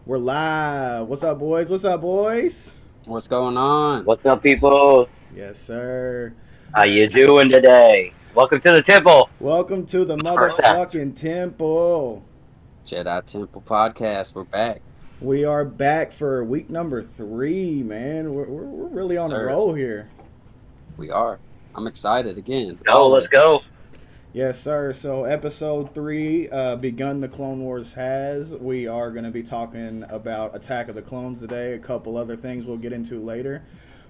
We're live. What's up, boys? What's up, boys? What's going on? What's up, people? Yes, sir. How you doing today? Welcome to the temple. Welcome to the First up. motherfucking temple. Jedi Temple Podcast. We're back, We are back for week number 3, man. We're really on a sir. roll here. We are. I'm excited again. Go, let's go. Yes, sir. So, episode 3, Begun the Clone Wars has. We are going to be talking about Attack of the Clones today. A couple other things we'll get into later.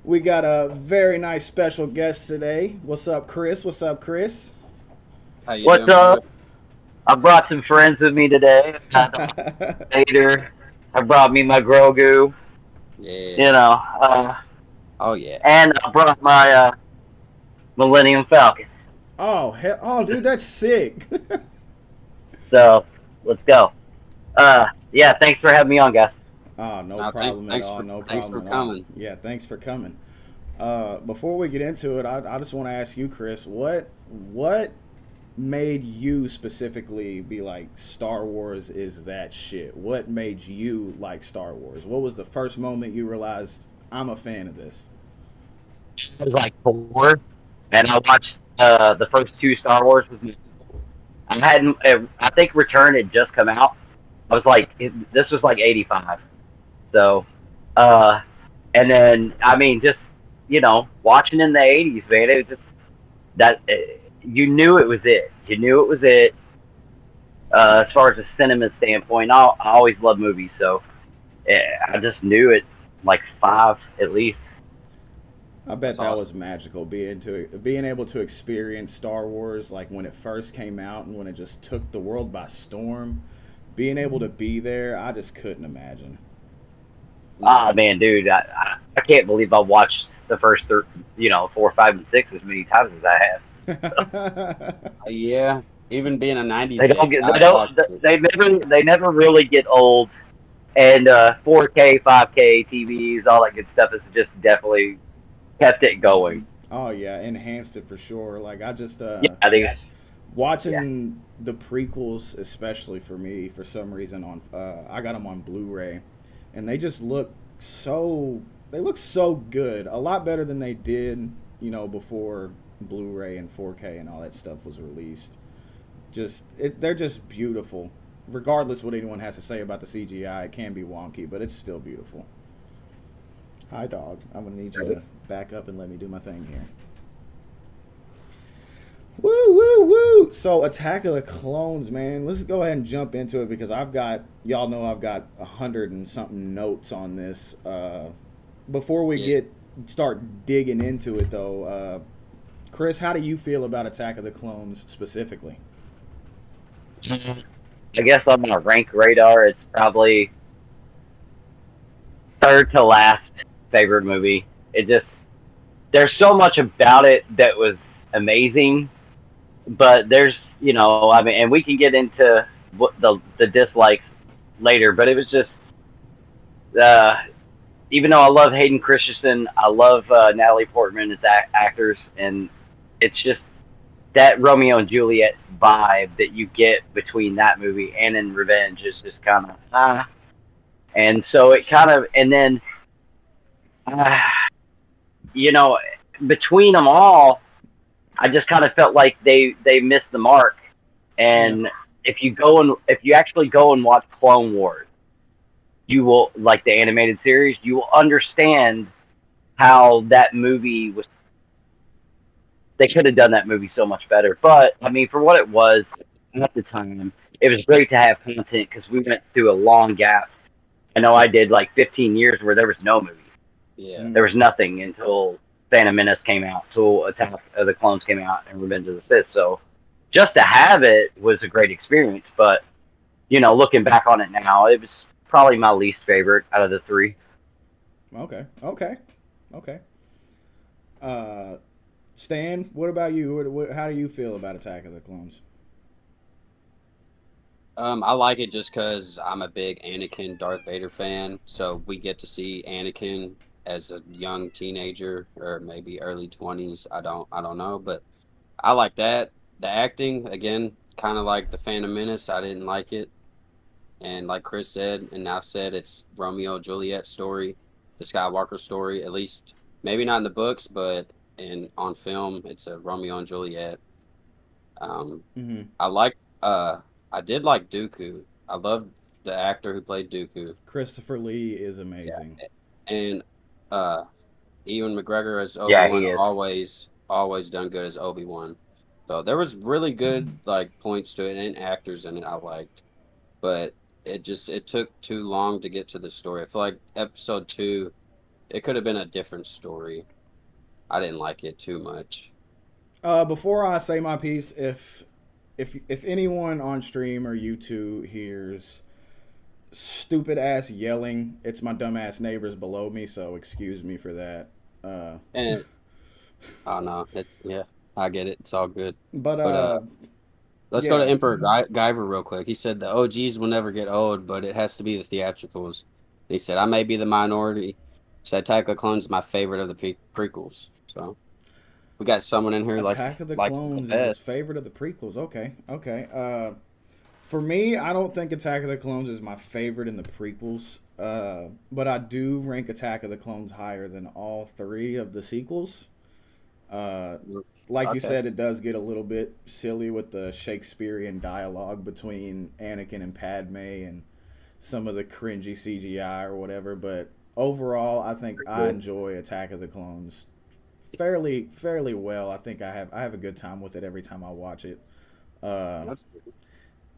We got a very nice special guest today. What's up, Chris? What's up, Chris? How you What's doing, brother? up? I brought some friends with me today. I got Vader. I brought me my Grogu. Yeah. You know, Oh yeah. and I brought my Millennium Falcon. Dude, that's sick. So let's go. Yeah. Thanks for having me on, guys. Oh, no No, problem at thanks all. for No thanks problem for at all. coming. Yeah, thanks for coming. Before we get into it, I just want to ask you, Chris, what made you specifically be like Star Wars is that shit? What made you like Star Wars? What was the first moment you realized I'm a fan of this? I was like 4, and I watched the first 2 Star Wars with me. I hadn't. I think Return had just come out. I was like, this was like '85. So, uh, and then I mean, just watching in the '80s, man, it was just that you knew it was it. You knew it was it. As far as the cinema standpoint, I always love movies, so I just knew it like 5 at least. I bet That's that awesome. was magical being able to experience Star Wars like when it first came out and when it just took the world by storm. Being able to be there, I just couldn't imagine. Ah, No. man, dude, I can't believe I watched the first 4, 5, and 6 as many times as I have. Yeah. Even being a '90s They don't baby, get I watched it. they never really get old. And 4K, 5K TVs, all that good stuff is just definitely kept it going. Oh yeah, enhanced it for sure. Like I just Yeah, I think yeah. watching the prequels, especially for me, for some reason on I got them on Blu-ray, and they just look so good, a lot better than they did, before Blu-ray and 4K and all that stuff was released. They're just beautiful. Regardless what anyone has to say about the CGI, it can be wonky, but it's still beautiful. Hi, dog. I'm gonna need you to back up and let me do my thing here. Woo, woo, woo! So, Attack of the Clones, man. Let's go ahead and jump into it because y'all know I've got 100 and something notes on this. Before we Yeah. start digging into it, though, Chris, how do you feel about Attack of the Clones specifically? I guess on my rank radar, it's probably third to last favorite movie. It just there's so much about it that was amazing, but there's I mean, and we can get into what the dislikes later, but it was just uh, even though I love Hayden Christensen, I love Natalie Portman as actors, and it's just that Romeo and Juliet vibe that you get between that movie and in Revenge is just kind of and so it kind of and then uh, you know between them all, I just kind of felt like they missed the mark. Yeah. And if you actually go and watch Clone Wars, you will like the animated series. You will understand how that movie was. They could have done that movie so much better. But I mean, for what it was at the time, it was great to have content because we went through a long gap. I know I did like 15 years where there was no movies. Yeah. There Mm. was nothing until Phantom Menace came out, until Attack of the Clones came out, and Revenge of the Sith. So just to have it was a great experience. But looking back on it now, it was probably my least favorite out of the 3. Okay. Okay. Okay. Uh, Stan, what about you? How do you feel about Attack of the Clones? I like it just because I'm a big Anakin Darth Vader fan. So we get to see Anakin as a young teenager or maybe early 20s. I don't know, but I like that. The acting again, kind of like the Phantom Menace. I didn't like it. And like Chris said, and I've said, it's Romeo and Juliet story, the Skywalker story. At least maybe not in the books, but in on film, it's a Romeo and Juliet. Hmm. I like I did like Dooku. I loved the actor who played Dooku. Christopher Lee is Yeah. amazing. And uh Ewan McGregor as Yeah, Obi-Wan he is. always done good as Obi-Wan. So there was really good like points to it and actors in it I liked. But it took too long to get to the story. I feel like episode 2 it could have been a different story. I didn't like it too much. Before I say my piece, if anyone on stream or YouTube hears stupid ass yelling, it's my dumbass neighbors below me, so excuse me for that. Uh, And oh no, it's yeah, I get it. It's all good. but But let's go to yeah, Emperor Guyver real quick. He said the OGs will never get old, but it has to be the theatricals. He said I may be the minority. Said Attack of the Clones is my favorite of the prequels. So we got someone in here who Attack of the likes it the Clones is his best. favorite of the prequels. Okay, okay. For me, I don't think Attack of the Clones is my favorite in the prequels. But I do rank Attack of the Clones higher than all three of the sequels. Uh, like you Okay, said, it does get a little bit silly with the Shakespearean dialogue between Anakin and Padme and some of the cringy CGI or whatever. But overall, I think I Cool. enjoy Attack of the Clones fairly well. I think I have a good time with it every time I watch it. Uh, that's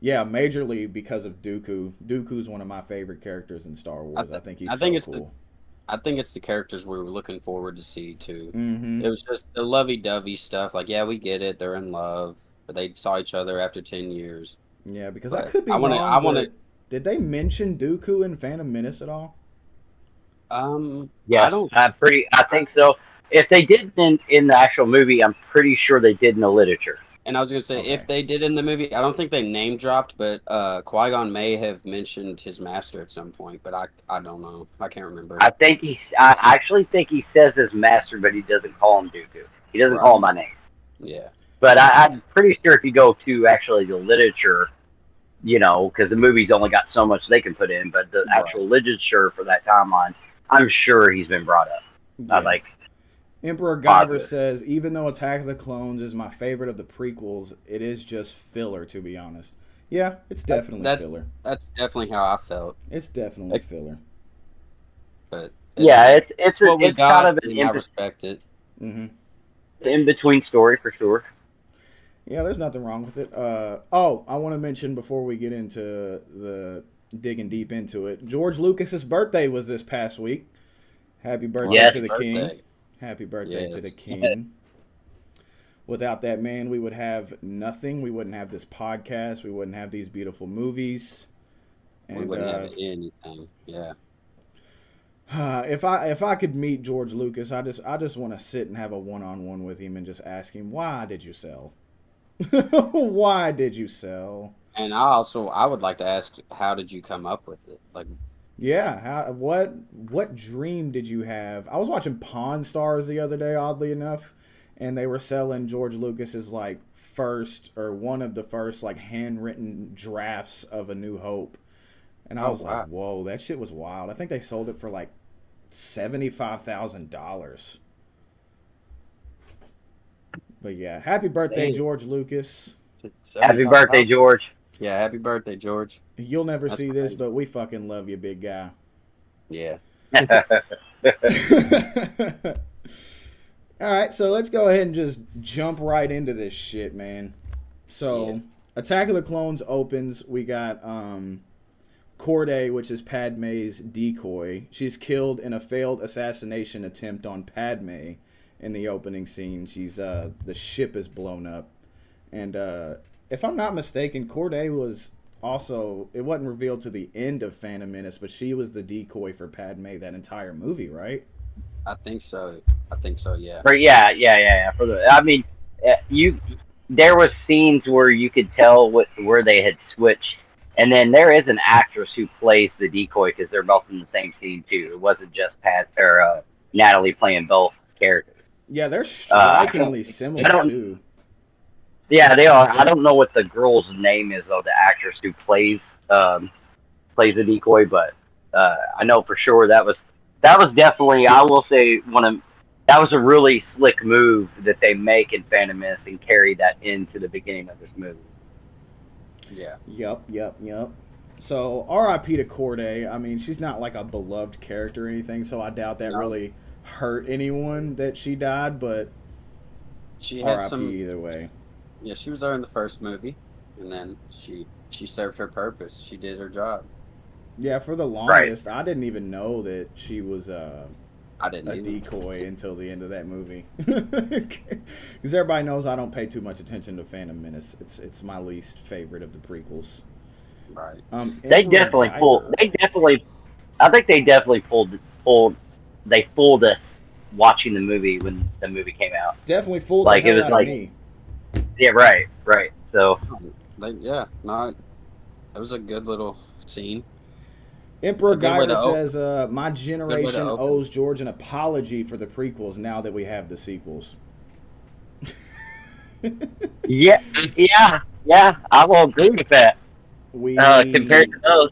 yeah, majorly because of Dooku. Dooku's one of my favorite characters in Star I, Wars. I th- think I he's think so it's the cool. I think it's the characters we were looking forward to see too. Mm-hmm. It was just the lovey-dovey stuff. Like, yeah, we get it. They're in love, but they saw each other after 10 years. Yeah, because I But could be I wrong, want to. but did they mention Dooku in Phantom Menace at all? I Yes, don't. I think so. If they did in the actual movie, I'm pretty sure they did in the literature. And I was gonna say if Okay. they did in the movie, I don't think they name dropped, but Qui-Gon may have mentioned his master at some point, but I don't know. I can't remember. I actually think he says his master, but he doesn't call him Dooku. He doesn't call Right. him by name. Yeah. But I'm pretty sure if you go to actually the literature, because the movie's only got so much they can put in, but the Right. actual literature for that timeline, I'm sure he's been brought up. Not Yeah. like Emperor Guyver positive. says, even though Attack of the Clones is my favorite of the prequels, it is just filler, to be honest. Yeah, it's definitely That's filler. that's definitely how I felt. It's definitely filler. But Yeah, it's what we it's kind got, of an and I respect it. Hmm. in between story for sure. Yeah, there's nothing wrong with it. Oh, I want to mention before we get into the digging deep into it, George Lucas's birthday was this past week. Happy birthday Yes. to the king. Birthday. Happy birthday to the Yes. king. Without that man, we would have nothing. We wouldn't have this podcast. We wouldn't have these beautiful movies. We And wouldn't have anything. Yeah. if I could meet George Lucas, I just want to sit and have a one-on-one with him and just ask him, why did you sell? Why did you sell? And I would like to ask, how did you come up with it? Like, Yeah, what dream did you have? I was watching Pawn Stars the other day, oddly enough, and they were selling George Lucas's like first or one of the first like handwritten drafts of A New Hope. And I oh was wow. like, whoa, that shit was wild. I think they sold it for like $75,000. But yeah, happy birthday, Dang. George Lucas. Happy birthday, 75,000? George. Yeah, happy birthday, George. You'll never That's see this, crazy. but we fucking love you, big guy. Yeah. All right, so let's go ahead and just jump right into this shit, man. So, Yeah. Attack of the Clones opens. We got Corday, which is Padme's decoy. She's killed in a failed assassination attempt on Padme in the opening scene. She's the ship is blown up, and if I'm not mistaken, Corday was also, it wasn't revealed to the end of Phantom Menace, but she was the decoy for Padme that entire movie, right? I think so. I think so. Yeah. Yeah. There was scenes where you could tell where they had switched, and then there is an actress who plays the decoy because they're both in the same scene too. It wasn't just Pat or Natalie playing both characters. Yeah, they're I strikingly I similar don't. too. Yeah, they are. I don't know what the girl's name is though. The actress who plays plays the decoy, but I know for sure that was definitely, I will say, that was a really slick move that they make in Phantom Menace and carry that into the beginning of this movie. Yeah. Yep. So R.I.P. to Corday. I mean, she's not like a beloved character or anything, so I doubt that No. really hurt anyone that she died. But She had R.I.P. some. either way. Yeah, she was there in the first movie, and then she served her purpose. She did her job. Yeah, for the longest, I didn't even know that she was I didn't a either. decoy until the end of that movie. Because everybody knows I don't pay too much attention to Phantom Menace. It's my least favorite of the prequels. Right. They Emperor definitely Guyver. pulled. I think they definitely pulled. They fooled us watching the movie when the movie came out. Definitely fooled Like, the it hell was out like- of me. Yeah, right. So Yeah. No. It was a good little scene. Emperor A good way Guyver to says, "My generation open. owes George an apology for the prequels. Now that we have the sequels." yeah, I will agree with that. We Compared to those,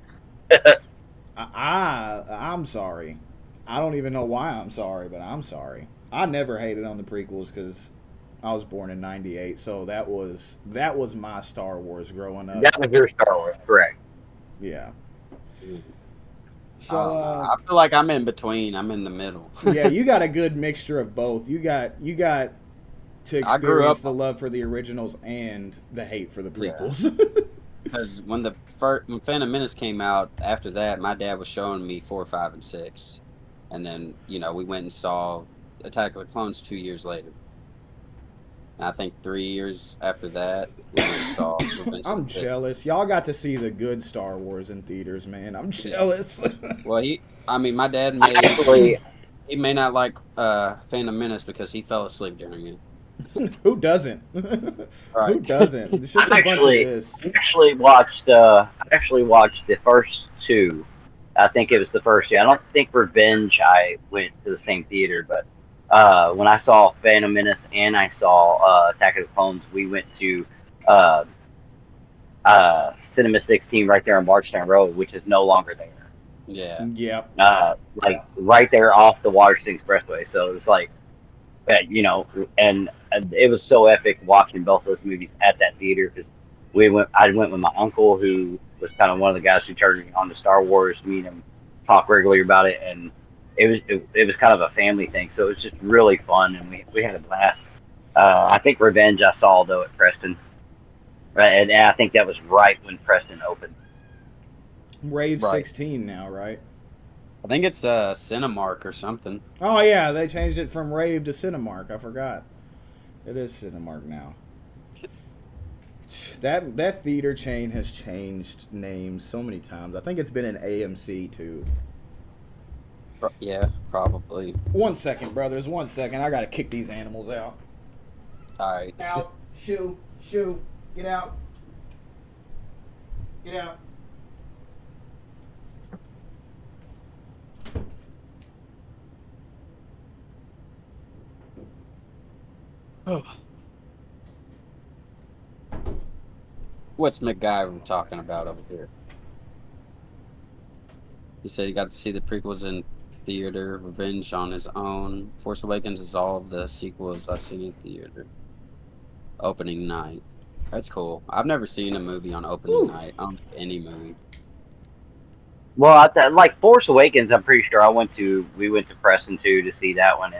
I'm sorry. I don't even know why I'm sorry, but I'm sorry. I never hated on the prequels because I was born in '98, so that was my Star Wars growing up. that was your Star Wars, correct? Yeah. I So don't know. I feel like I'm in between. I'm in the middle. yeah, you got a good mixture of both. You got to I grew experience up- the love for the originals and the hate for the Yeah. prequels. Because when when Phantom Menace came out, after that, my dad was showing me 4, 5, and 6, and then we went and saw Attack of the Clones 2 years later. And I think 3 years after that, we went and saw. Revenge of I'm the Sith. jealous. Y'all got to see the good Star Wars in theaters, man. I'm jealous. Well, my dad may Actually, he may not like Phantom Menace because he fell asleep during it. Who doesn't? Right. Who doesn't? It's just a bunch of this. I actually watched the first two. I think it was the first two. I don't think Revenge I went to the same theater, but when I saw Phantom Menace and I saw Attack of the Clones, we went to Cinema 16 right there on Bardstown Road, which is no longer there. Yeah. Yep. Like right there off the Waterston Expressway. So it was like, and it was so epic watching both those movies at that theater because I went with my uncle who was kind of one of the guys who turned me on to Star Wars. Me and him talk regularly about it, and it was kind of a family thing. So it was just really fun, and we had a blast. I think Revenge I saw though at Preston, right, and I think that was right when Preston opened. Rave Right. 16 now, right? I think it's Cinemark or something. Oh yeah, they changed it from Rave to Cinemark. I forgot. It is Cinemark now. That theater chain has changed names so many times. I think it's been an AMC too. Yeah, probably. 1 second, brothers. 1 second. I gotta kick these animals out. All right. Out. Shoo. Get out. Get out. What's MacGyver talking about over here? He said he got to see the prequels in theater, Revenge on his own. Force Awakens is all of the sequels I've seen in theater. Opening night. That's cool. I've never seen a movie on opening night. On any movie. Well, like Force Awakens, I'm pretty sure we went to Preston too to see that one,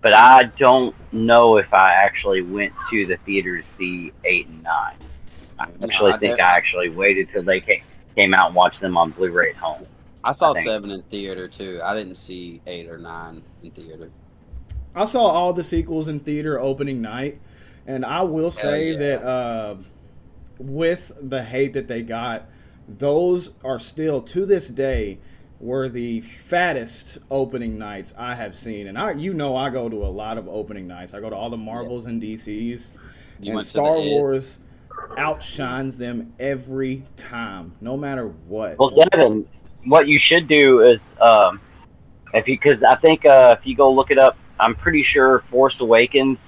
but I don't know if I actually went to the theater to see 8 and 9. I actually waited till they came out and watched them on Blu-ray at home. I saw I think. 7 in theater too. I didn't see 8 or 9 in theater. I saw all the sequels in theater opening night, and I will say yeah. that with the hate that they got, those are still to this day were the fattest opening nights I have seen. And I go to a lot of opening nights. I go to all the Marvels and DCs, You and went to Star the Wars outshines them every time, no matter what. Well, Devin, what you should do is, because I think if you go look it up, I'm pretty sure Force Awakens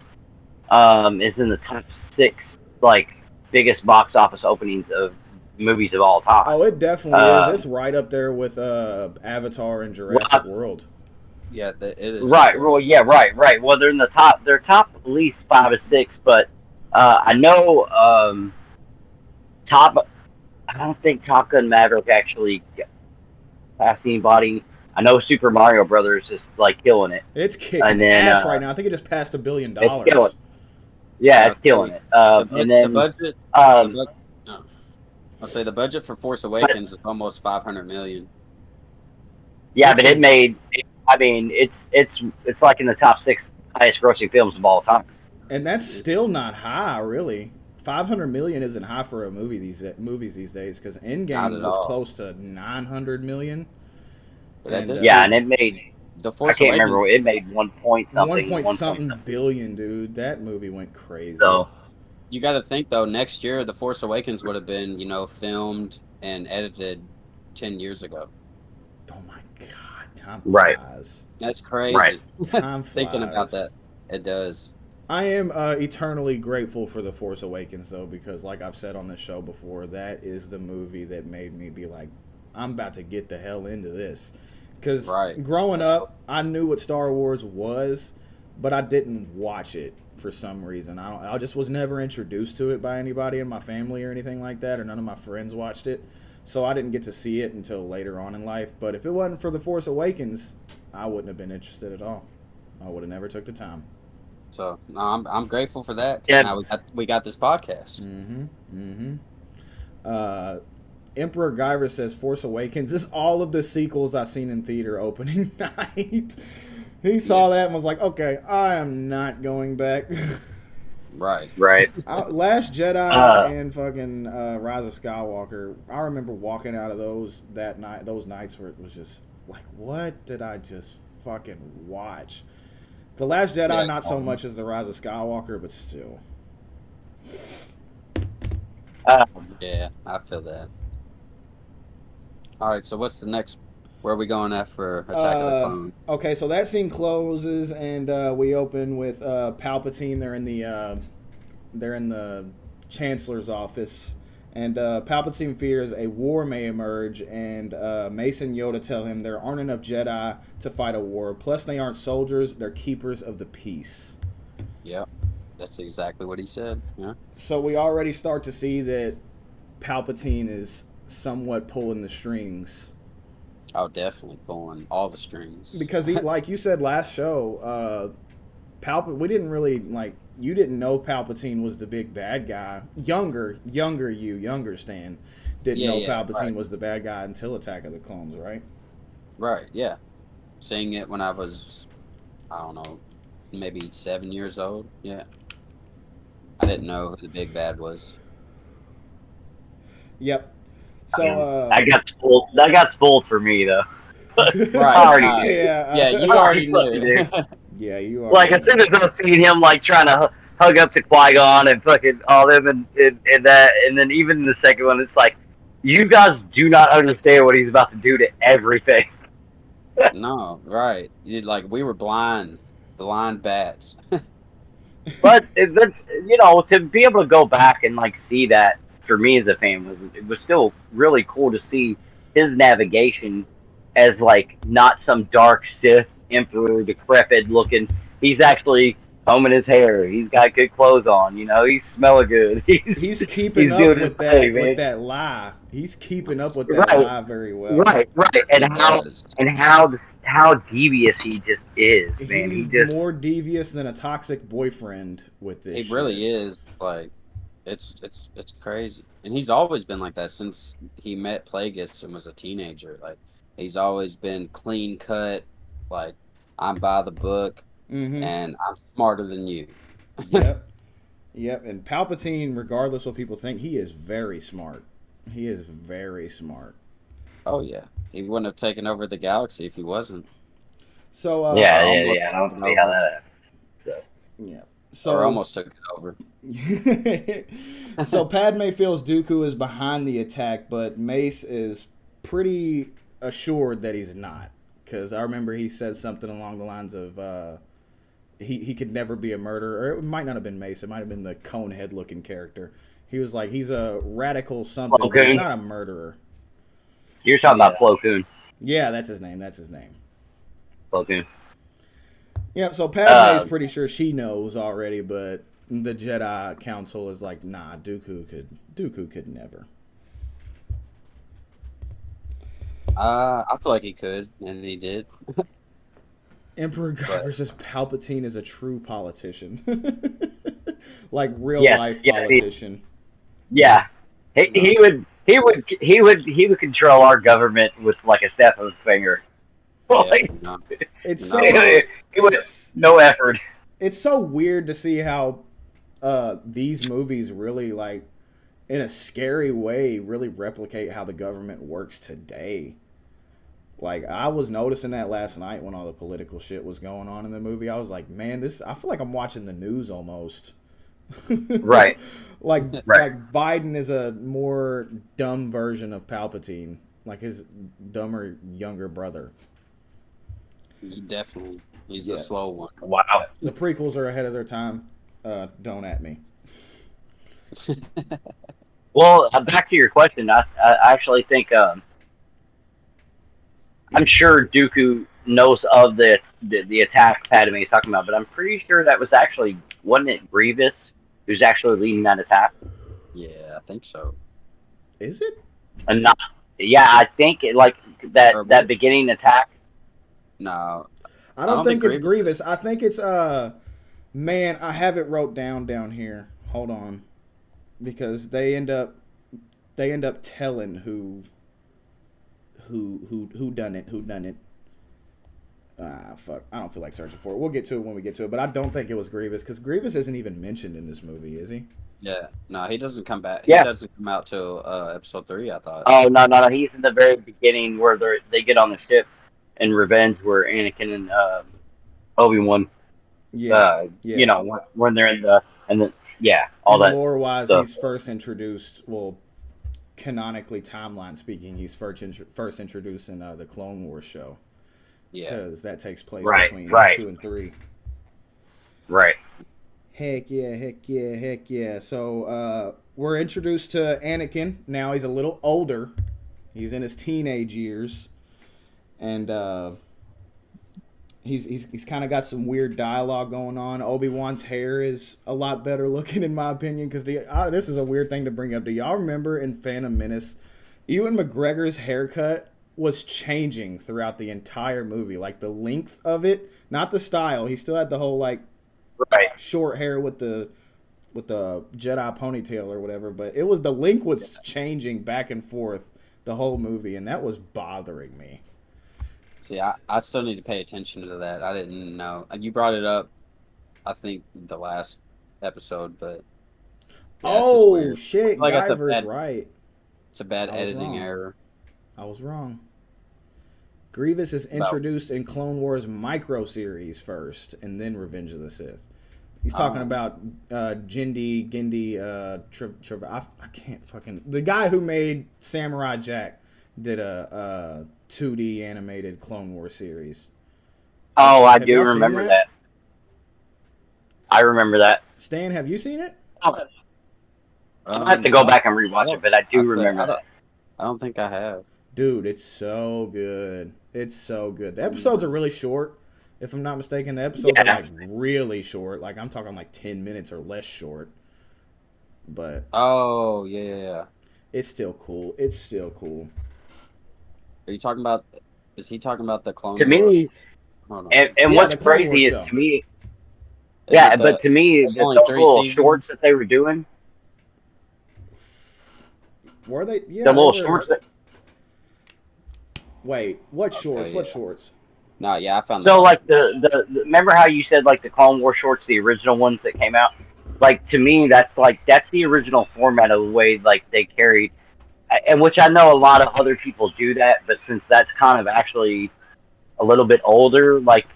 is in the top 6 like biggest box office openings of movies of all time. Oh, it definitely is. It's right up there with Avatar and Jurassic World. Yeah, it is. Right. Well, yeah. Right. Well, they're in the top. They're top at least 5 or 6. But I know top. I don't think Top Gun Maverick actually passed anybody. I know Super Mario Brothers is like killing it. It's kicking And then, ass right now. I think it just passed $1 billion. It's killing. Yeah, it's killing it. And then the budget. No. I'll say the budget for Force Awakens is almost $500 million. Yeah, but it made. I mean, it's like in the top 6 highest grossing films of all time. And that's still not high, really. 500 million isn't high for a movie movies these days, because Endgame was close to 900 million. And it made. The Force I can't Awakens, remember. It made 1 point something. 1 point something billion, dude. That movie went crazy. So you got to think though. Next year, The Force Awakens would have been, filmed and edited 10 years ago. Oh my God, time flies. Right. That's crazy. Right. Time flies. Thinking about that, it does. I am eternally grateful for The Force Awakens, though, because like I've said on this show before, that is the movie that made me be like, I'm about to get the hell into this. Because growing up, I knew what Star Wars was, but I didn't watch it for some reason. I just was never introduced to it by anybody in my family or anything like that, or none of my friends watched it. So I didn't get to see it until later on in life. But if it wasn't for The Force Awakens, I wouldn't have been interested at all. I would have never took the time. So no, I'm grateful for that. Yeah. Now we got this podcast. Emperor Guyver says Force Awakens is all of the sequels I've seen in theater opening night. He saw that and was like, okay, I am not going back. Right. Last Jedi and fucking Rise of Skywalker, I remember walking out of those nights where it was just like, what did I just fucking watch? The Last Jedi, not so much as the Rise of Skywalker, but still. Yeah, I feel that. All right, so what's the next? Where are we going after Attack of the Clones? Okay, so that scene closes, and we open with Palpatine. They're in the Chancellor's office, and Palpatine fears a war may emerge, and Mace and Yoda tell him there aren't enough Jedi to fight a war. Plus, they aren't soldiers; they're keepers of the peace. Yep, that's exactly what he said. Yeah. So we already start to see that Palpatine is somewhat pulling the strings. Oh, definitely pulling all the strings. Because like you said last show, we didn't really you didn't know Palpatine was the big bad guy. Younger Stan didn't know Palpatine was the bad guy until Attack of the Clones, right? Right, yeah. Seeing it when I was, I don't know, maybe 7 years old. Yeah. I didn't know who the big bad was. Yep. So I got spoiled. That got spoiled for me though. Right. I already knew. Yeah, you already knew. Yeah, you are. Like as soon as I seen him trying to hug up to Qui-Gon and fucking all them and that, and then even in the second one, it's like, you guys do not understand what he's about to do to everything. No, right. We were blind bats. But to be able to go back and see that, for me as a fan, it was still really cool to see his navigation as not some dark Sith emperor, decrepit looking. He's actually combing his hair. He's got good clothes on. He's smelling good. He's keeping up with that lie. He's keeping up with that lie very well. Right. And how devious he just is, man. He's more devious than a toxic boyfriend with this. He really is. It's crazy, and he's always been like that since he met Plagueis and was a teenager. He's always been clean cut. I'm by the book, and I'm smarter than you. Yep. And Palpatine, regardless what people think, he is very smart. He is very smart. Oh yeah, he wouldn't have taken over the galaxy if he wasn't. So I don't see how that happened. Yeah. Or almost took it over. So Padme feels Dooku is behind the attack, but Mace is pretty assured that he's not. Because I remember he said something along the lines of he could never be a murderer. Or it might not have been Mace. It might have been the cone head looking character. He was like, he's a radical something, Plo but he's Koon. not a murderer. You're talking Yeah. about Plo Koon. Yeah, that's his name. That's his name. Plo Koon. Yep. So Padme's Um, pretty sure she knows already, but the Jedi Council is like, nah, Dooku could never. I feel like he could, and he did. Emperor Guy But versus Palpatine is a true politician, like real yes, life yes, politician. yeah. He, no, he would control our government with like a snap of his finger. yeah, Like, no, It's no. so he would it's no effort. it's so weird to see how these movies really like in a scary way really replicate how the government works today. Like I was noticing that last night when all the political shit was going on in the movie. I was like, man, I feel like I'm watching the news almost. Right. like Right. like Biden is a more dumb version of Palpatine, like his dumber younger brother. He definitely, he's Yeah. the slow one. Wow. The prequels are ahead of their time. Don't at me. Well, back to your question. I actually think I'm sure Dooku knows of the attack Padme is talking about, but I'm pretty sure that was actually wasn't it Grievous who's actually leading that attack? Yeah, I think so. Is it? And not, yeah, I think like Or that beginning attack. No, I don't think it's Grievous. Grievous. I think it's man, I have it wrote down here. Hold on. Because they end up telling who done it. Fuck. I don't feel like searching for it. We'll get to it when we get to it, but I don't think it was Grievous because Grievous isn't even mentioned in this movie, is he? Yeah, no, he doesn't come back. Yeah. He doesn't come out till episode 3, I thought. Oh no, he's in the very beginning where they get on the ship in Revenge, where Anakin and Obi-Wan, Yeah. you know, when they're in the all that. Lore wise, stuff. he's first introduced. Well, canonically, timeline speaking, he's first introduced in the Clone Wars show. Yeah, Because that takes place Right, between right. 2 and 3. Right. Heck yeah. So we're introduced to Anakin. Now he's a little older. He's in his teenage years. And he's kind of got some weird dialogue going on. Obi-Wan's hair is a lot better looking in my opinion because this is a weird thing to bring up. Do y'all remember in Phantom Menace, Ewan McGregor's haircut was changing throughout the entire movie? Like the length of it, not the style. He still had the whole like Right. short hair with the Jedi ponytail or whatever, but it was the length was changing back and forth the whole movie, and that was bothering me. see, I still need to pay attention to that. I didn't know. You brought it up, I think, the last episode, but yeah, it's just Oh weird. shit, Like, that's a Guyver's bad- right. It's a bad I was editing wrong. error. I was wrong. Grievous is introduced in Clone Wars micro series first, and then Revenge of the Sith. He's talking about Gindi, I can't fucking... The guy who made Samurai Jack did a 2D animated Clone Wars series. Oh, I Have do y'all seen remember that? that. I remember that. Stan, have you seen it? I have to go back and rewatch it, but I do remember that. I don't think I have. Dude, it's so good. It's so good. The episodes are really short. If I'm not mistaken, the episodes are like really short. Like I'm talking like 10 minutes or less short. But Oh, yeah. it's still cool. It's still cool. Are you talking about? Is he talking about the Clone To Wars? me, Hold on. and Yeah, what's the Clone crazy Wars is show. to me, Is yeah, it but to me, there's those only 3 little seasons? shorts that they were doing, Were they? Yeah. the little they were. shorts that. Wait, what shorts? Okay, What yeah. shorts? No, yeah, I found So that. like the remember how you said like the Clone War shorts, the original ones that came out? Like to me, that's the original format of the way like they carried, and which I know a lot of other people do that, but since that's kind of actually a little bit older, like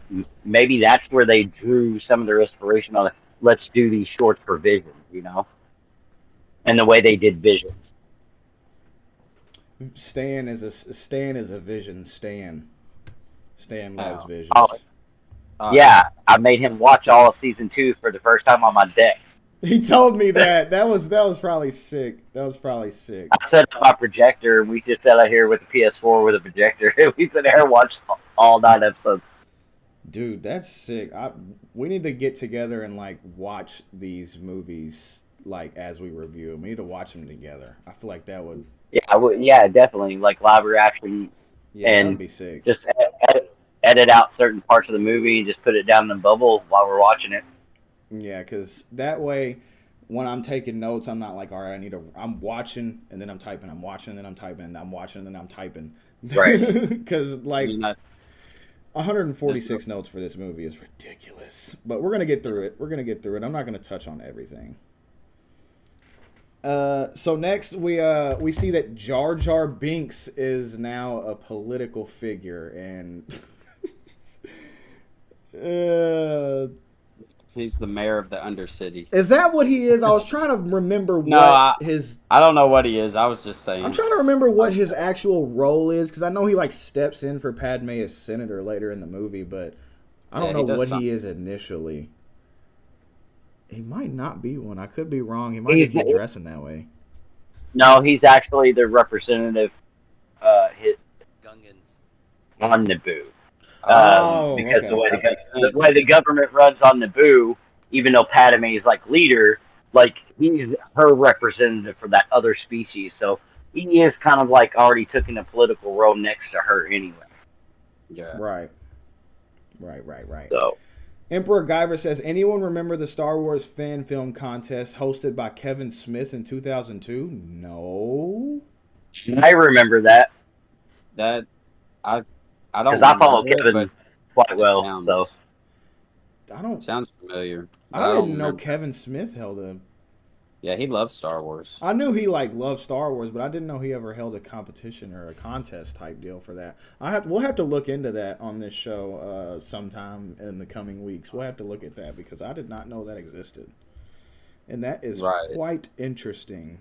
maybe that's where they drew some of their inspiration on it. Let's do these shorts for Visions, you know, and the way they did Visions. Stan is a Vision Stan. Stan loves Oh. Visions. Oh. Yeah, I made him watch all of season 2 for the first time on my deck. He told me that. That was probably sick. That was probably sick. I set up my projector. We just sat out here with the PS4 with a projector. We sat there and watched all 9 episodes. Dude, that's sick. We need to get together and like watch these movies like as we review them. We need to watch them together. I feel like that would. Yeah, definitely. Like live reaction Yeah, that'd and be sick. just edit out certain parts of the movie and just put it down in the bubble while we're watching it. Yeah, because that way, when I'm taking notes, I'm not like, all right, I'm watching and then I'm typing. I'm watching and then I'm typing. And I'm watching and then I'm typing. Right. Because like 146 notes for this movie is ridiculous. But we're gonna get through it. I'm not gonna touch on everything. So next we see that Jar Jar Binks is now a political figure, and He's the mayor of the Undercity. is that what he is? I was trying to remember I don't know what he is. I was just saying. I'm trying to remember what his actual role is, because I know he like steps in for Padme as senator later in the movie, but I don't know what he is initially. He might not be one. I could be wrong. He might just be dressing that way. No, he's actually the representative. His Gungans on Naboo. Because okay. the way the government runs on Naboo, even though Padme is like leader, like he's her representative for that other species. So he is kind of like already taking a political role next to her anyway. Yeah. Right. So Emperor Guyver says, anyone remember the Star Wars fan film contest hosted by Kevin Smith in 2002? No. I remember that. I don't. Because I follow Kevin quite well. Sounds familiar. I didn't know Kevin Smith held a. Yeah, he loves Star Wars. I knew he like loved Star Wars, but I didn't know he ever held a competition or a contest type deal for that. We'll have to look into that on this show sometime in the coming weeks. We'll have to look at that because I did not know that existed, and that is quite interesting.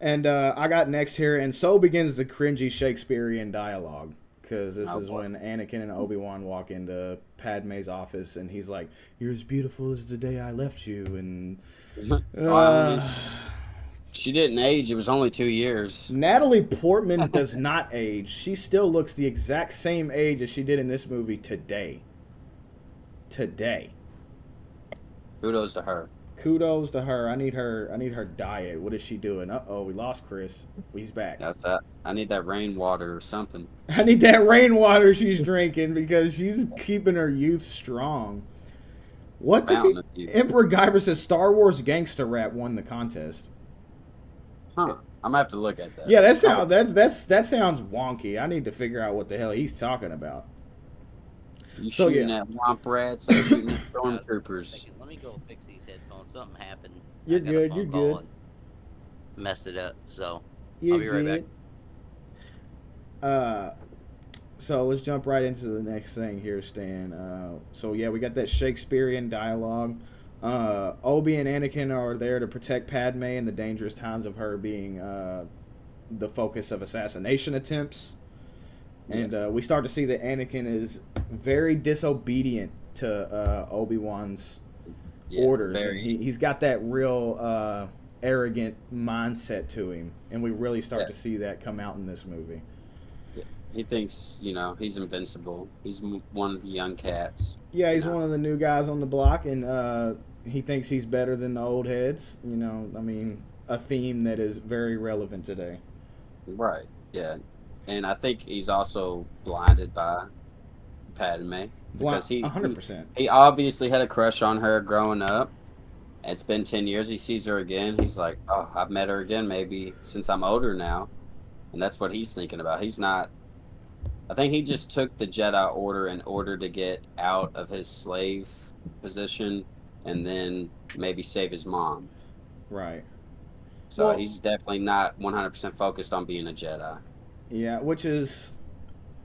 And I got next here, and so begins the cringy Shakespearean dialogue. Because this is when Anakin and Obi-Wan walk into Padme's office, and he's like, "You're as beautiful as the day I left you," and she didn't age. It was only 2 years. Natalie Portman does not age. She still looks the exact same age as she did in this movie today. Kudos to her. Kudos to her. I need her diet. What is she doing? We lost Chris. He's back. That's that. I need that rainwater or something. I need that rainwater she's drinking because she's keeping her youth strong. What did Emperor Guyver says Star Wars gangsta rap won the contest. Huh. I'm gonna have to look at that. Yeah, that sounds wonky. I need to figure out what the hell he's talking about. You shooting at womp rats, I'm shooting at stormtroopers. Let me go fix these headphones. Something happened. You're good. Messed it up, so I'll be right back. So let's jump right into the next thing here, Stan. So yeah, we got that Shakespearean dialogue. Obi and Anakin are there to protect Padme in the dangerous times of her being the focus of assassination attempts. And we start to see that Anakin is very disobedient to Obi-Wan's orders. And he's got that real arrogant mindset to him. And we really start to see that come out in this movie. Yeah. He thinks, he's invincible. He's one of the young cats. Yeah, he's one of the new guys on the block. And he thinks he's better than the old heads. A theme that is very relevant today. Right, yeah. And I think he's also blinded by Padme. Because 100%. He obviously had a crush on her growing up. It's been 10 years. He sees her again. He's like, oh, I've met her again maybe since I'm older now. And that's what he's thinking about. He's not... I think he just took the Jedi Order in order to get out of his slave position and then maybe save his mom. Right. So he's definitely not 100% focused on being a Jedi. Yeah, which is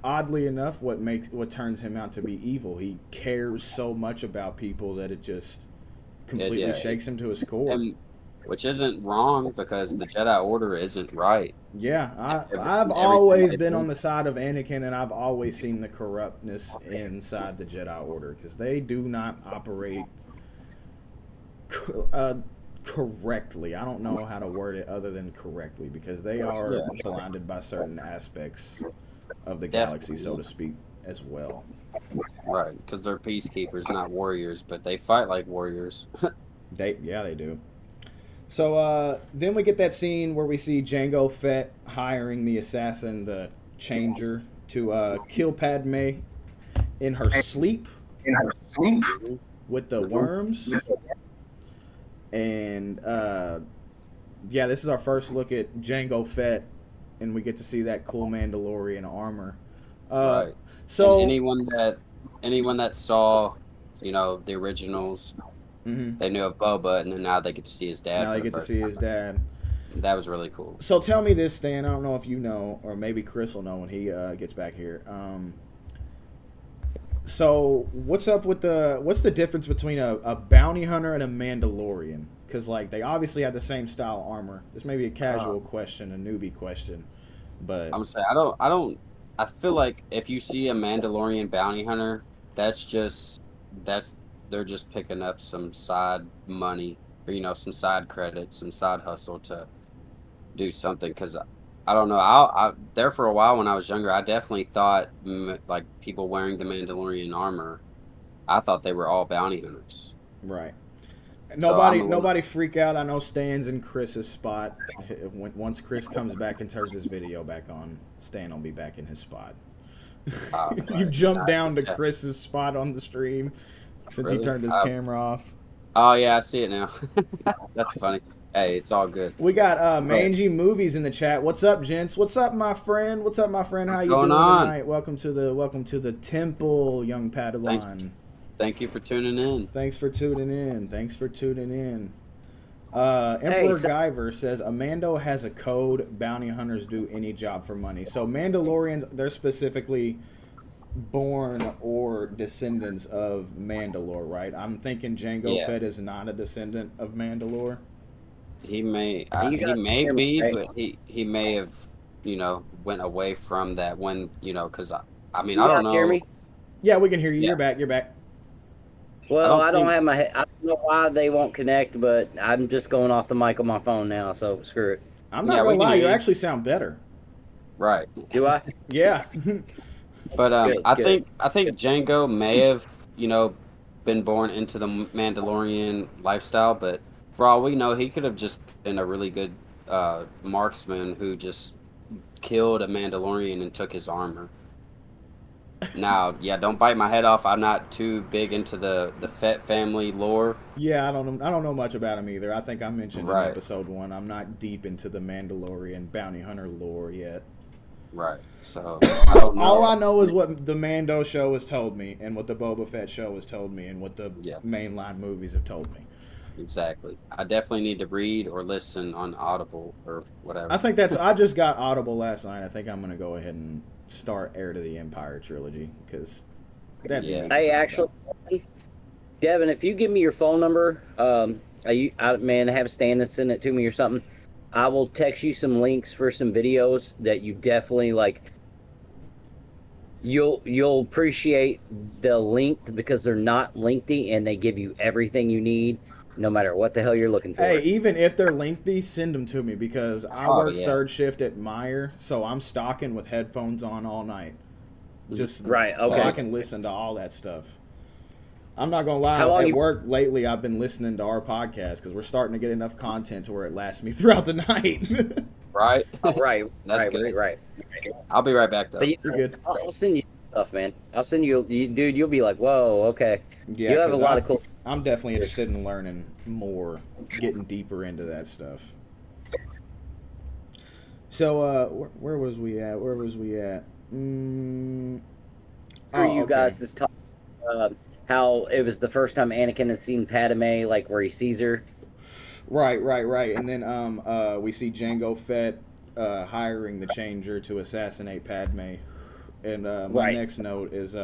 oddly enough what turns him out to be evil. He cares so much about people that it just completely shakes him to his core. Which isn't wrong because the Jedi Order isn't right. Yeah, I've always been on the side of Anakin, and I've always seen the corruptness inside the Jedi Order because they do not operate correctly. I don't know how to word it other than correctly, because they are blinded by certain aspects of the galaxy, so to speak, as well. Right, because they're peacekeepers, not warriors, but they fight like warriors. They do. So then we get that scene where we see Jango Fett hiring the assassin, the Changer, to kill Padme in her sleep with the worms. And this is our first look at Jango Fett, and we get to see that cool Mandalorian armor. Right. So and anyone that saw, the originals, they knew of Boba, and then now they get to see his dad. Now they get to see his dad. That was really cool. So tell me this, Stan. I don't know if you know, or maybe Chris will know when he gets back here. So what's the difference between a bounty hunter and a Mandalorian? Because they obviously have the same style armor. This may be a casual question, a newbie question, but I'm saying I feel like if you see a Mandalorian bounty hunter, they're just picking up some side money, or some side credit, some side hustle to do something. Because I don't know, I there for a while when I was younger, I definitely thought people wearing the Mandalorian armor, I thought they were all bounty hunters. Right. So Nobody freak out. I know Stan's in Chris's spot. Once Chris comes back and turns his video back on, Stan will be back in his spot. You jumped down to Chris's spot on the stream since he turned his camera off. Oh yeah, I see it now. That's funny. Hey, it's all good. We got Mangy Movies in the chat. What's up, gents? What's up, my friend? How you doing tonight? Welcome to the temple, young Padawan. Thank you for tuning in. Thanks for tuning in. Emperor Guyver says, Amando has a code. Bounty hunters do any job for money. So Mandalorians, they're specifically born or descendants of Mandalore, right? I'm thinking Jango Fett is not a descendant of Mandalore. He may be, but he may have, went away from that when, because I don't know. Hear me? Yeah, we can hear you. Yeah. You're back. Well, I don't know why they won't connect, but I'm just going off the mic on my phone now, so screw it. I'm not gonna lie, you actually sound better. Right. Do I? Yeah. But I good. think Django may have, been born into the Mandalorian lifestyle, but for all we know, he could have just been a really good marksman who just killed a Mandalorian and took his armor. Now, don't bite my head off. I'm not too big into the Fett family lore. Yeah, I don't know much about him either. I think I mentioned in episode 1, I'm not deep into the Mandalorian bounty hunter lore yet. Right. So I don't know. All I know is what the Mando show has told me, and what the Boba Fett show has told me, and what the mainline movies have told me. Exactly. I definitely need to read or listen on Audible or whatever. I just got Audible last night. I think I'm gonna go ahead and start Heir to the Empire trilogy, because Hey, actually, Devin, if you give me your phone number, have Stan send it to me or something. I will text you some links for some videos that you definitely like. You'll appreciate the length, because they're not lengthy and they give you everything you need, no matter what the hell you're looking for. Hey, even if they're lengthy, send them to me, because I work third shift at Meyer, so I'm stocking with headphones on all night. Just so I can listen to all that stuff. I'm not going to lie, at work lately I've been listening to our podcast, because we're starting to get enough content to where it lasts me throughout the night. Right? That's good. Right. I'll be right back, though. But You're good. I'll send you stuff, man. I'll send you, dude, you'll be like, whoa, okay. Yeah, you have a lot of cool... I'm definitely interested in learning more, getting deeper into that stuff. So, where was we at? Guys this time, how it was the first time Anakin had seen Padme, like where he sees her. Right. And then we see Jango Fett hiring the Changer to assassinate Padme. And my next note is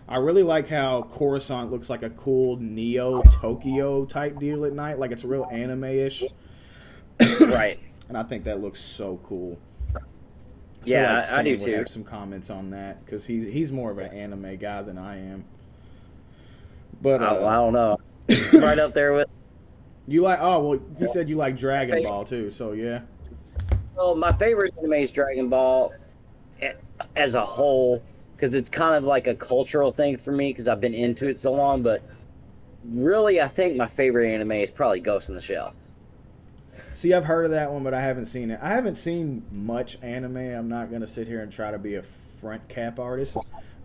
I really like how Coruscant looks like a cool Neo Tokyo type deal at night, like it's real anime-ish. Right. And I think that looks so cool. I do too. Have some comments on that, because he's more of an anime guy than I am. But I don't know. Right up there with. You like? Oh well, you said you like Dragon Ball too. So yeah. Well, my favorite anime is Dragon Ball as a whole because it's kind of like a cultural thing for me because I've been into it so long. But really, I think my favorite anime is probably Ghost in the Shell. See, I've heard of that one, but I haven't seen it. I haven't seen much anime. I'm not gonna sit here and try to be a front cap artist,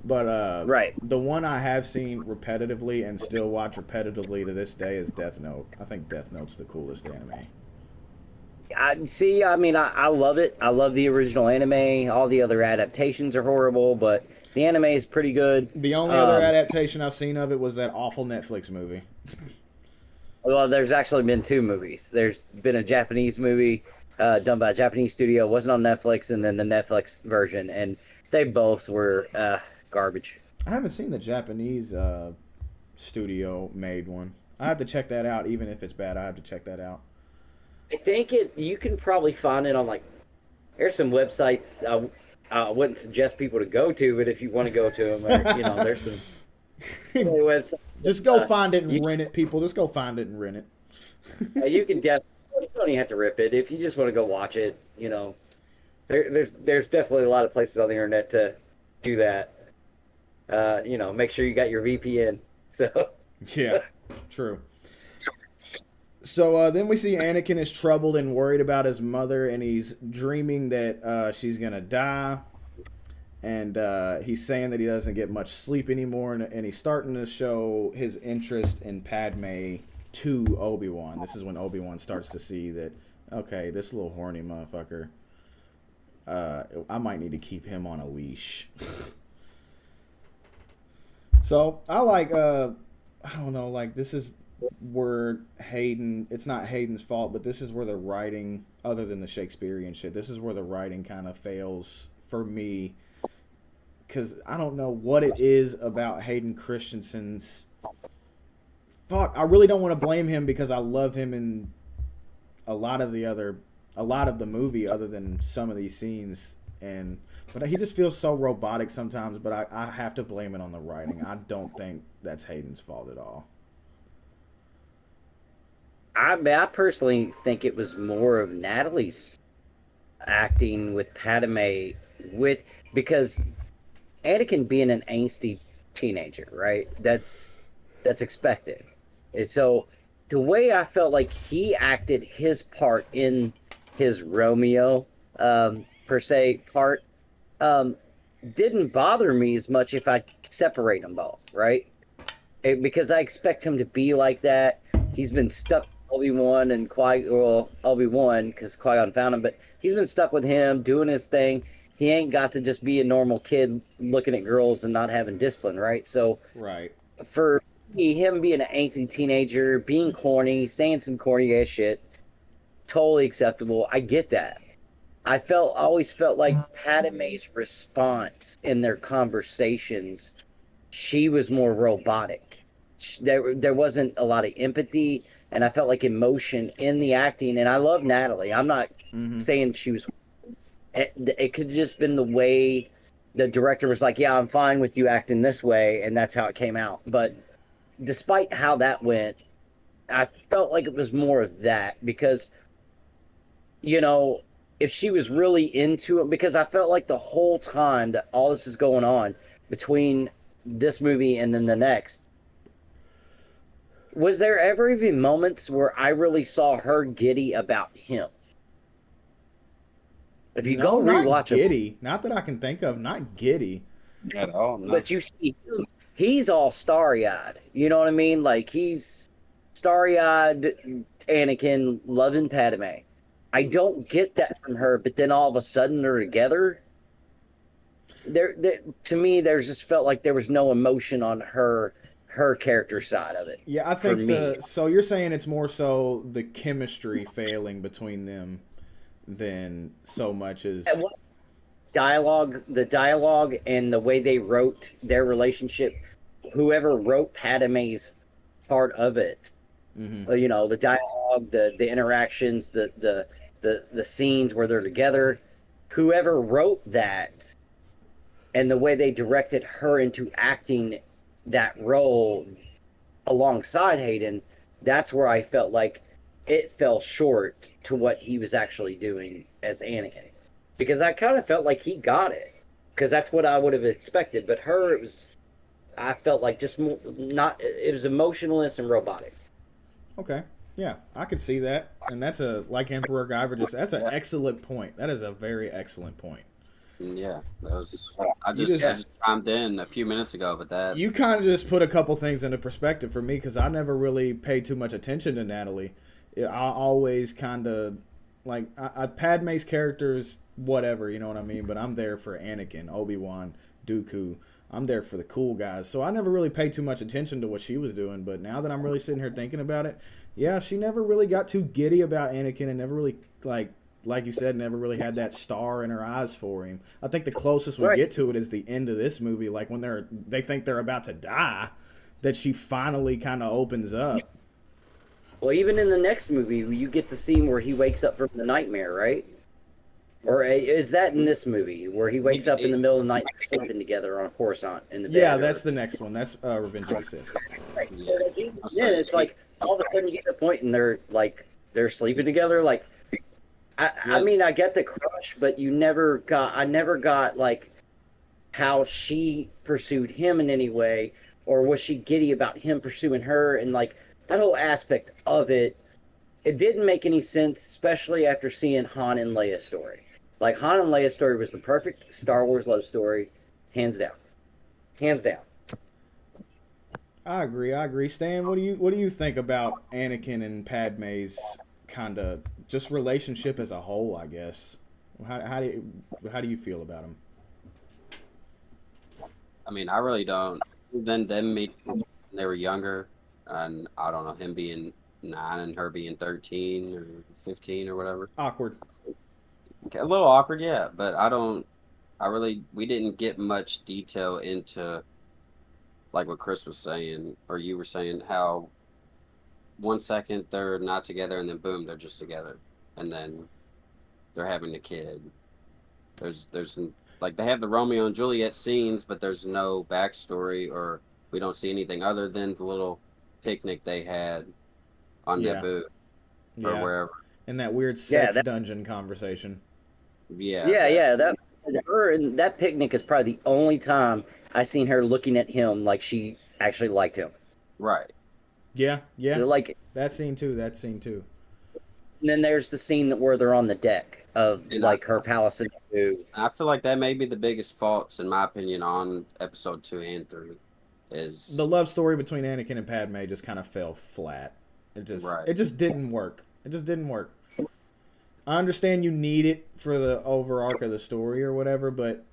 but Right. the one I have seen repetitively and still watch repetitively to this day is Death Note. I think Death Note's the coolest anime. I mean, I love it. I love the original anime. All the other adaptations are horrible, but the anime is pretty good. The only other adaptation I've seen of it was that awful Netflix movie. Well, there's actually been 2 movies. There's been a Japanese movie done by a Japanese studio. It wasn't on Netflix, and then the Netflix version, and they both were garbage. I haven't seen the Japanese studio made one. I have to check that out, even if it's bad. I have to check that out. I think you can probably find it on there's some websites I wouldn't suggest people to go to, but if you want to go to them, there's some websites. Just go find it and rent it, people. Just go find it and rent it. You can definitely, you don't even have to rip it. If you just want to go watch it, there's definitely a lot of places on the internet to do that. Make sure you got your VPN. So yeah, true. So then we see Anakin is troubled and worried about his mother, and he's dreaming that she's gonna die. And he's saying that he doesn't get much sleep anymore, and he's starting to show his interest in Padme to Obi-Wan. This is when Obi-Wan starts to see that, okay, this little horny motherfucker, I might need to keep him on a leash. So I like, I don't know, like this is where Hayden, it's not Hayden's fault, but this is where the writing, other than the Shakespearean shit, this is where the writing kind of fails for me. Because I don't know what it is about Hayden Christensen's. Fuck, I really don't want to blame him because I love him in a lot of the movie, other than some of these scenes, but he just feels so robotic sometimes. But I have to blame it on the writing. I don't think that's Hayden's fault at all. I personally think it was more of Natalie's acting with Padme because Anakin being an angsty teenager, right? That's expected. And so the way I felt like he acted his part in his Romeo per se part didn't bother me as much if I separate them both, right? Because I expect him to be like that. He's been stuck with Obi-Wan and Obi-Wan because Qui-Gon found him, but he's been stuck with him doing his thing. He ain't got to just be a normal kid looking at girls and not having discipline, right? So, right. For me, him being an angsty teenager, being corny, saying some corny ass shit, totally acceptable. I get that. I always felt like Padme's response in their conversations, she was more robotic. There wasn't a lot of empathy, and I felt like emotion in the acting. And I love Natalie. I'm not saying she was. It could have just been the way the director was like, yeah, I'm fine with you acting this way, and that's how it came out. But despite how that went, I felt like it was more of that because, if she was really into it, because I felt like the whole time that all this is going on between this movie and then the next, was there ever even moments where I really saw her giddy about him? If you go rewatch giddy, not that I can think of, not giddy at all. No. But you see, he's all starry-eyed. You know what I mean? Like he's starry-eyed, Anakin loving Padme. I don't get that from her, but then all of a sudden they're together. To me, there's just felt like there was no emotion on her character side of it. Yeah, I think so you're saying it's more so the chemistry failing between them than so much as the dialogue and the way they wrote their relationship. Whoever wrote Padme's part of it, the dialogue, the interactions, the scenes where they're together, whoever wrote that, and the way they directed her into acting that role alongside Hayden, that's where I felt like it fell short to what he was actually doing as Anakin, because I kind of felt like he got it, because that's what I would have expected. But her, it was, I felt like just not. It was emotionless and robotic. Okay. Yeah, I could see that. And that's like Emperor Guyver that's an excellent point. That is a very excellent point. Yeah, that was. I You just chimed in a few minutes ago, but that You kind of just put a couple things into perspective for me, because I never really paid too much attention to Natalie. I always kind of like Padme's characters, whatever, you know what I mean. But I'm there for Anakin, Obi-Wan, Dooku. I'm there for the cool guys. So I never really paid too much attention to what she was doing. But now that I'm really sitting here thinking about it, yeah, she never really got too giddy about Anakin, and never really like you said, never really had that star in her eyes for him. I think the closest we get to it is the end of this movie, like when they think they're about to die, that she finally kind of opens up. Well, even in the next movie, you get the scene where he wakes up from the nightmare, right? Or is that in this movie where he wakes up in the middle of the night sleeping together on Coruscant in the bed? Yeah, that's the next one. That's Revenge of the Sith. Right. Yeah, it's like all of a sudden you get to a point and they're sleeping together. Like, I mean, I get the crush, but I never got like how she pursued him in any way, or was she giddy about him pursuing her, and like that whole aspect of it. It didn't make any sense, especially after seeing Han and Leia's story. Like, Han and Leia's story was the perfect Star Wars love story, hands down. Hands down. I agree. Stan, what do you think about Anakin and Padme's kind of just relationship as a whole, I guess? How do you feel about them? I mean, I really don't. Then them meet when they were younger, and I don't know, him being 9 and her being 13 or 15 or whatever. Awkward. Okay, a little awkward, yeah, but we didn't get much detail into, like what Chris was saying, or you were saying, how 1 second they're not together and then boom, they're just together, and then they're having a kid. There's like, they have the Romeo and Juliet scenes, but there's no backstory, or we don't see anything other than the little picnic they had on Naboo or wherever. And that weird sex dungeon conversation. Yeah. That picnic is probably the only time I seen her looking at him like she actually liked him. Right. Yeah. Like that scene too. And then there's the scene where they're on the deck of her palace in Naboo. I feel like that may be the biggest faults, in my opinion, on episode 2 and 3. Is the love story between Anakin and Padme just kind of fell flat. It just didn't work. I understand you need it for the over arc of the story or whatever, but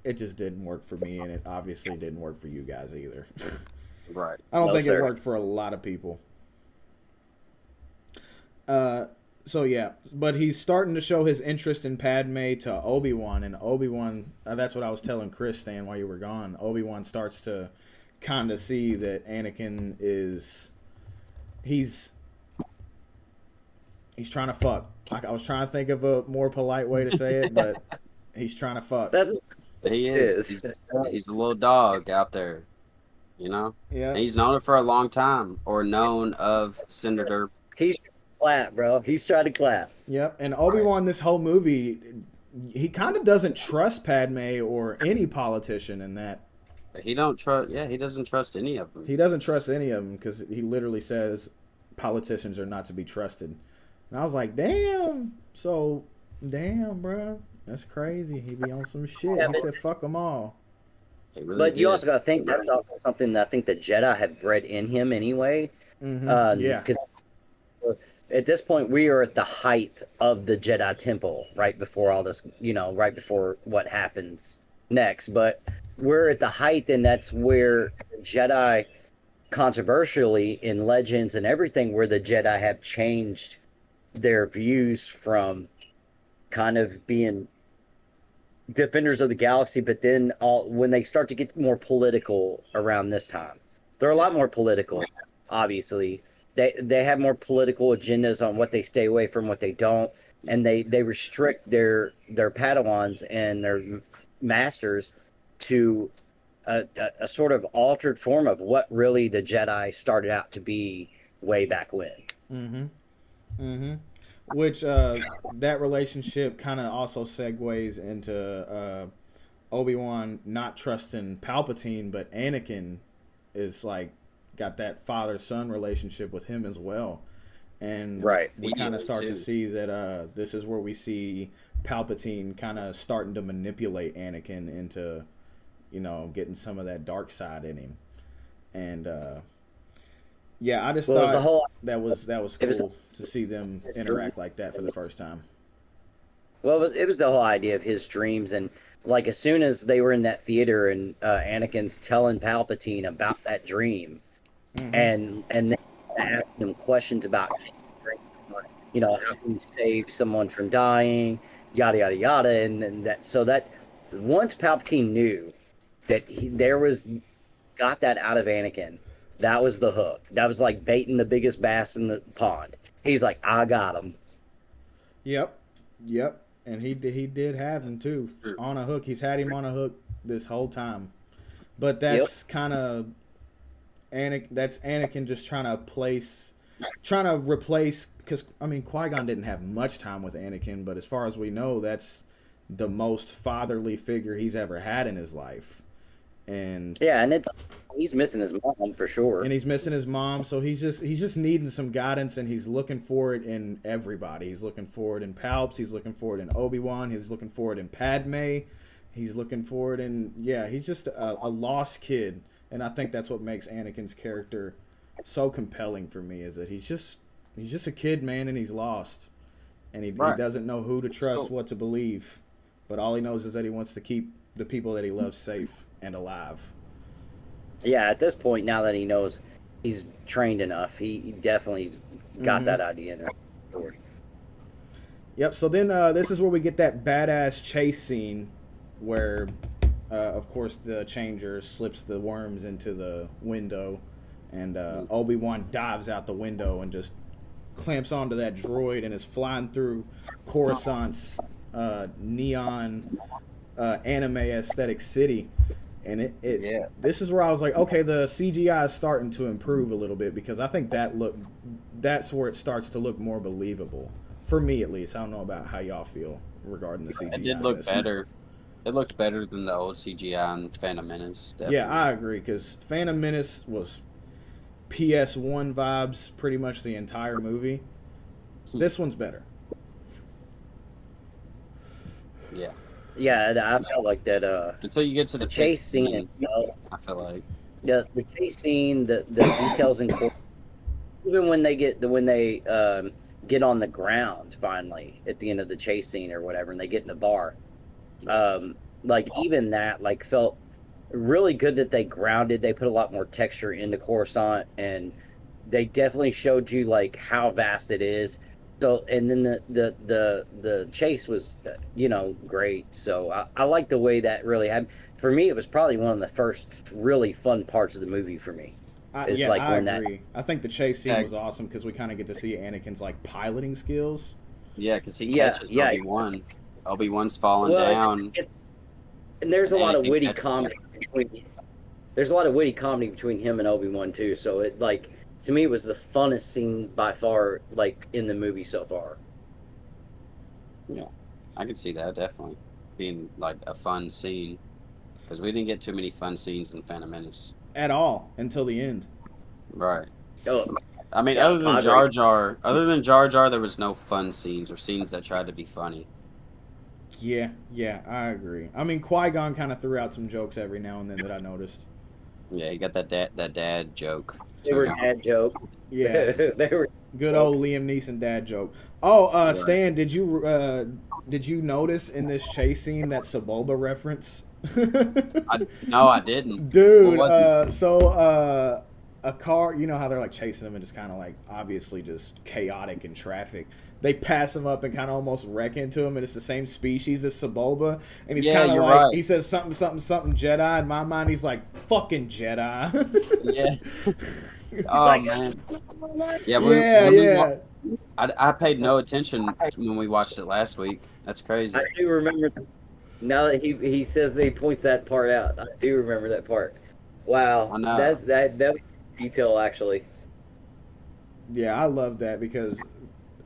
it just didn't work for me, and it obviously didn't work for you guys either. Right. I don't think it worked for a lot of people. So yeah, but he's starting to show his interest in Padme to Obi-Wan, and Obi-Wan, that's what I was telling Chris, Stan, while you were gone. Obi-Wan starts to kind of see that Anakin he's trying to fuck. I was trying to think of a more polite way to say it, but he's trying to fuck. He is. He's a little dog out there, you know? Yeah. And he's known it for a long time, or known of Senator. He's clap, bro. He's trying to clap. Yep. And Obi-Wan, this whole movie, he kind of doesn't trust Padme or any politician in that. He doesn't trust any of them. He doesn't trust any of them because he literally says politicians are not to be trusted. And I was like, damn. So, damn, bro. That's crazy. He be on some shit. Yeah, he said, fuck them all. But you also got to think that's also something that I think the Jedi have bred in him anyway. Mm-hmm. Yeah. Because at this point, we are at the height of the Jedi Temple, right before all this, right before what happens next. But we're at the height, and that's where Jedi, controversially in Legends and everything, where the Jedi have changed their views from kind of being defenders of the galaxy, but then when they start to get more political around this time, they're a lot more political. Obviously, they have more political agendas on what they stay away from, what they don't, and they restrict their Padawans and their masters to a sort of altered form of what really the Jedi started out to be way back when. Mm-hmm. Mm-hmm. Which that relationship kind of also segues into Obi-Wan not trusting Palpatine, but Anakin is like got that father-son relationship with him as well. And Right. we kind of Immediately, start to too. see that this is where we see Palpatine kind of starting to manipulate Anakin into, getting some of that dark side in him. And yeah, I just Well, it was the thought whole. that was It was cool to see them his dream. interact like that for the first time. Well, it was the whole idea of his dreams, and like as soon as they were in that theater, and Anakin's telling Palpatine about that dream, Mm-hmm. and then asking him questions about, how can you save someone from dying, yada yada yada, and then that once Palpatine knew that there was got that out of Anakin, that was the hook. That was like baiting the biggest bass in the pond. He's like, I got him. Yep, yep, and he did have him too True. on a hook. He's had him on a hook this whole time, but Yep. that's kind of That's Anakin just trying to replace. Because I mean, Qui-Gon didn't have much time with Anakin, but as far as we know, that's the most fatherly figure he's ever had in his life, and Yeah, and he's missing his mom for sure. he's missing his mom, so he's just needing some guidance, and he's looking for it in everybody. He's looking for it in Palps, he's looking for it in Obi-Wan, he's looking for it in Padme, he's looking for it in, yeah, he's just a lost kid, and I think that's what makes Anakin's character so compelling for me, is that he's just a kid, man, and he's lost, and he Right. doesn't know who to trust, Cool. what to believe, but all he knows is that he wants to keep the people that he loves safe and alive. Yeah, at this point, now that he knows he's trained enough, he definitely's got Mm-hmm. that idea in there. Yep. So then this is where we get that badass chase scene where, of course, the changer slips the worms into the window, and Obi-Wan dives out the window and just clamps onto that droid and is flying through Coruscant's neon anime aesthetic city. And Yeah. this is where I was like, okay, the CGI is starting to improve a little bit, because I think that's where it starts to look more believable. For me, at least. I don't know about how y'all feel regarding the CGI. It did in look this one. better. It looked better than the old CGI in Phantom Menace. Definitely. Yeah, I agree, because Phantom Menace was PS1 vibes pretty much the entire movie. This one's better. Yeah. Yeah, I felt like that. Until you get to The the chase pit scene itself, I feel like. the chase scene, the details in court, even when they get on the ground finally at the end of the chase scene or whatever, and they get in the bar, like even that like felt really good that they grounded. They put a lot more texture into Coruscant, and they definitely showed you like how vast it is. So, and then the chase was, great. So I like the way that really happened. For me, it was probably one of the first really fun parts of the movie for me. It's Yeah, like I when agree. I think the chase scene Yeah. was awesome because we kind of get to see Anakin's like piloting skills. Yeah, because he Yeah, catches yeah. Obi-Wan. Obi-Wan's falling Well, down. and there's a lot of Anakin witty catches comedy between. There's a lot of witty comedy between him and Obi-Wan too. So it like to me it was the funnest scene by far, like in the movie so far. I can see that definitely being like a fun scene. Because we didn't get too many fun scenes in Phantom Menace. At all until the end. Right. Oh, I mean, Yeah, other than Padres. Jar Jar, there was no fun scenes or scenes that tried to be funny. Yeah, I agree. I mean, Qui-Gon kind of threw out some jokes every now and then that I noticed. Yeah, you got that dad joke. they were dad joke. Yeah, They were. good old Liam Neeson dad joke. Oh, Right. Stan, did you notice in this chase scene that Sebulba reference? No, I didn't. Dude, What was so a car, you know how they're like chasing them and just kind of like obviously just chaotic in traffic. They pass him up and kind of almost wreck into him, and it's the same species as Sebulba. And he's Yeah, kind of you're like, right. he says something Jedi. In my mind, he's like, fucking Jedi. Yeah. Oh like, man. Yeah. yeah. I paid no attention when we watched it last week. That's crazy. I do remember. Now that he says that he points that part out, I do remember that part. Wow, I know. that was detail actually. Yeah, I love that because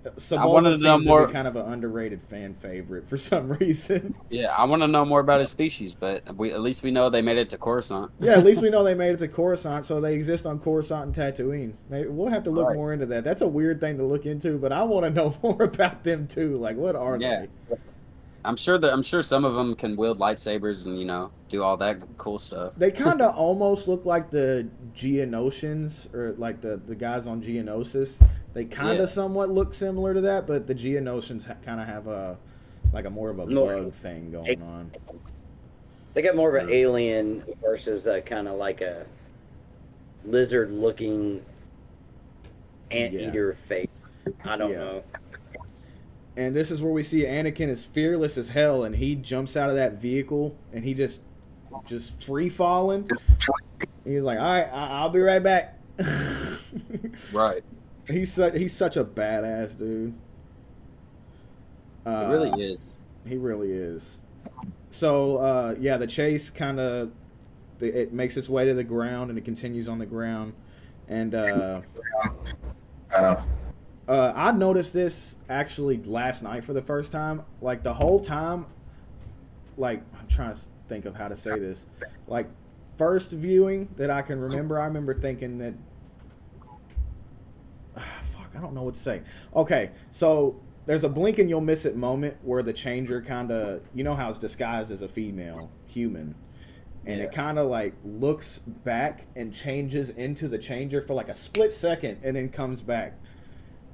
I wanted Sebulba to know seems to more. be kind of an underrated fan favorite for some reason. Yeah, I want to know more about his species, but at least we know they made it to Coruscant. Yeah, at least we know they made it to Coruscant, so they exist on Coruscant and Tatooine. We'll have to look Right. more into that. That's a weird thing to look into, but I want to know more about them too. Like, what are Yeah. they? I'm sure some of them can wield lightsabers and do all that cool stuff. They kind of almost look like the Geonosians, or like the guys on Geonosis. They kind of Yeah. somewhat look similar to that, but the Geonosians kind of have a more of a bug thing going on. They got more of an alien versus a kind of like a lizard-looking anteater face. I don't know. And this is where we see Anakin is fearless as hell, and he jumps out of that vehicle, and he just free falling. He's like, "All right, I'll be right back." Right. He's such a badass dude. It really is. He really is. So the chase kind of it makes its way to the ground, and it continues on the ground, and I noticed this actually last night for the first time. Like the whole time, like I'm trying to think of how to say this. Like first viewing that I can remember, I remember thinking that I don't know what to say. Okay, so there's a blink and you'll miss it moment where the changer kind of, you know how it's disguised as a female human, and it kind of like looks back and changes into the changer for like a split second and then comes back.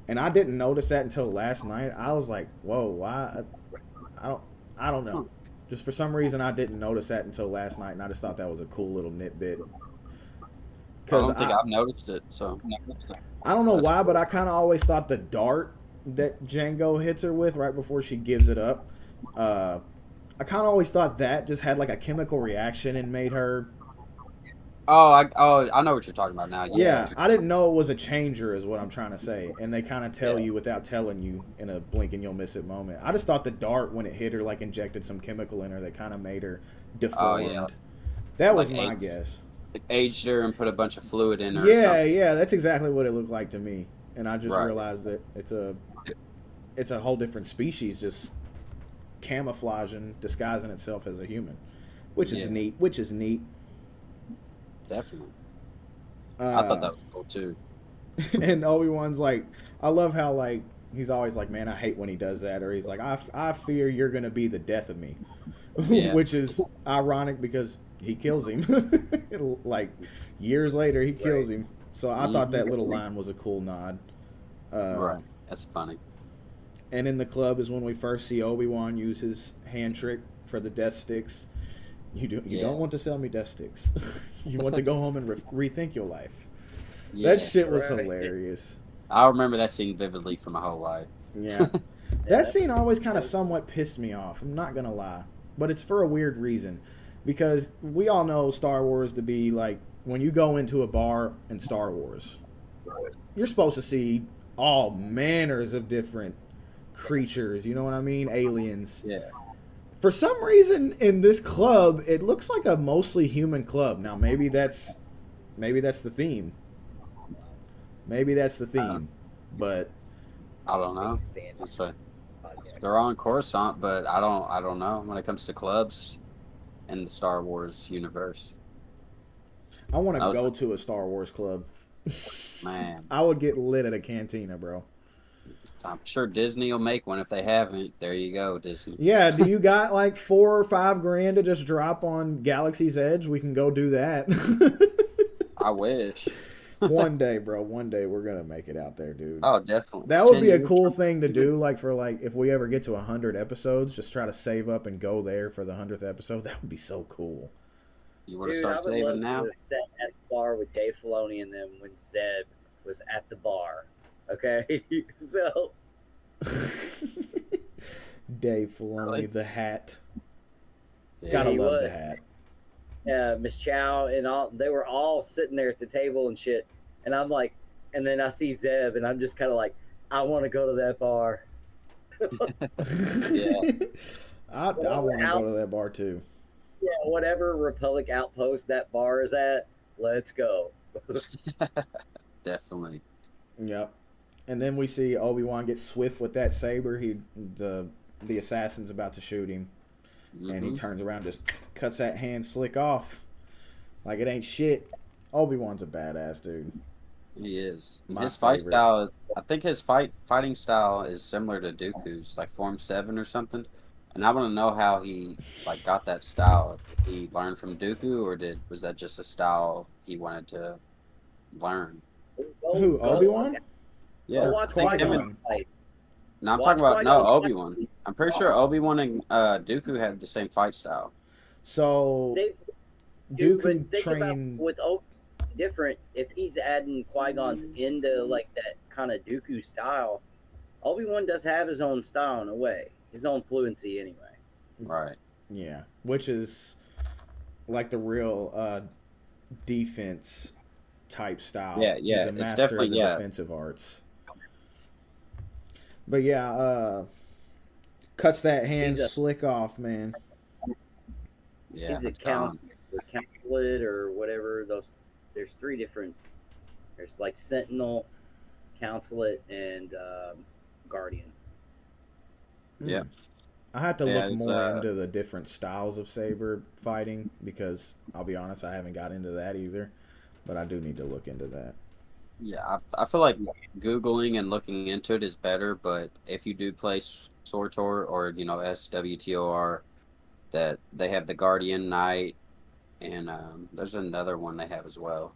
And I didn't notice that until last night. I was like, "Whoa, why?" I don't know. Just for some reason, I didn't notice that until last night, and I just thought that was a cool little nitbit. I don't think I've noticed it, so I don't know why, but I kind of always thought the dart that Django hits her with right before she gives it up, I kind of always thought that just had like a chemical reaction and made her. I know what you're talking about now. Yeah, I didn't know it was a changer, is what I'm trying to say, and they kind of tell you without telling you in a blink and you'll miss it moment. I just thought the dart, when it hit her, like injected some chemical in her that kind of made her deformed. yeah. That was Like my guess. aged her and put a bunch of fluid in her. Yeah, that's exactly what it looked like to me, and I just Right. realized that it's a whole different species, just camouflaging, disguising itself as a human, which is neat. Definitely. I thought that was cool too. And Obi-Wan's like, I love how like he's always like, "Man, I hate when he does that," or he's like, I fear you're gonna be the death of me," Yeah. which is ironic because he kills him. Like years later, he kills him. So I thought that little line was a cool nod. Right. That's funny. And in the club is when we first see Obi-Wan use his hand trick for the death sticks. You don't want to sell me death sticks. You want to go home and rethink your life. Yeah. That shit was hilarious. I remember that scene vividly for my whole life. Yeah. That scene always kind of somewhat pissed me off. I'm not going to lie. But it's for a weird reason. Because we all know Star Wars to be like, when you go into a bar in Star Wars, you're supposed to see all manners of different creatures. You know what I mean? Aliens. Yeah. For some reason, in this club, it looks like a mostly human club. Now, maybe that's the theme. Maybe that's the theme, but I don't know. It's like, they're on Coruscant, but I don't know when it comes to clubs in the Star Wars universe. I want to go to a Star Wars club. Man, I would get lit at a cantina, bro. I'm sure Disney will make one if they haven't. There you go, Disney. Yeah, do you got like $4 or $5 grand to just drop on Galaxy's Edge? We can go do that. I wish. One day, bro. One day we're gonna make it out there, dude. Oh, definitely. That would 10 be a years. cool thing to do. Like for like if we ever get to 100 episodes, just try to save up and go there for the 100th episode. That would be so cool. You want to Dude, start I would saving love now? to have sat at the bar with Dave Filoni and them when Zeb was at the bar. Okay, so Dave Filoni, the hat. Yeah. Gotta he love was. the hat. Miss Chow and all, they were all sitting there at the table and shit. And I'm like, and then I see Zeb and I'm just kind of like, I want to go to that bar. Yeah. I want to go to that bar too. Yeah, whatever Republic outpost that bar is at, let's go. Definitely. Yep. And then we see Obi-Wan get swift with that saber. The assassin's about to shoot him, and he turns around, just cuts that hand slick off, like it ain't shit. Obi-Wan's a badass dude. He is. My His fight favorite. style, I think his fighting style is similar to Dooku's, like Form 7 or something. And I want to know how he like got that style. Did he learn from Dooku, or was that just a style he wanted to learn? Who, Obi-Wan? Yeah, Go I watch think him Qui-Gon and, fight. no, I'm Watch talking about no Qui-Gon. Obi-Wan. I'm pretty sure Obi-Wan and Dooku had the same fight style. So They do, Dooku but think trained. about with Obi different. If he's adding Qui-Gon's into like that kind of Dooku style, Obi-Wan does have his own style in a way, his own fluency anyway. Right. Yeah, which is like the real defense type style. Yeah, He's yeah, a it's master definitely- of the yeah. defensive arts. But yeah, cuts that hand He's a- slick off, man. Yeah. He's a it's gone. counselor or whatever. There's three different. There's like Sentinel, Counselate, and Guardian. Yeah. I have to Yeah, look it's, more into the different styles of saber fighting because I'll be honest, I haven't got into that either. But I do need to look into that. Yeah, I feel like Googling and looking into it is better, but if you do play SWTOR or, SWTOR, that they have the Guardian Knight, and there's another one they have as well.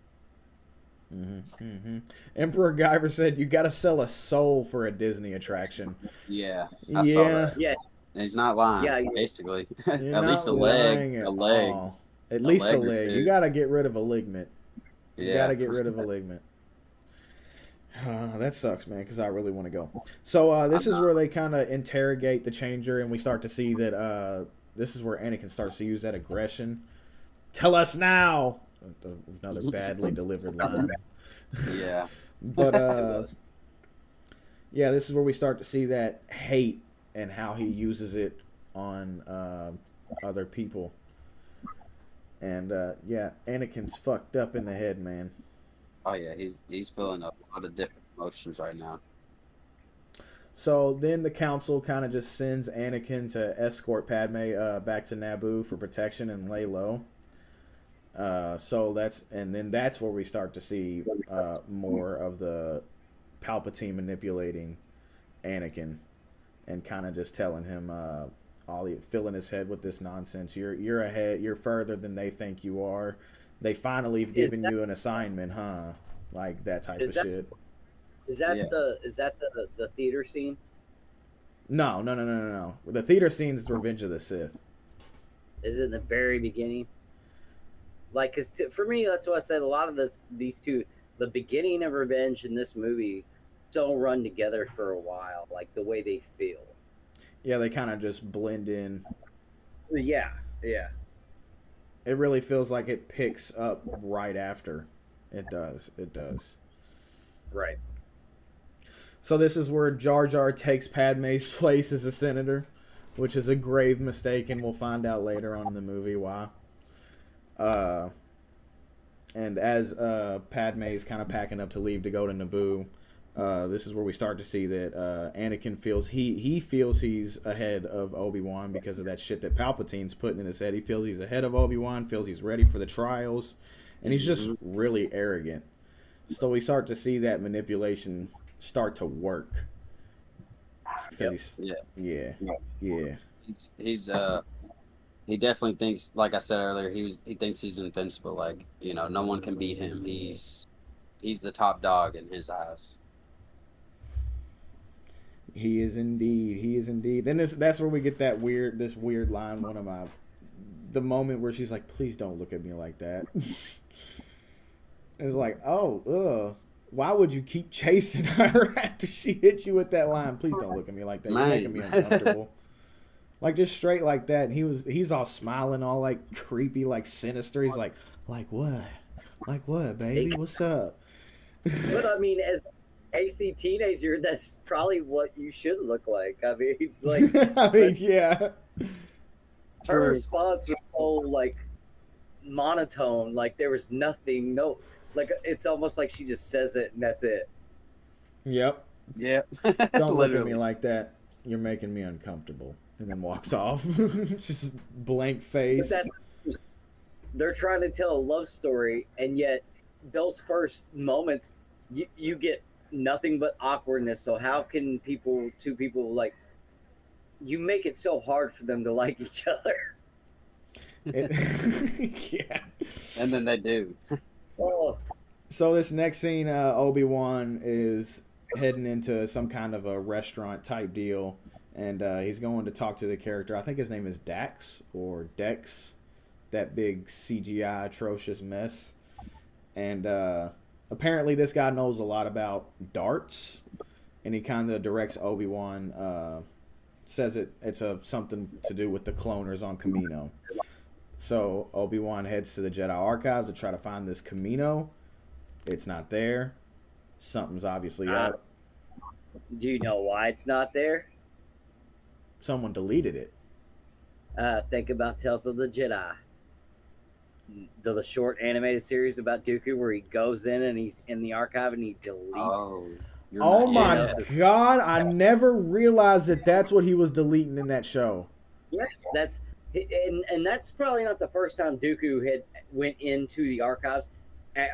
Emperor Guyver said you got to sell a soul for a Disney attraction. Yeah, I saw that. Yeah, And he's not lying, Yeah, basically. You're At least not a leg. lying at A leg. all. At least a leg or leg. two. You got to get rid of a ligament. You Yeah. got to get rid of a ligament. That sucks, man, because I really want to go. So this is where they kind of interrogate the Changer, and we start to see that this is where Anakin starts to use that aggression. Tell us now! Another badly delivered line. Yeah. But, yeah, this is where we start to see that hate and how he uses it on other people. And, yeah, Anakin's fucked up in the head, man. Oh, yeah, he's feeling a lot of different emotions right now. So then the council kind of just sends Anakin to escort Padme back to Naboo for protection and lay low. That's where we start to see more of the Palpatine manipulating Anakin and kind of just telling him filling his head with this nonsense. You're ahead. You're further than they think you are. They finally have given you an assignment, huh? Like that type of shit. Is that Yeah. the theater scene? No. The theater scene is Revenge of the Sith. Is it in the very beginning? Like, cause for me, that's what I said. A lot of these two, the beginning of Revenge and this movie, don't run together for a while. Like the way they feel. Yeah, they kind of just blend in. Yeah. It really feels like it picks up right after. It does. Right. So this is where Jar Jar takes Padme's place as a senator, which is a grave mistake, and we'll find out later on in the movie why. And as Padme is kind of packing up to leave to go to Naboo, this is where we start to see that Anakin feels he feels he's ahead of Obi-Wan because of that shit that Palpatine's putting in his head. He feels he's ahead of Obi-Wan, feels he's ready for the trials, and he's just really arrogant. So we start to see that manipulation start to work. Yeah. He definitely thinks, like I said earlier, he thinks he's invincible. Like, no one can beat him. He's the top dog in his eyes. He is indeed. Then that's where we get this weird line. The moment where she's like, "Please don't look at me like that." It's like, why would you keep chasing her after she hit you with that line? Please don't look at me like that. You're making me uncomfortable. Like just straight like that. And he's all smiling, all like creepy, like sinister. He's like what? Like what, baby? What's up? But I mean, as an angsty teenager, that's probably what you should look like. I mean, like, yeah. her response was so like monotone, like there was nothing, like it's almost like she just says it and that's it. Yep. Yeah. Don't look at me Literally. like that. You're making me uncomfortable. And then walks off. Just blank But face. that's they're trying to tell a love story, and yet those first moments, you get nothing but awkwardness. So how can two people like, you make it so hard for them to like each other? Yeah. And then they do. Oh, So this next scene, Obi-Wan is heading into some kind of a restaurant type deal, and he's going to talk to the character. I think his name is Dax or Dex, that big CGI atrocious mess. And apparently this guy knows a lot about darts, and he kind of directs Obi-Wan. Says it's something to do with the cloners on Kamino. So Obi-Wan heads to the Jedi Archives to try to find this Kamino. It's not there. Something's obviously up. do you know why it's not there? Someone deleted it. Think about Tales of the Jedi, the short animated series about Dooku, where he goes in and he's in the archive and he deletes. Oh. You're Oh not my Jedi. God! I never realized that's what he was deleting in that show. Yes, and that's probably not the first time Dooku had went into the archives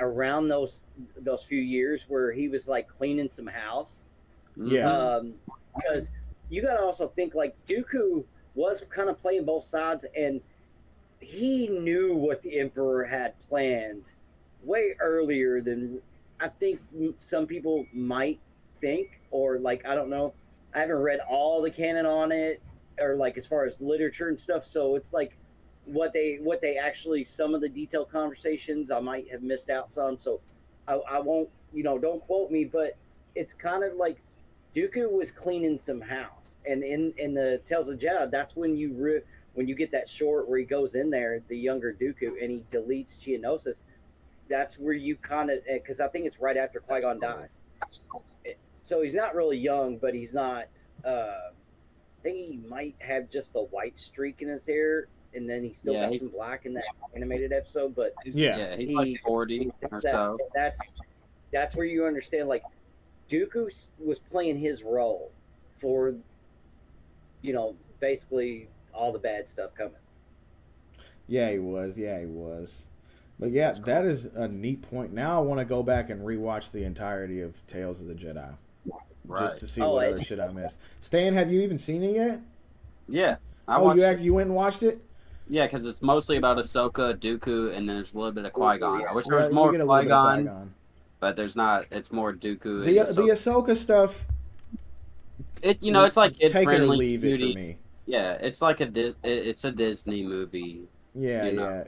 around those few years where he was like cleaning some house. Yeah. Because you got to also think like Dooku was kind of playing both sides, and he knew what the Emperor had planned way earlier than I think some people might think, or like, I don't know. I haven't read all the canon on it, or like as far as literature and stuff. So it's like what they actually, some of the detailed conversations I might have missed out some. So I won't, don't quote me, but it's kind of like Dooku was cleaning some house, and in the Tales of Jedi, that's when you get that short where he goes in there, the younger Dooku, and he deletes Geonosis. That's where you kind of, because I think it's right after Qui-Gon dies. So he's not really young, but he's not. I think he might have just the white streak in his hair, and then he still got some black in that animated episode. But he's like 40 or so. That's where you understand, like, Dooku was playing his role for, basically all the bad stuff coming. Yeah, he was. But yeah, that is a neat point. Now I want to go back and rewatch the entirety of Tales of the Jedi. Right. Just to see what other shit I missed. Stan, have you even seen it yet? Yeah. You went and watched it? Yeah, because it's mostly about Ahsoka, Dooku, and there's a little bit of Qui-Gon. Yeah. I wish there was more Qui-Gon, but there's not. It's more Dooku. The and Ahsoka stuff. It's like take it or friendly, leave cutie. it for me. Yeah, it's like it's a Disney movie. Yeah,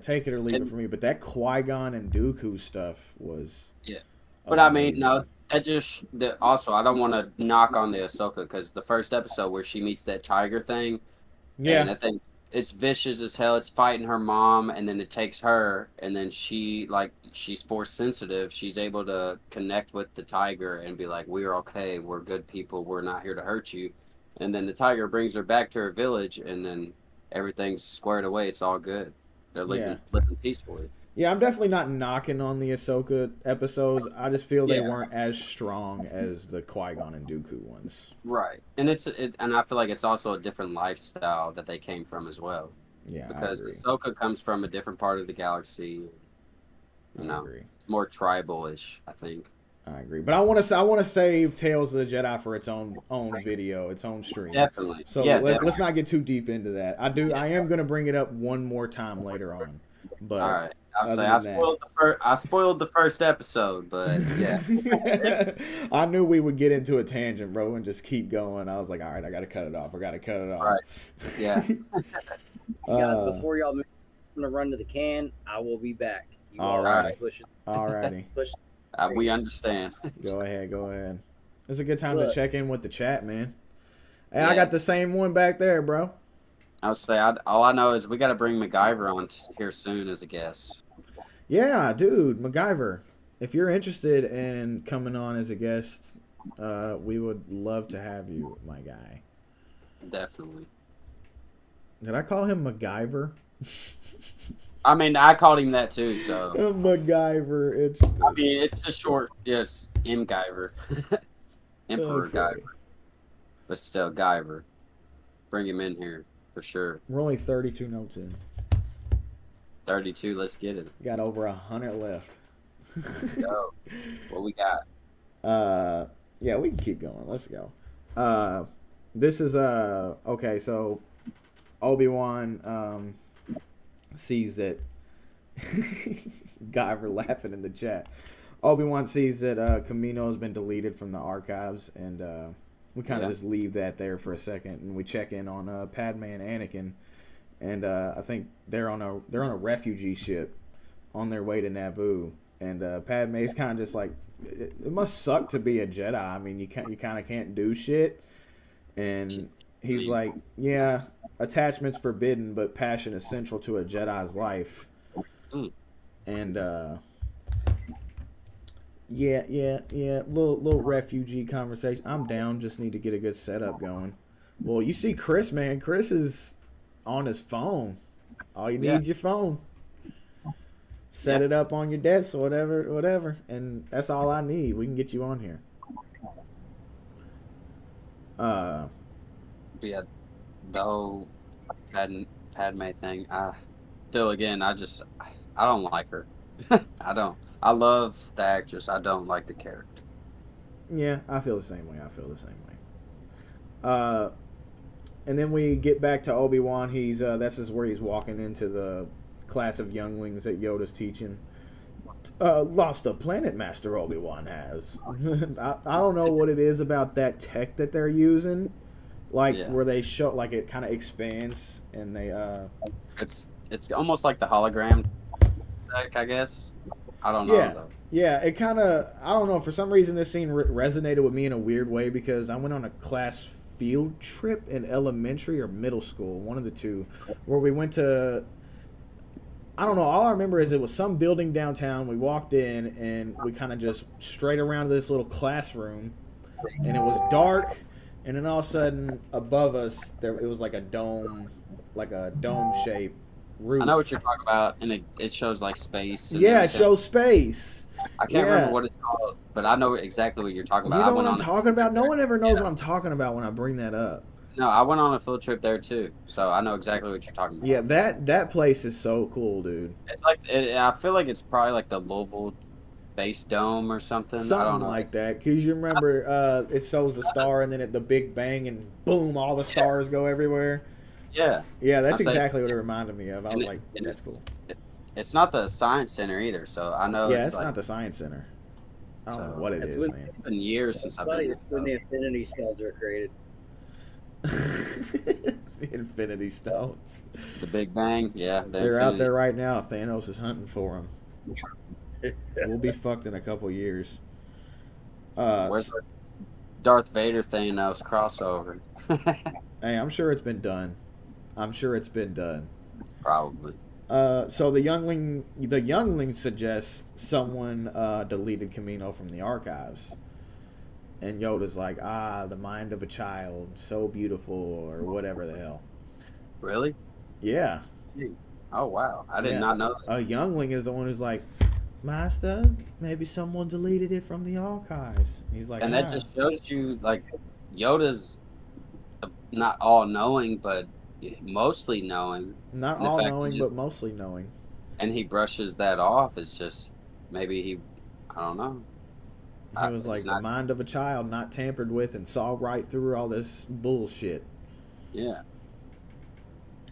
take it or leave it for me. But that Qui-Gon and Dooku stuff was But I mean, no, also I don't want to knock on the Ahsoka, because the first episode where she meets that tiger thing, and I think it's vicious as hell. It's fighting her mom, and then it takes her, and then she's force sensitive. She's able to connect with the tiger and be like, "We're okay. We're good people. We're not here to hurt you." And then the tiger brings her back to her village, and then everything's squared away. It's all good. They're living peacefully. Yeah, I'm definitely not knocking on the Ahsoka episodes. I just feel they weren't as strong as the Qui-Gon and Dooku ones. Right, and and I feel like it's also a different lifestyle that they came from as well. Yeah, because I agree. Ahsoka comes from a different part of the galaxy. I agree. It's more tribal-ish, I think. I agree, but I want to save Tales of the Jedi for its own video, its own stream. Definitely. So let's not get too deep into that. I am going to bring it up one more time later on. But all right. I spoiled the first episode, but yeah. I knew we would get into a tangent, bro, and just keep going. I was like, all right, I got to cut it off. All right. Yeah. Guys, before y'all move, I'm going to run to the can. I will be back. All right. All righty. We understand. Go ahead. It's a good time to check in with the chat, man. Hey, I got the same one back there, bro. I would say, all I know is we got to bring MacGyver on here soon as a guest. Yeah, dude, MacGyver. If you're interested in coming on as a guest, we would love to have you, my guy. Definitely. Did I call him MacGyver? I mean, I called him that too, so. MacGyver. I mean, it's just short. Yes, MacGyver. Emperor Okay. Guyver, but still Guyver. Bring him in here for sure. We're only 32 notes in. 32. Let's get it. Got over 100 left. Go. What we got? Yeah, we can keep going. Let's go. This is okay. So Obi-Wan sees that Guyver laughing in the chat. Obi-Wan sees that Camino has been deleted from the archives, and we kind of just leave that there for a second, and we check in on Padme and Anakin, and I think they're on a refugee ship on their way to Naboo, and Padme's kind of just like, it must suck to be a Jedi. I mean, you kind of can't do shit, and he's like, yeah, attachment's forbidden, but passion is central to a Jedi's life. And yeah, little refugee conversation. I'm down. Just need to get a good setup going. Well, you see Chris, man. Chris is on his phone. All you need is your phone. Set it up on your desk or whatever, and that's all I need. We can get you on here. Yeah, the whole Padme thing. Still, again, I don't like her. I don't. I love the actress. I don't like the character. Yeah, I feel the same way. And then we get back to Obi-Wan. He's this is where he's walking into the class of younglings that Yoda's teaching. Lost a planet, Master Obi-Wan has. I don't know what it is about that tech that they're using, where they show it kind of expands and they It's almost like the hologram tech, I guess. I don't know though. Yeah, it kind of, I don't know, for some reason this scene resonated with me in a weird way because I went on a class field trip in elementary or middle school, one of the two, where we went to, I don't know, all I remember is it was some building downtown. We walked in and we kind of just straight around this little classroom, and it was dark, and then all of a sudden above us it was like a dome shape roof. I know what you're talking about, and it shows like space. And it shows space. I can't remember what it's called, but I know exactly what you're talking about. You know what I'm talking about? No one ever knows what I'm talking about when I bring that up. No, I went on a field trip there too, so I know exactly what you're talking about. Yeah, that place is so cool, dude. It's like I feel like it's probably like the Louisville Space Dome or something. I don't know. Like that, because you remember it shows the star, and then at the Big Bang, and boom, all the stars go everywhere. Yeah. Yeah, that's exactly what it reminded me of. I was like, that's cool. It's not the Science Center either, so I know. Yeah, it's not the Science Center. I don't know what it is, man. It's been years since I've been. It's when the Infinity Stones were created. The Infinity Stones. The Big Bang, yeah. They're out there right now. Thanos is hunting for them. We'll be fucked in a couple years. Where's the Darth Vader Thanos crossover? Hey, I'm sure it's been done. Probably. So the youngling suggests someone deleted Camino from the archives. And Yoda's like, the mind of a child, so beautiful, or whatever the hell. Really? Yeah. Oh, wow. I did not know that. A youngling is the one who's like, Master, maybe someone deleted it from the archives. He's like, and that just shows you, like, Yoda's not all-knowing, but mostly knowing. Not all-knowing, but mostly knowing. And he brushes that off. It's just, maybe I don't know. He was like, the mind of a child, not tampered with, and saw right through all this bullshit. Yeah.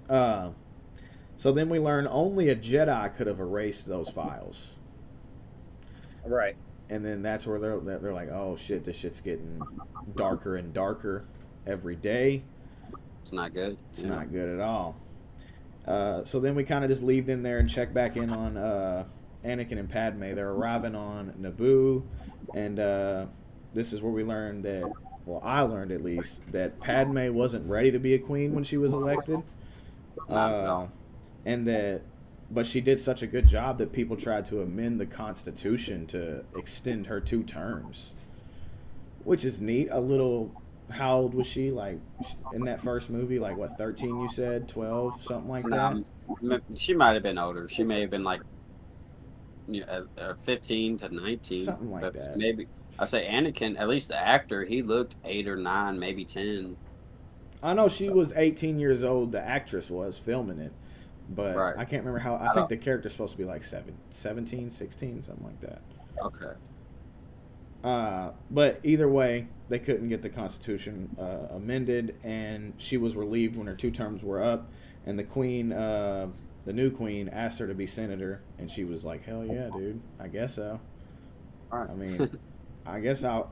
So then we learn only a Jedi could have erased those files. Right. And then that's where they're like, oh shit, this shit's getting darker and darker every day. It's not good. It's not good at all. So then we kind of just leave them there and check back in on Anakin and Padme. They're arriving on Naboo. And this is where we learned that, well, I learned at least, that Padme wasn't ready to be a queen when she was elected. But she did such a good job that people tried to amend the Constitution to extend her 2 terms. Which is neat. How old was she? Like, in that first movie, like, what, 13 you said? 12? Something like that? She might have been older. She may have been, like, 15 to 19. Something like that. Maybe I say Anakin, at least the actor, he looked 8 or 9, maybe 10. I know she was 18 years old. The actress was filming it, but Right. I can't remember how. I I think don't. the character's supposed to be like 17, 16, something like that. Okay. But either way, they couldn't get the Constitution amended, and she was relieved when her 2 terms were up. And the Queen, the new Queen, asked her to be senator, and she was like, "Hell yeah, dude! I guess so." All right. I mean, I guess I'll.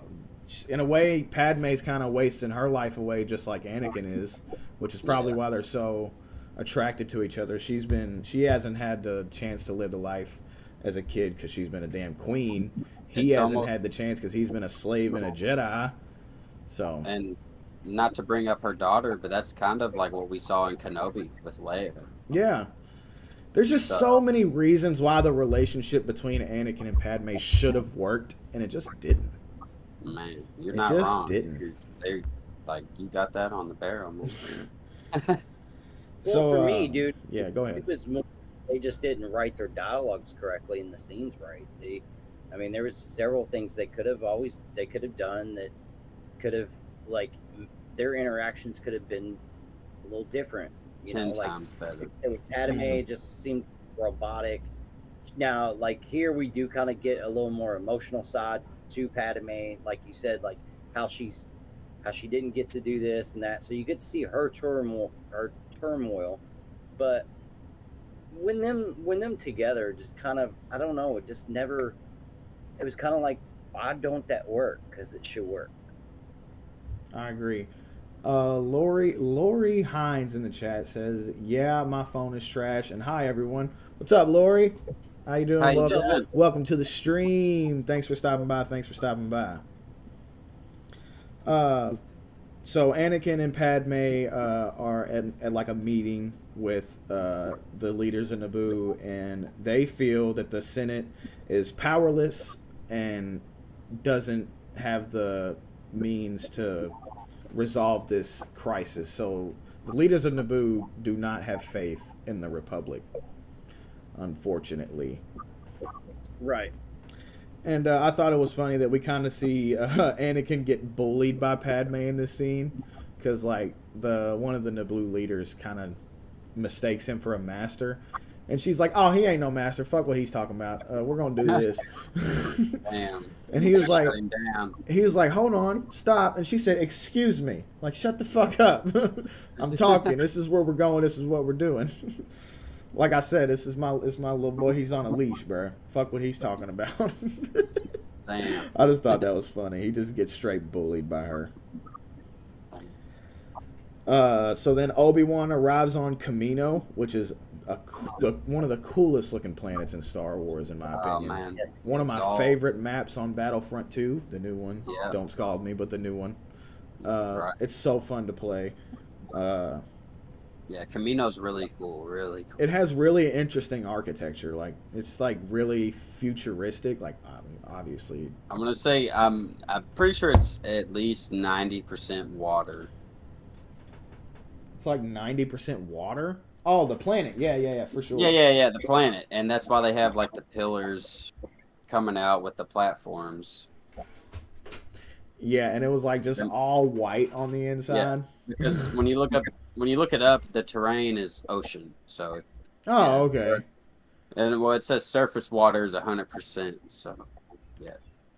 In a way, Padme's kind of wasting her life away, just like Anakin is, which is probably Yeah. why they're so attracted to each other. She hasn't had the chance to live the life as a kid because she's been a damn queen. He It's hasn't almost, had the chance because he's been a slave and a Jedi. So and not to bring up her daughter, but that's kind of like what we saw in Kenobi with Leia. yeah, there's just So, so many reasons why the relationship between Anakin and Padme should have worked, and it just didn't. man, you're It not just wrong. didn't. They like you got that on the barrel, man. Well, So for me, dude, yeah, go it ahead. was more, they just didn't write their dialogues correctly and the scenes right. I mean, there was several things they could have done that could have like their interactions could have been a little different. You know, 10 like times better. with Padme, it just seemed robotic. Now, like here, we do kind of get a little more emotional side to Padme, like you said, like how she didn't get to do this and that. So you get to see her turmoil, but when them together, just kind of, I don't know, it just never. It was kind of like, why don't that work? Because it should work. I agree. Lori Hines in the chat says, "Yeah, my phone is trash." And hi everyone, what's up, Lori? How you doing? How you welcome, doing? welcome to the stream. Thanks for stopping by. So Anakin and Padme are at like a meeting with the leaders of Naboo, and they feel that the Senate is powerless and doesn't have the means to resolve this crisis. So the leaders of Naboo do not have faith in the Republic, unfortunately. Right. And I thought it was funny that we kind of see Anakin get bullied by Padme in this scene, because like one of the Naboo leaders kind of mistakes him for a master, and she's like, "Oh, he ain't no master. Fuck what he's talking about. We're gonna do this." Damn. And he was like, Shut him down. "Hold on, stop." And she said, "Excuse me." Like, shut the fuck up. I'm talking. This is where we're going. This is what we're doing. Like I said, it's my little boy. He's on a leash, bro. Fuck what he's talking about. Damn. I just thought that was funny. He just gets straight bullied by her. So then Obi-Wan arrives on Kamino, which is one of the coolest looking planets in Star Wars, in my Oh opinion. man. One of my It's all- favorite maps on Battlefront 2, the new one. Yeah. Don't scald me, but the new one. Right. It's so fun to play. Yeah, Camino's really cool. Really cool. It has really interesting architecture. Like, it's like really futuristic. Like, obviously. I'm gonna say I'm pretty sure it's at least 90% water. It's like 90% water. Oh, the planet. Yeah, for sure. Yeah. The planet, and that's why they have like the pillars coming out with the platforms. Yeah, and it was like just all white on the inside. Because when you look it up, the terrain is ocean. So, Oh, okay. and well, it says surface water is 100%. So,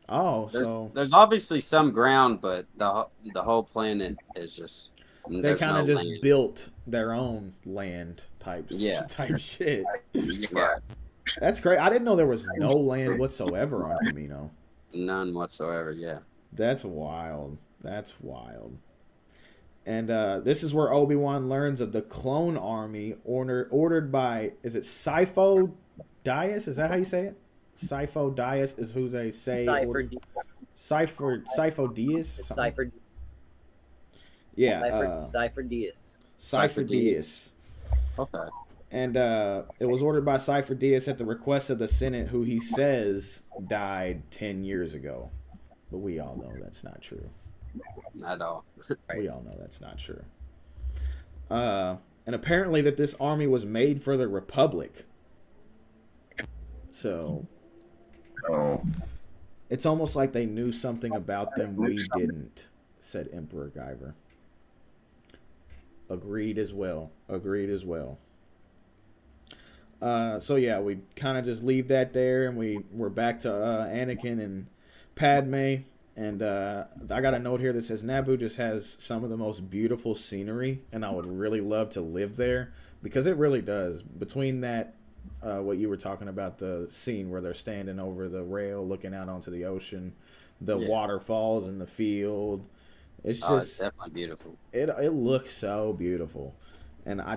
Oh, there's, so there's obviously some ground, but the whole planet is just they there's kind of no just land. built their own land type shit. Yeah, That's great. I didn't know there was no land whatsoever on Camino. none whatsoever. Yeah. That's wild. And this is where Obi-Wan learns of the clone army ordered by, is it Sifo Dyas? Is that how you say it? Sifo Dyas is who they say. Sifo Dyas? Cypher. Yeah. Cypher Diaz. Sifo Dyas. Okay. And it was ordered by Sifo Dyas at the request of the Senate, who he says died 10 years ago. But we all know that's not true. Not at all. We all know that's not true. And apparently that this army was made for the Republic. So It's almost like they knew something about them we didn't, said Emperor Guyver. Agreed as well. Agreed as well. So yeah, we kind of just leave that there, and we're back to Anakin and Padme. And I got a note here that says Naboo just has some of the most beautiful scenery, and I would really love to live there because it really does. Between that, what you were talking about, the scene where they're standing over the rail looking out onto the ocean, the waterfalls in the field. It's just it's definitely beautiful. It looks so beautiful. And I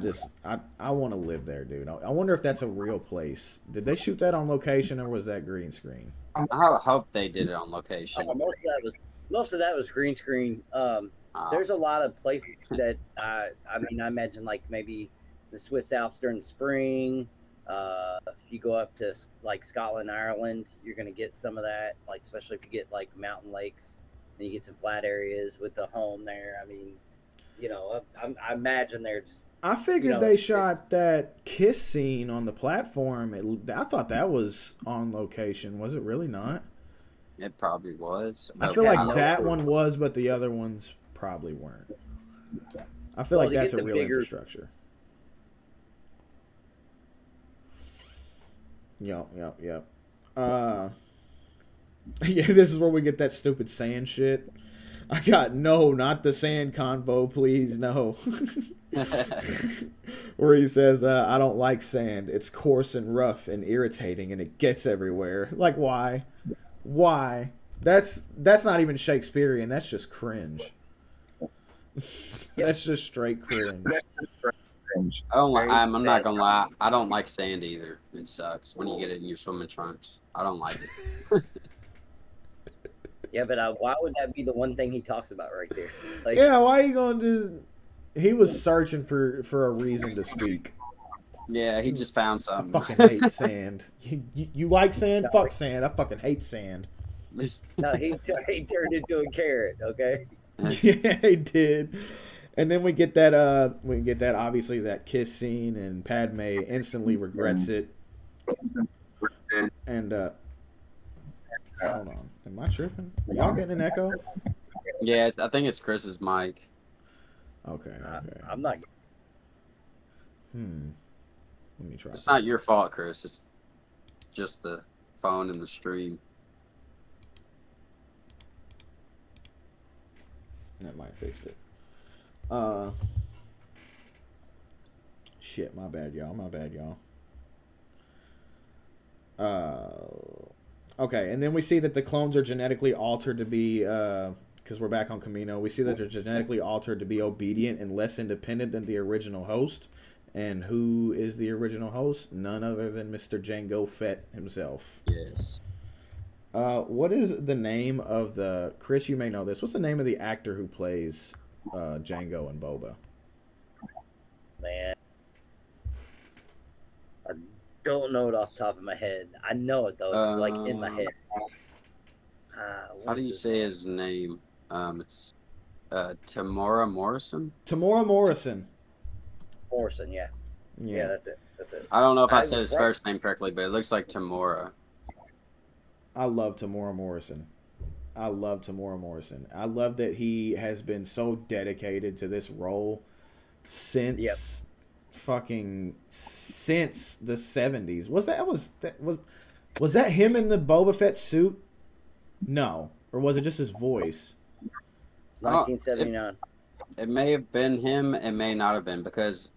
want to live there, dude. I wonder if that's a real place. Did they shoot that on location or was that green screen? I hope they did it on location. Most of that was green screen. There's a lot of places that I imagine like maybe the Swiss Alps during the spring. If you go up to like Scotland, Ireland, you're gonna get some of that. Like especially if you get like mountain lakes and you get some flat areas with the home there. I mean, you know, I imagine there's. I figured they shot that kiss scene on the platform. I thought that was on location. Was it really not? It probably was. I feel like that one was, but the other ones probably weren't. I feel like that's a real infrastructure. Yep. Yeah, this is where we get that stupid sand shit. I got no, not the sand convo, please, no. Where he says, I don't like sand. It's coarse and rough and irritating and it gets everywhere. Like, why? Why? That's not even Shakespearean. That's just cringe. That's just straight cringe. I'm not gonna lie. I don't like sand either. It sucks when you get it in your swimming trunks. I don't like it. Yeah, but why would that be the one thing he talks about right there? Like, yeah, why are you going to just... He was searching for a reason to speak. Yeah, he just found something. I fucking hate sand. You like sand? Fuck sand. I fucking hate sand. No, he turned into a carrot, okay? Yeah, he did. And then we get that obviously that kiss scene, and Padme instantly regrets it. And hold on, am I tripping? Are y'all getting an echo? Yeah, I think it's Chris's mic. Okay. I'm not. Let me try. It's not your fault, Chris. It's just the phone and the stream. That might fix it. Shit, my bad, y'all. Okay, and then we see that the clones are genetically altered to be, because we're back on Camino, we see that they're genetically altered to be obedient and less independent than the original host. And who is the original host? None other than Mr. Jango Fett himself. Yes. What is the name of the... Chris, you may know this. What's the name of the actor who plays Jango and Boba? Man. I don't know it off the top of my head. I know it, though. It's like in my head. How do you say his name? It's Tamora Morrison? Tamora Morrison. Morrison, yeah. Yeah, that's it. I don't know if I said his first name correctly, but it looks like Tamora. I love Tamora Morrison. I love that he has been so dedicated to this role since since the 70s. Was that him in the Boba Fett suit? No. Or was it just his voice? It's 1979. It may have been him, it may not have been, because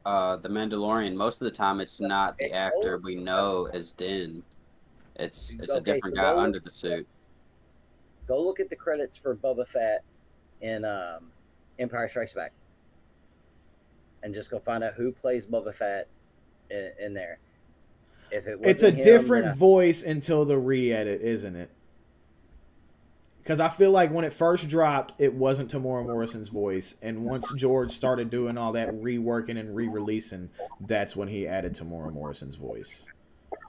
the Mandalorian, most of the time it's not the actor we know as Din. It's a different guy under the suit. Go look at the credits for Boba Fett in Empire Strikes Back. And just go find out who plays Boba Fett in there. If it it's a different voice until the re-edit, isn't it? Because I feel like when it first dropped, it wasn't Tamora Morrison's voice. And once George started doing all that reworking and re-releasing, that's when he added Tamora Morrison's voice.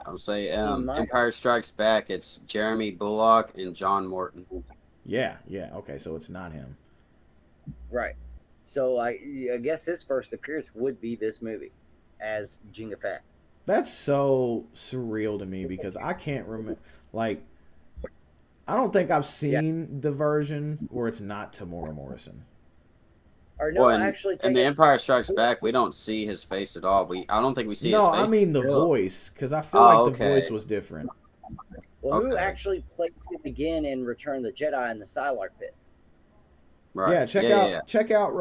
I would say Empire Strikes Back, it's Jeremy Bullock and John Morton. Yeah. Okay, so it's not him. Right. So I guess his first appearance would be this movie as Jango Fett. That's so surreal to me because I can't remember. Like, I don't think I've seen the version where it's not Tamora Morrison. Or no, Well, actually, in take The it. Empire Strikes Back, we don't see his face at all. I don't think we see his No, face. I mean the until- voice, because I feel Oh, like the okay. voice was different. Well, who Okay. actually plays him again in Return of the Jedi in the Silark pit? Right. Yeah, check yeah. check out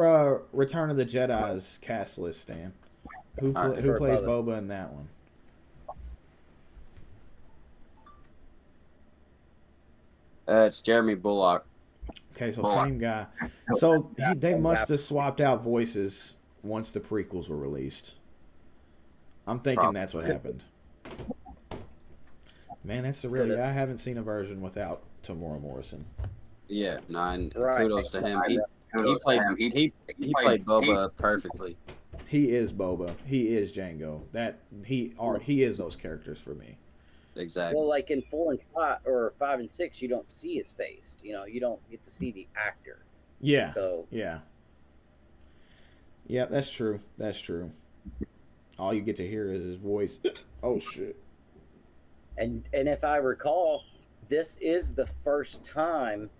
Return of the Jedi's cast list, Stan. Who All right. who For plays Boba. Boba in that one? It's Jeremy Bullock. Okay, so same guy. So they must have swapped out voices once the prequels were released. I'm thinking that's what happened. Man, that's the real. I haven't seen a version without Tamora Morrison. Yeah, and Right. kudos to him. He played Boba perfectly. He is Boba. He is Django. He is those characters for me. Exactly. Well, like in 4 and 5 or 5 and 6, you don't see his face. You know, you don't get to see the actor. Yeah. So Yeah. Yeah, that's true. That's true. All you get to hear is his voice. Oh shit. and if I recall, this is the first time,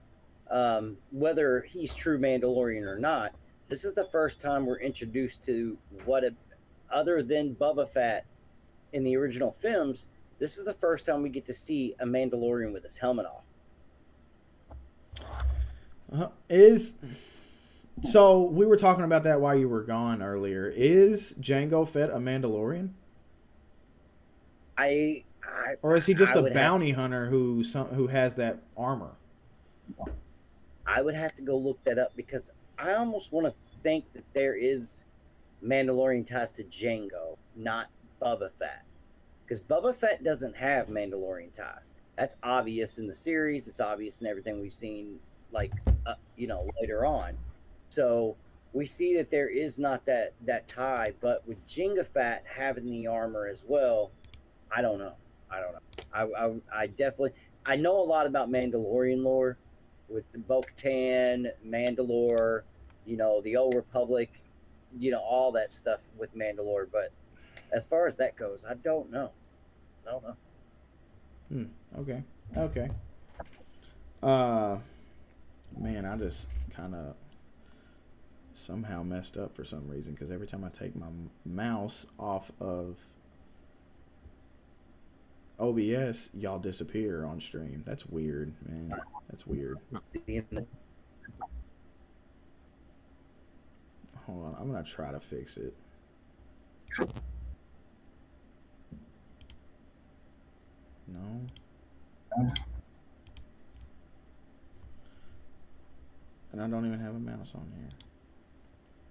whether he's true Mandalorian or not, this is the first time we're introduced to other than Boba Fett in the original films. This is the first time we get to see a Mandalorian with his helmet off. So we were talking about that while you were gone earlier. Is Jango Fett a Mandalorian, or is he just a bounty hunter who has that armor? I would have to go look that up because I almost want to think that there is Mandalorian ties to Jango, not Boba Fett. Because Boba Fett doesn't have Mandalorian ties. That's obvious in the series. It's obvious in everything we've seen, later on. So we see that there is not that tie. But with Jango Fett having the armor as well, I don't know. I definitely know a lot about Mandalorian lore with the Bo-Katan, Mandalore, the Old Republic, all that stuff with Mandalore. But as far as that goes, I don't know. Okay. Man, I just kind of somehow messed up for some reason because every time I take my mouse off of OBS, y'all disappear on stream. That's weird, man. That's weird. Hold on, I'm gonna try to fix it. No. And I don't even have a mouse on here.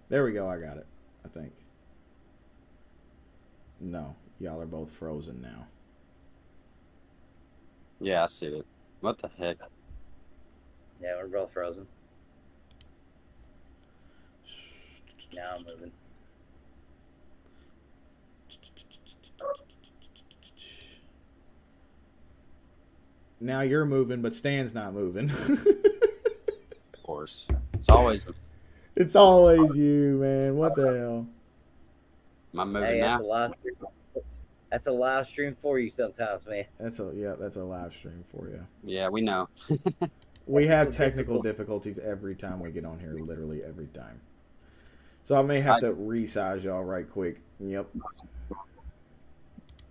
There we go, I got it, I think. No, y'all are both frozen now. Yeah, I see it. What the heck? Yeah, we're both frozen. Now I'm moving. Now you're moving, but Stan's not moving. Of course. It's always It's always you, man. What the hell? my movie Hey, now. that's a live stream. That's a live stream for you sometimes, man. That's a live stream for you. Yeah, we know. We have technical difficulties every time we get on here, literally every time. So I may have to resize y'all right quick. Yep.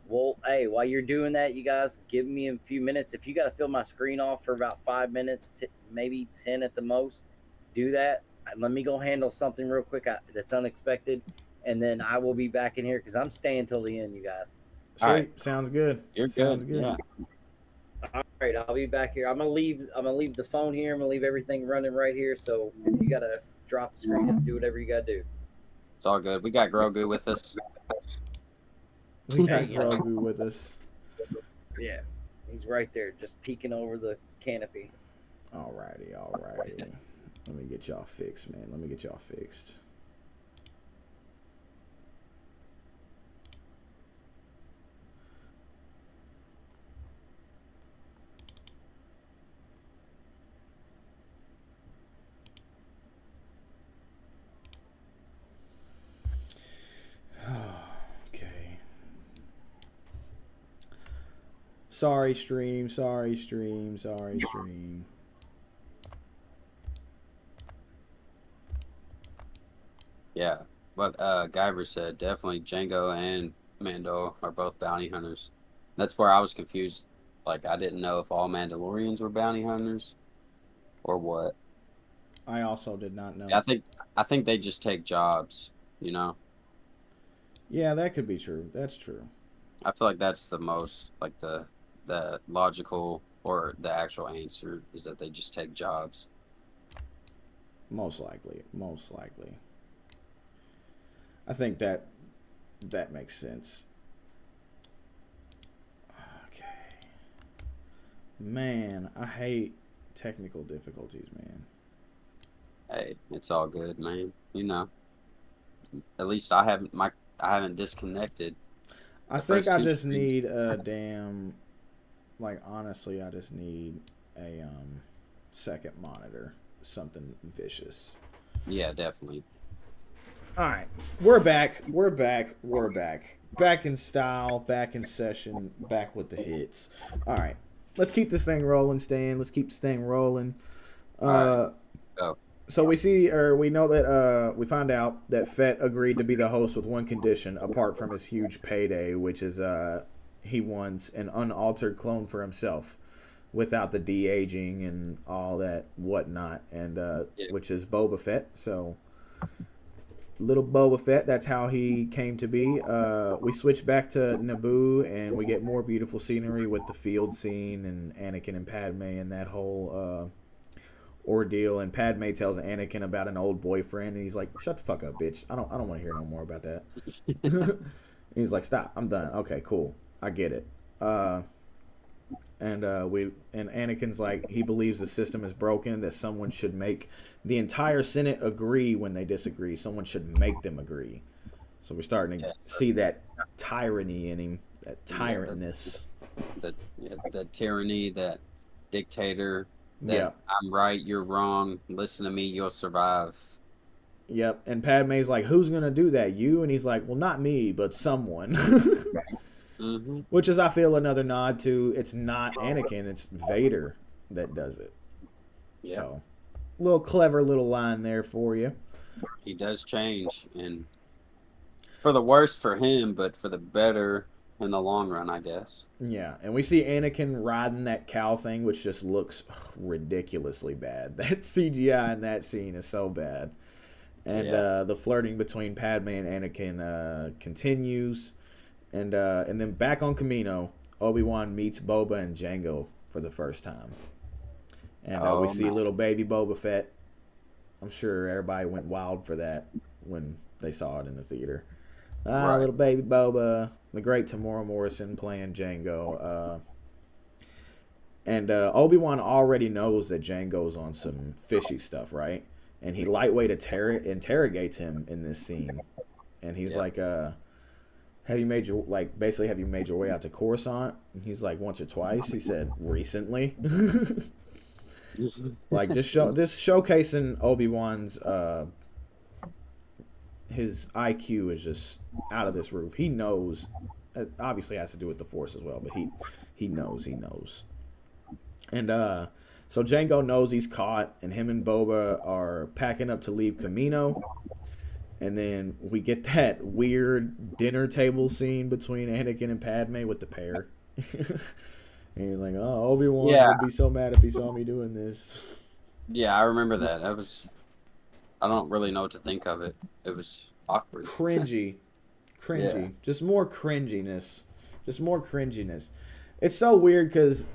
Well, hey, while you're doing that, you guys, give me a few minutes. If you got to fill my screen off for about 5 minutes, maybe 10 at the most, do that. Let me go handle something real quick that's unexpected, and then I will be back in here because I'm staying till the end, you guys. Sweet. All right. Sounds good. You're Sounds good. Yeah. All right, I'll be back here. I'm gonna leave the phone here. I'm gonna leave everything running right here. So if you gotta drop the screen, do whatever you gotta do. It's all good. We got Grogu with us. We got Yeah. Grogu with us. Yeah, he's right there, just peeking over the canopy. Alrighty. Let me get y'all fixed, man. Let me get y'all fixed. Sorry, stream. Sorry, stream. Sorry, stream. Yeah, but Guyver said definitely Django and Mando are both bounty hunters. That's where I was confused. Like I didn't know if all Mandalorians were bounty hunters or what. I also did not know. I think they just take jobs, you know. Yeah, that could be true. That's true. I feel like that's the most like the logical or the actual answer is that they just take jobs. Most likely. Most likely. I think that makes sense. Okay. Man, I hate technical difficulties, man. Hey, it's all good, man. You know. At least I haven't disconnected. I think I just need a damn, like, honestly, I just need a second monitor. Something vicious. Yeah, definitely. All right, we're back. Back in style, back in session, back with the hits. All right, let's keep this thing rolling, Stan. Let's keep this thing rolling. All right. Go. So we know that we find out that Fett agreed to be the host with one condition, apart from his huge payday, which is he wants an unaltered clone for himself, without the de-aging and all that whatnot, and which is Boba Fett. So little Boba Fett, that's how he came to be. We switch back to Naboo, and we get more beautiful scenery with the field scene and Anakin and Padme and that whole ordeal. And Padme tells Anakin about an old boyfriend, and he's like, "Shut the fuck up, bitch. I don't want to hear no more about that." He's like, "Stop. I'm done." Okay, cool. I get it. And Anakin's like, he believes the system is broken, that someone should make the entire Senate agree when they disagree. Someone should make them agree. So we're starting to see that tyranny in him, that tyrantness. The tyranny, that dictator, that I'm right, you're wrong, listen to me, you'll survive. Yep. And Padme's like, who's going to do that? You? And he's like, well, not me, but someone. Mm-hmm. Which is, I feel, another nod to, it's not Anakin, it's Vader that does it. Yeah. So, clever little line there for you. He does change, and for the worse for him, but for the better in the long run, I guess. Yeah, and we see Anakin riding that cow thing, which just looks ridiculously bad. That CGI in that scene is so bad. And the flirting between Padme and Anakin continues. And then back on Kamino, Obi-Wan meets Boba and Jango for the first time. And we see little baby Boba Fett. I'm sure everybody went wild for that when they saw it in the theater. Right. Little baby Boba. The great Tamora Morrison playing Jango. And Obi-Wan already knows that Jango's on some fishy stuff, right? And he lightweight interrogates him in this scene. And he's like, have you made your way out to Coruscant? And he's like, once or twice. He said, recently. Like, just showcasing Obi-Wan's his IQ is just out of this roof. He knows. It obviously has to do with the Force as well, but he knows. And so Jango knows he's caught, and him and Boba are packing up to leave Kamino. And then we get that weird dinner table scene between Anakin and Padme with the pear. And he's like, oh, Obi-Wan would be so mad if he saw me doing this. Yeah, I remember that. I don't really know what to think of it. It was awkward. Cringy. Yeah. Just more cringiness. It's so weird because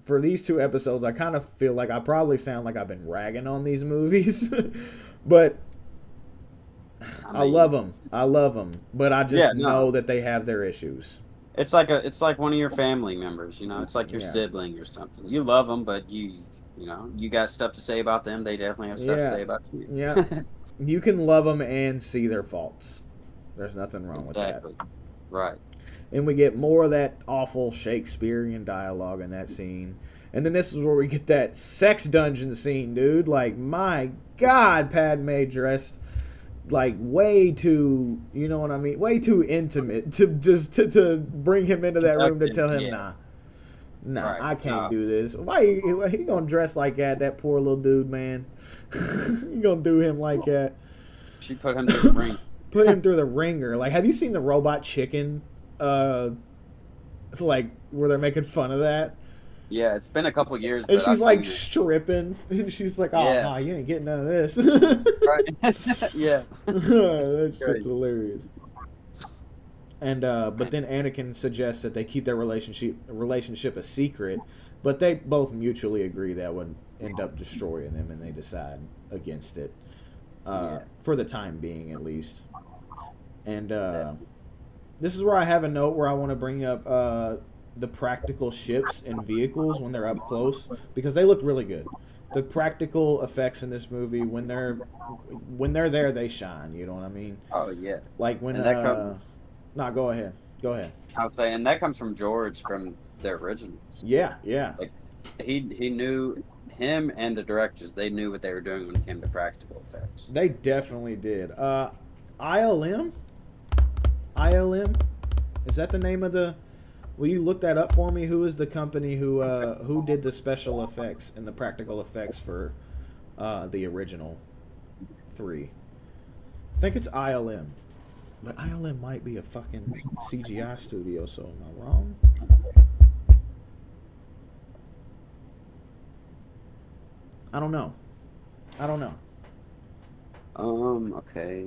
for these two episodes, I kind of feel like I probably sound like I've been ragging on these movies. But I love them. But I just know that they have their issues. It's like one of your family members, you know. It's like your sibling or something. You love them, but you got stuff to say about them. They definitely have stuff to say about you. Yeah, you can love them and see their faults. There's nothing wrong with that. Right. And we get more of that awful Shakespearean dialogue in that scene. And then this is where we get that sex dungeon scene, dude. Like, my God, Padme dressed like way too, you know what I mean, way too intimate to just to bring him into that room to tell him, Yeah. nah, Right. I can't No. do this. Why he gonna dress like that poor little dude, man? You gonna do him like that? She put him through the ring. Put him through the ringer. Like, have you seen the Robot Chicken? Like where they're making fun of that, Yeah, it's been a couple years, and but she's I've like seen stripping, and she's like, "Oh, Yeah. nah, you ain't getting none of this." it. Right. Yeah. That shit's Crazy. hilarious. And but then Anakin suggests that they keep their relationship a secret, but they both mutually agree that would end up destroying them, and they decide against it for the time being, at least. And this is where I have a note where I want to bring up the practical ships and vehicles when they're up close, because they look really good. The practical effects in this movie, when they're there, they shine. You know what I mean? Oh yeah. Like when And that no, go ahead. I was saying that comes from George from the originals. Yeah. He knew, him and the directors, they knew what they were doing when it came to practical effects. They definitely did. ILM? Is that the name of the... Will you look that up for me? Who is the company who did the special effects and the practical effects for the original 3? I think it's ILM. But ILM might be a fucking CGI studio, so am I wrong? I don't know. Okay.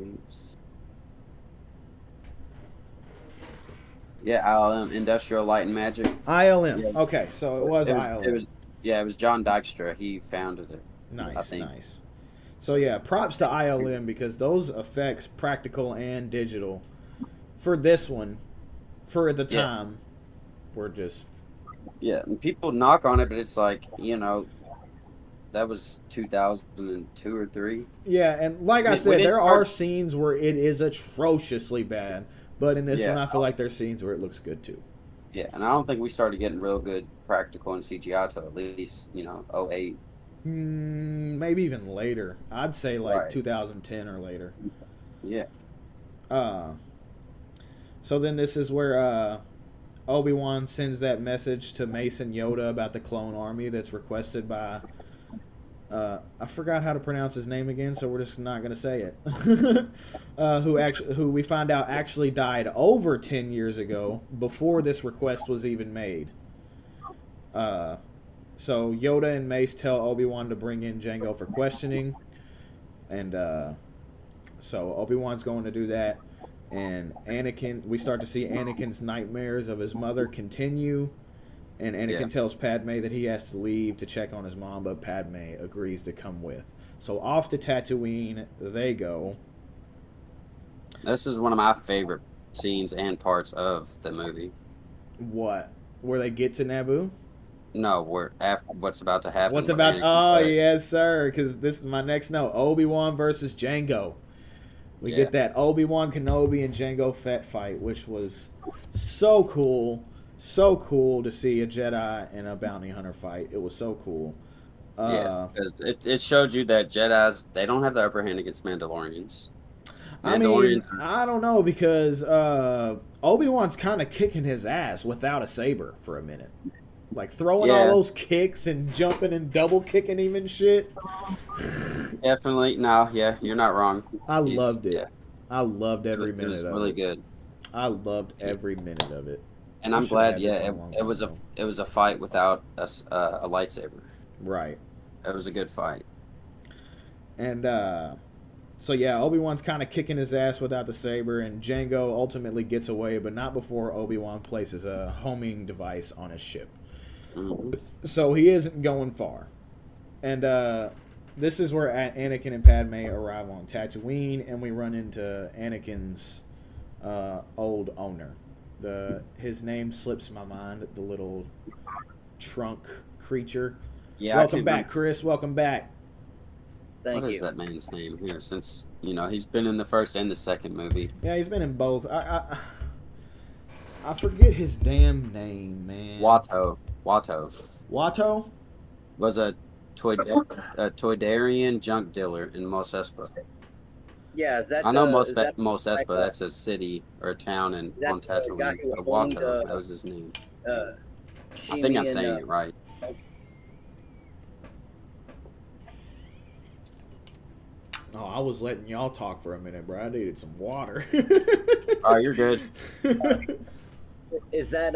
Yeah, ILM, Industrial Light and Magic. ILM. Yeah. Okay, so it was ILM. It was John Dykstra. He founded it. I Nice, think. nice. So yeah, props to ILM, because those effects, practical and digital, for this one, for the Yeah. time, were just... Yeah, and people knock on it, but it's like, that was 2002 or 3. Yeah, and like I When said, it's there are hard- scenes where it is atrociously bad, but in this Yeah. one, I feel like there's scenes where it looks good too. Yeah, and I don't think we started getting real good practical and CGI till at least, 08. Maybe even later. I'd say like Right. 2010 or later. Yeah. So then this is where Obi-Wan sends that message to Mace and Yoda about the clone army that's requested by... I forgot how to pronounce his name again, so we're just not going to say it. Who we find out actually died over 10 years ago, before this request was even made. So Yoda and Mace tell Obi-Wan to bring in Jango for questioning, and so Obi-Wan's going to do that. And we start to see Anakin's nightmares of his mother continue. And Anakin tells Padme that he has to leave to check on his mom, but Padme agrees to come with. So off to Tatooine they go. This is one of my favorite scenes and parts of the movie. What? Where they get to Naboo? No, what's about to happen. What's with about... Anakin, Oh, yes, sir. Because this is my next note. Obi-Wan versus Jango. We get that Obi-Wan Kenobi and Jango Fett fight, which was so cool. So cool to see a Jedi and a bounty hunter fight. It was so cool. because it showed you that Jedis, they don't have the upper hand against Mandalorians. I mean, I don't know, because Obi-Wan's kind of kicking his ass without a saber for a minute. Like, throwing all those kicks and jumping and double kicking him and shit. Definitely. No, yeah, you're not wrong. I loved it. Yeah. I loved every It minute was of really it. good. I loved every minute of it. And I I'm should've glad, had this a long it time was ago. it was a fight without a lightsaber. Right. It was a good fight. And so yeah, Obi-Wan's kind of kicking his ass without the saber, and Jango ultimately gets away, but not before Obi-Wan places a homing device on his ship. Mhm. So he isn't going far. And this is where Anakin and Padme arrive on Tatooine, and we run into Anakin's old owner. His name slips my mind, the little trunk creature. Yeah. Welcome back, Chris. Welcome back. Thank What you. is that man's name here? Since he's been in the first and the second movie. Yeah, he's been in both. I forget his damn name, man. Watto Watto? was a Toydarian junk dealer in Mos Espa. Yeah, is that I know the Mos is that Mos like, Espa. That's a city or a town is that on the guy Tatooine. who owned Watto, that was his name. I think I'm Shimi and saying it right. Oh, I was letting y'all talk for a minute, bro. I needed some water. Oh, you're good. is that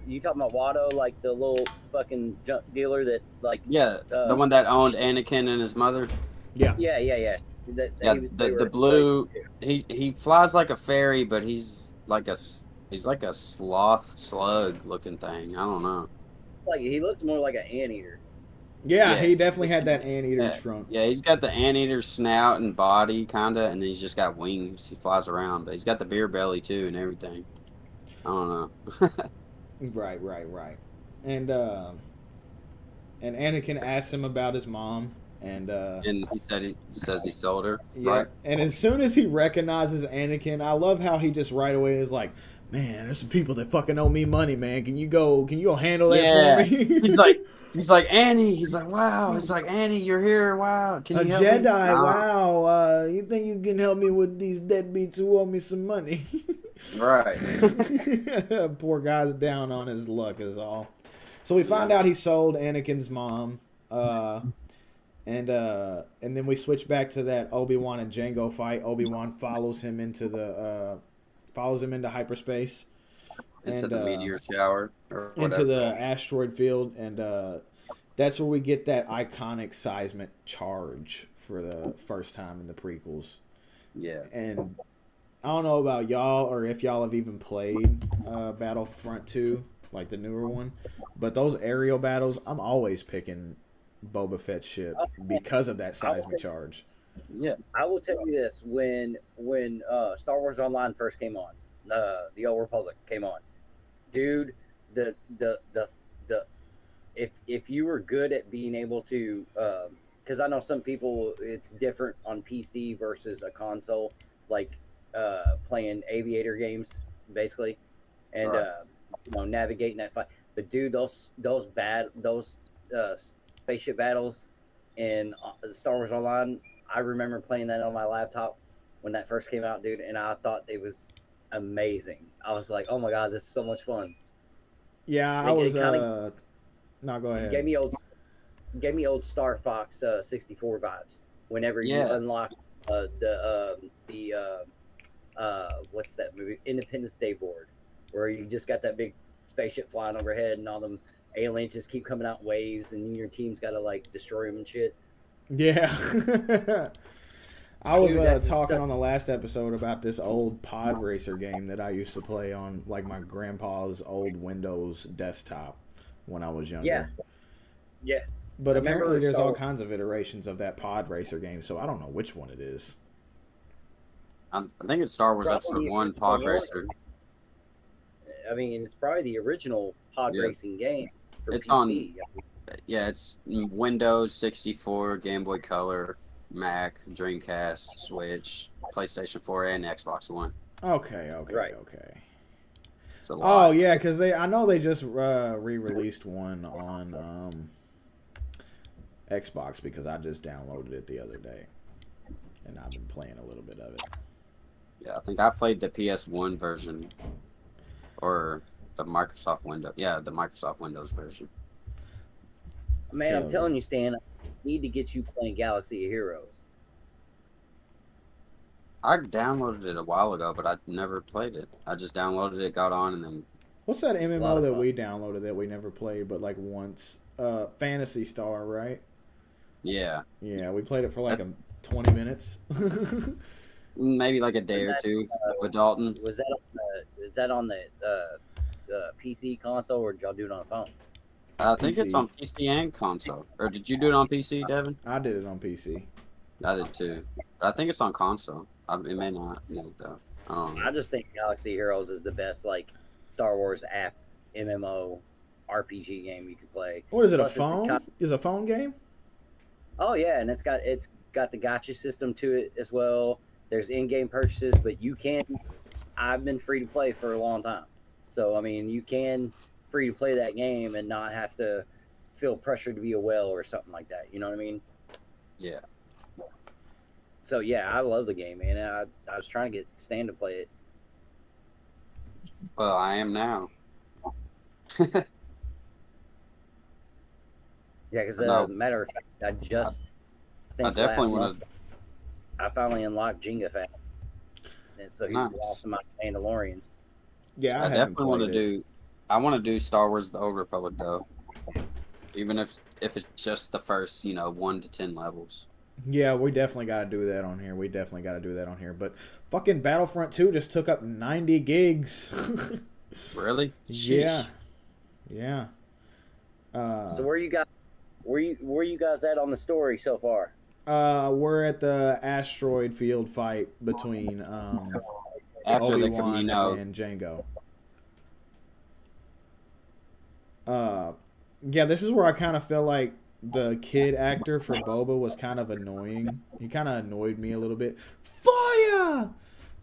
you talking about Watto, like the little fucking junk dealer that like Yeah, the one that owned Anakin and his mother. Yeah. yeah. Yeah, They the were blue. He flies like a fairy, but he's like a sloth slug looking thing. I don't know. like he looked more like an anteater. Yeah, Yeah. he definitely had that anteater Yeah, trunk. yeah, he's got the anteater snout and body, kinda, and then he's just got wings. He flies around, but he's got the beer belly too and everything. I don't know. Right. And Anakin asked him about his mom, and And he says he sold her, yeah. right? And as soon as he recognizes Anakin, I love how he just right away is like, "Man, there's some people that fucking owe me money, man. Can you go handle that Yeah. for me?" He's like Annie. He's like, wow. He's like Annie, you're here. Wow. Can A you help me? Jedi, Nah. wow. You think you can help me with these deadbeats who owe me some money? Right. Poor guy's down on his luck is all. So we find out he sold Anakin's mom, and then we switch back to that Obi-Wan and Jango fight. Obi-Wan follows him into hyperspace, Into the meteor shower or whatever. into the asteroid field, and that's where we get that iconic seismic charge for the first time in the prequels. Yeah. And I don't know about y'all or if y'all have even played Battlefront 2, like the newer one, but those aerial battles, I'm always picking Boba Fett's ship because of that seismic charge. Yeah. I will tell you this: when Star Wars Online first came on, the Old Republic came on, dude. The if you were good at being able to, because I know some people it's different on PC versus a console, like playing aviator games basically, and Right. navigating that fight. But dude, those spaceship battles in Star Wars Online, I remember playing that on my laptop when that first came out, dude, and I thought it was amazing. I was like, oh my god, this is so much fun. Yeah, It- I it was. kinda- No, go ahead. Gave me old Star Fox 64 vibes whenever you Yeah. unlock what's that movie, Independence Day board, where you just got that big spaceship flying overhead and all them aliens just keep coming out in waves and your team's got to like destroy them and shit. Yeah. I was Dude, that's talking so- on the last episode about this old pod racer game that I used to play on like my grandpa's old Windows desktop when I was younger. Yeah. But I remember apparently there's all so- kinds of iterations of that pod racer game, so I don't know which one it is. I think it's Star Wars Probably Episode 1 Pod one. Racer. I mean, it's probably the original pod Yeah. racing game for It's PC. Yeah, it's Windows 64, Game Boy Color, Mac, Dreamcast, Switch, PlayStation 4, and Xbox One. Okay. Right. It's a lot. Oh yeah, because I know they just re-released one on Xbox because I just downloaded it the other day, and I've been playing a little bit of it. Yeah, I think I played the PS1 version or the Microsoft Windows. Yeah, the Microsoft Windows version. Man, Hell I'm telling you, Stan, I need to get you playing Galaxy of Heroes. I downloaded it a while ago, but I never played it. I just downloaded it, got on, and then What's that lot MMO of that fun. we downloaded that we never played but like once? Fantasy Star, right? yeah, Yeah, we played it for like 20 minutes. maybe like a day or that, two with Dalton. Was that on the PC console, or did y'all do it on the phone? I think it's PC. on PC and console. Or did you do it on PC, Devin? I did it on PC. I did too. I think it's on console. It may not be though. I don't know. I just think Galaxy of Heroes is the best like Star Wars app MMO RPG game you could play. What is it, a Plus, it's a phone? Is it a phone game? Oh yeah, and it's got the gotcha system to it as well. There's in-game purchases, but I've been free to play for a long time. So I mean, you can free to play that game and not have to feel pressure to be a whale or something like that. You know what I mean? Yeah. So yeah, I love the game, man. I was trying to get Stan to play it. Well, I am now. Yeah, because No, matter of fact, I I think definitely last want month I finally unlocked Jenga Fat, and so to. he's Nice. lost to my Mandalorians. Yeah, I I haven't definitely want to played it. do. I want to do Star Wars: The Old Republic though, even if it's just the first 1 to 10 levels. Yeah, we definitely got to do that on here. We definitely got to do that on here. But fucking Battlefront 2 just took up 90 gigs. Really? Yeah. Sheesh. Yeah. So where you guys at on the story so far? We're at the asteroid field fight between After the Obi-Wan Camino, and Django. Yeah, this is where I kind of feel like the kid actor for Boba was kind of annoying. He kind of annoyed me a little bit. Fire!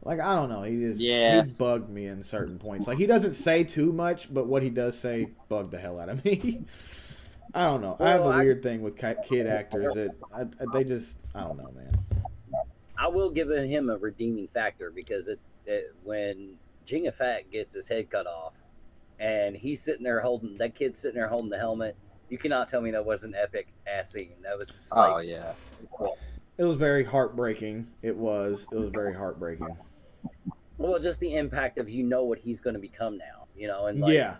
Like, I don't know. He yeah, bugged me in certain points. Like, he doesn't say too much, but what he does say bugged the hell out of me. I don't know. I have a weird thing with kid actors that they just, I don't know, man. I will give him a redeeming factor because when Jenga Fat gets his head cut off, and he's sitting there holding that kid's sitting there holding the helmet. You cannot tell me that wasn't an epic ass scene. That was just oh like, yeah, It was very heartbreaking. It was very heartbreaking. well, just the impact of what he's going to become now, and like, Yeah.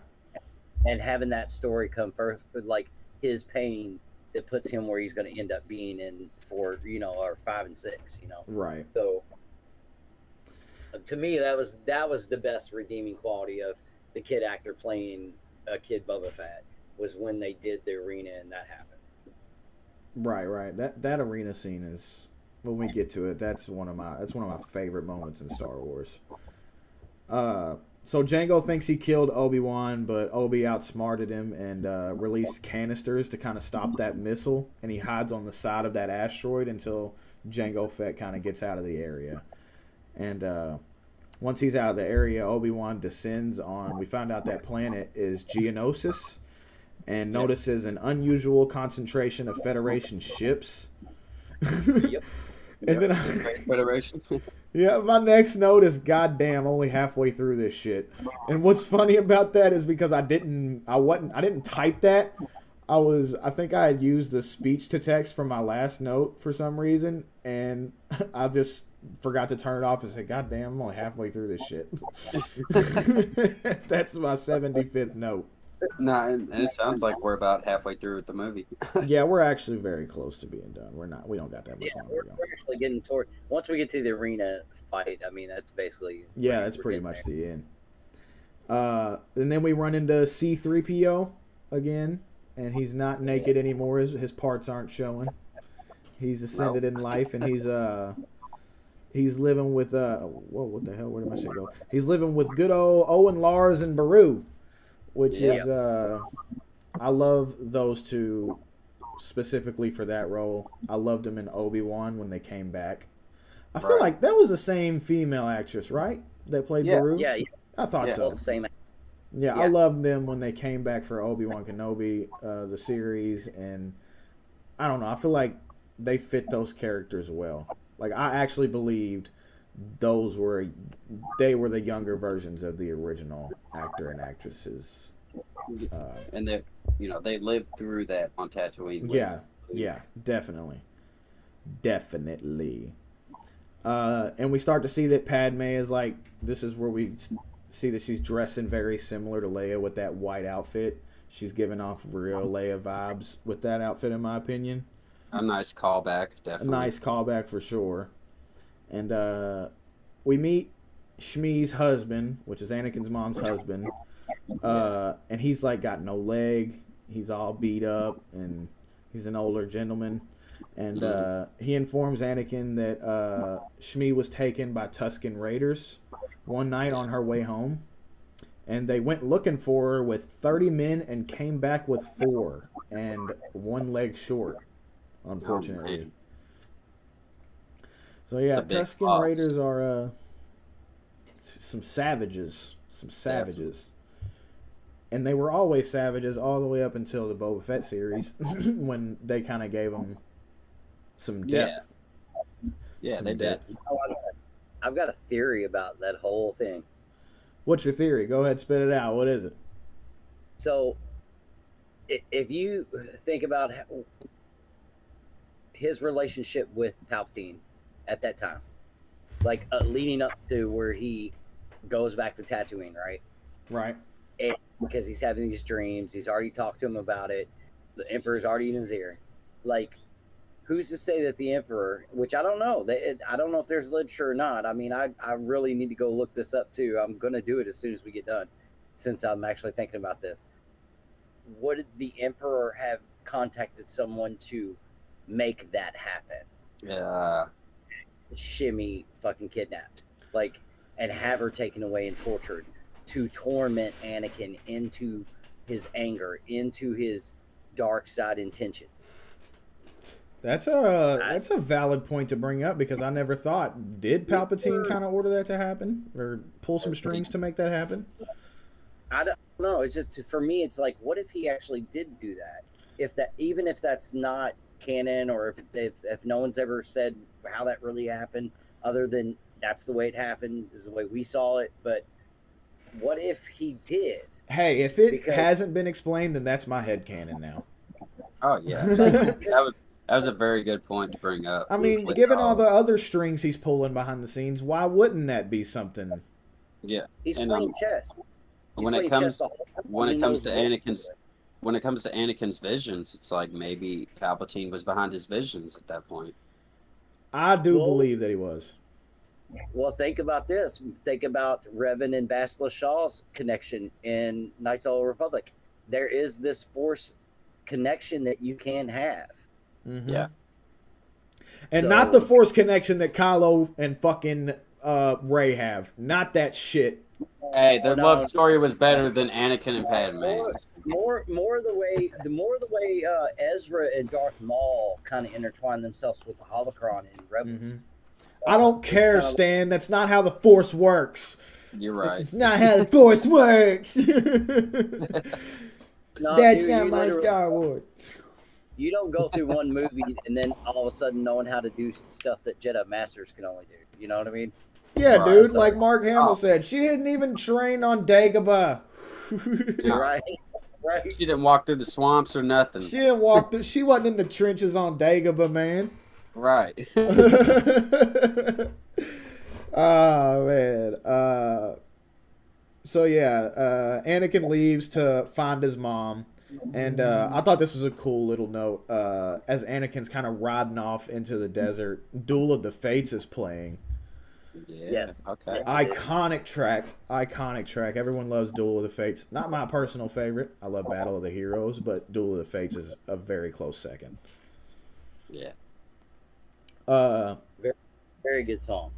and having that story come first, with like his pain that puts him where he's going to end up being in for or 5 and 6, Right. So to me, that was the best redeeming quality of the kid actor playing a kid Boba Fett was when they did the arena and that happened. Right. That arena scene is, when we get to it, that's one of my favorite moments in Star Wars. So Jango thinks he killed Obi-Wan, but Obi outsmarted him and released canisters to kind of stop that missile, and he hides on the side of that asteroid until Jango Fett kind of gets out of the area. And once he's out of the area, Obi-Wan descends on, we found out that planet is Geonosis, and notices an unusual concentration of Federation ships. Yep. And then Federation. yeah, my next note is goddamn only halfway through this shit. And what's funny about that is because I didn't type that. I think I had used the speech to text from my last note for some reason, and I just forgot to turn it off and say, God damn, I'm only halfway through this shit. That's my 75th note. No, and it sounds like we're about halfway through with the movie. Yeah, we're actually very close to being done. We don't got that much Yeah, longer we're to go. actually getting toward. Once we get to the arena fight, I mean, that's basically. Yeah, that's pretty much the end. And then we run into C-3PO again, and he's not naked anymore. His parts aren't showing. He's ascended in life, and he's living with whoa, what the hell? Where did my shit go? He's living with good old Owen Lars and Baru, which is I love those two specifically for that role. I loved him in Obi-Wan when they came back. I feel like that was the same female actress, right? That played Baru? Yeah. I thought so. The same. Yeah, I loved them when they came back for Obi-Wan Kenobi, the series, and I don't know. I feel like they fit those characters well. Like, I actually believed they were the younger versions of the original actor and actresses. And they lived through that on Tatooine. Yeah, definitely. And we start to see that Padme is like, this is where we see that she's dressing very similar to Leia with that white outfit. She's giving off real Leia vibes with that outfit, in my opinion. A nice callback, definitely. A nice callback for sure. And we meet Shmi's husband, which is Anakin's mom's husband. And he's like got no leg. He's all beat up, and he's an older gentleman. And he informs Anakin that Shmi was taken by Tusken Raiders one night on her way home. And they went looking for her with 30 men and came back with 4 and 1 leg short, unfortunately. So yeah, Tusken Raiders are some savages. Definitely. And they were always savages all the way up until the Boba Fett series when they kind of gave them some depth. Yeah, some they did. depth. Oh, I've got a theory about that whole thing. What's your theory? Go ahead, spit it out. What is it? So, if you think about his relationship with Palpatine at that time, like leading up to where he goes back to Tatooine, right? Right. And because he's having these dreams, he's already talked to him about it. The Emperor's already in his ear. Like, who's to say that the Emperor, which I don't know, I don't know if there's literature or not. I mean, I really need to go look this up too. I'm going to do it as soon as we get done, since I'm actually thinking about this. Would the Emperor have contacted someone to make that happen? Yeah. Shimmy fucking kidnapped, like, and have her taken away and tortured to torment Anakin into his anger, into his dark side intentions. That's a valid point to bring up because I never thought, did Palpatine kind of order that to happen or pull some strings to make that happen? I don't know. It's just, for me, it's like, what if he actually did do that? If that, even if that's not canon, or if no one's ever said how that really happened, other than that's the way it happened, is the way we saw it. But what if he did? Hey, if it hasn't been explained, then that's my headcanon now. Oh yeah, that was a very good point to bring up. I mean, given all the other strings he's pulling behind the scenes, why wouldn't that be something? Yeah, he's playing chess. When it comes to Anakin's visions, it's like maybe Palpatine was behind his visions at that point. I do believe that he was. Well, think about this. Think about Revan and Bastila Shaw's connection in Knights of the Old Republic. There is this Force connection that you can have. Mm-hmm. Yeah. And not the Force connection that Kylo and fucking Rey have. Not that shit. Hey, their love story was better than Anakin and Padme's. More the way Ezra and Darth Maul kind of intertwine themselves with the holocron in Rebels. Mm-hmm. I don't care, Stan. That's not how the Force works. You're right. It's not how the Force works. No, that's dude, not my Star Wars. You don't go through one movie and then all of a sudden knowing how to do stuff that Jedi Masters can only do. You know what I mean? Yeah, Right, dude. so- Like Mark Hamill said, she didn't even train on Dagobah. Right. Right. She didn't walk through the swamps or nothing. She didn't walk through. She wasn't in the trenches on Dagobah, man. Right. Oh man. So yeah, Anakin leaves to find his mom, and I thought this was a cool little note. As Anakin's kind of riding off into the desert, Duel of the Fates is playing. Yeah. Yes. Okay. Yes. Iconic track. Everyone loves Duel of the Fates. Not my personal favorite. I love Battle of the Heroes, but Duel of the Fates is a very close second. Yeah. Very good song.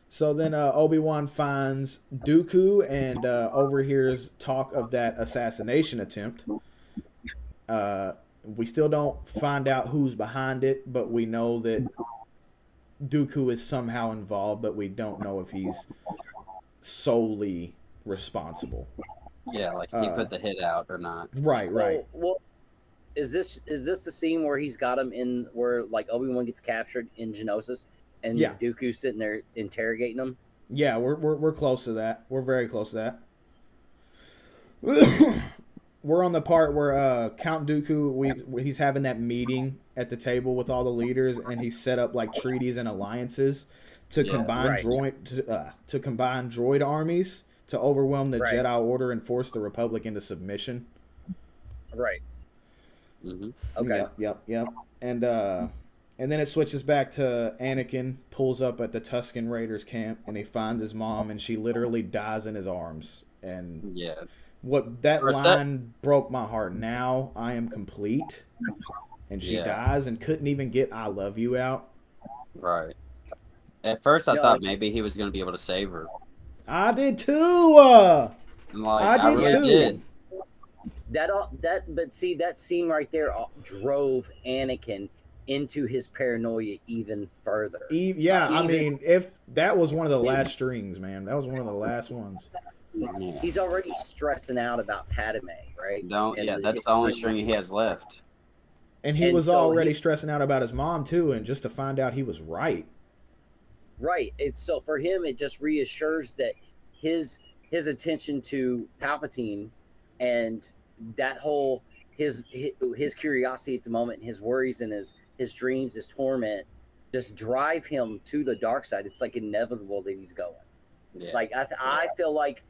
So then Obi-Wan finds Dooku and overhears talk of that assassination attempt. We still don't find out who's behind it, but we know that Dooku is somehow involved, but we don't know if he's solely responsible. Yeah, like he put the hit out or not. Right. Well, is this the scene where he's got him in, where like Obi-Wan gets captured in Geonosis and Yeah. Dooku's sitting there interrogating him? Yeah, we're close to that. We're very close to that. We're on the part where Count Dooku, he's having that meeting at the table with all the leaders, and he's set up like treaties and alliances to combine droid armies to overwhelm the Jedi Order and force the Republic into submission. Right. Mm-hmm. Okay. Yep. And then it switches back to Anakin pulls up at the Tusken Raiders camp, and he finds his mom, and she literally dies in his arms. And Yeah. what that line broke my heart. Now I am complete. And she dies and couldn't even get "I love you" out. Right. At first, I thought maybe he was going to be able to save her. I did too. I really did. But see, that scene right there drove Anakin into his paranoia even further. I mean, if that was one of the last strings, man, that was one of the last ones. Yeah. He's already stressing out about Padme, right? That's the only string he has left. And he was already stressing out about his mom too, and just to find out he was right. Right. It's so for him, it just reassures that his attention to Palpatine and that whole his curiosity at the moment, his worries and his dreams, his torment, just drive him to the dark side. It's like inevitable that he's going. Yeah. Like I feel like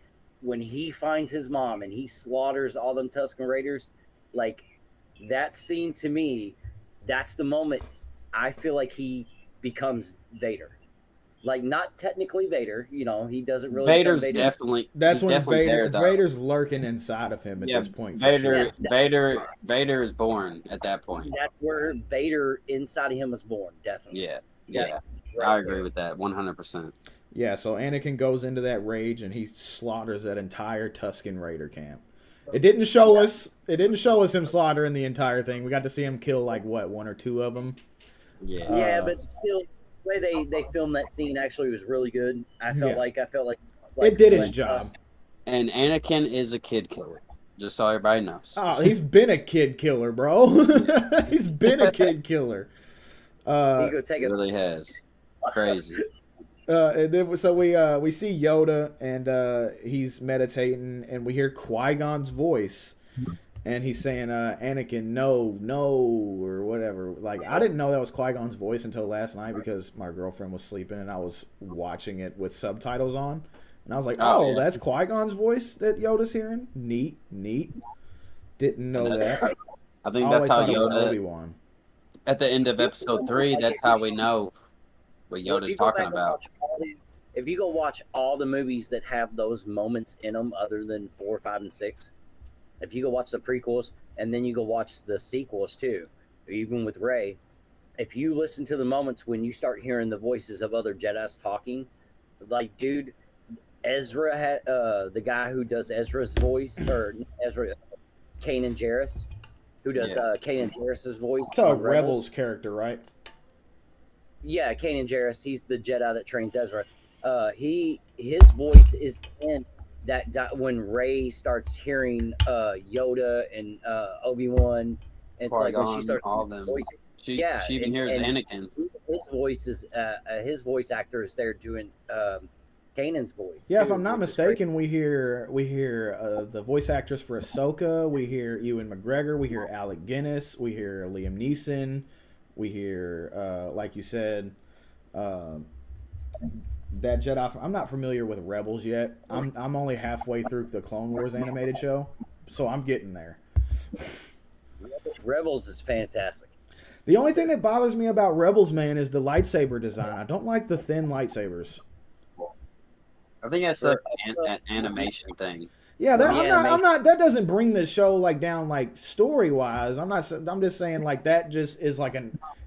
when he finds his mom and he slaughters all them Tusken Raiders, like that scene to me, that's the moment I feel like he becomes Vader. Like not technically Vader, you know, he doesn't really. Vader's become Vader. definitely. That's he's when definitely Vader there, though. Vader's lurking inside of him at Yeah, this point. For Vader, sure. Yes, Vader is born at that point. That's where Vader inside of him was born. Definitely. Yeah, Yeah. yeah, Right I agree there. with that 100%. Yeah, so Anakin goes into that rage and he slaughters that entire Tusken Raider camp. It didn't show us. It didn't show us him slaughtering the entire thing. We got to see him kill like what, one or two of them. Yeah, Yeah, but still, the way they filmed that scene actually was really good. I felt Yeah. like It did its when job. and Anakin is a kid killer, just so everybody knows. Oh, he's been a kid killer, bro. He's been a kid killer. he go take He a really has. Crazy. And then so we see Yoda and he's meditating and we hear Qui-Gon's voice and he's saying Anakin no or whatever. Like I didn't know that was Qui-Gon's voice until last night because my girlfriend was sleeping and I was watching it with subtitles on and I was like, oh, yeah. that's Qui-Gon's voice that Yoda's hearing. Neat. Didn't know that. I think I always that's how thought it was Yoda. Obi-Wan. At the end of episode 3, that's how we know what Well, if Yoda's you go back talking and about. watch if you go watch all the movies that have those moments in them, other than 4, 5, and 6, if you go watch the prequels and then you go watch the sequels too, even with Rey, if you listen to the moments when you start hearing the voices of other Jedi's talking, like dude, Ezra had the guy who does Ezra's voice, or not Ezra, Kanan Jarrus, who does Kanan Jarrus's voice. It's a on Rebels character, right? Yeah, Kanan Jarrus. He's the Jedi that trains Ezra. His voice is in that when Rey starts hearing Yoda and Obi-Wan, and like when she Qui-Gon, starts all them. voicing, She yeah, even hears and Anakin. his voice is his voice actor is there doing Kanan's voice. Yeah, if too, I'm not which is great. mistaken, we hear the voice actress for Ahsoka. We hear Ewan McGregor. We hear Alec Guinness. We hear Liam Neeson. We hear, like you said, that Jedi. I'm not familiar with Rebels yet. I'm only halfway through the Clone Wars animated show, so I'm getting there. Rebels is fantastic. The only thing that bothers me about Rebels, man, is the lightsaber design. I don't like the thin lightsabers. I think that's like an animation thing. Yeah, that, The I'm not. That doesn't bring the show like down like story wise. I'm not. I'm just saying like that just is like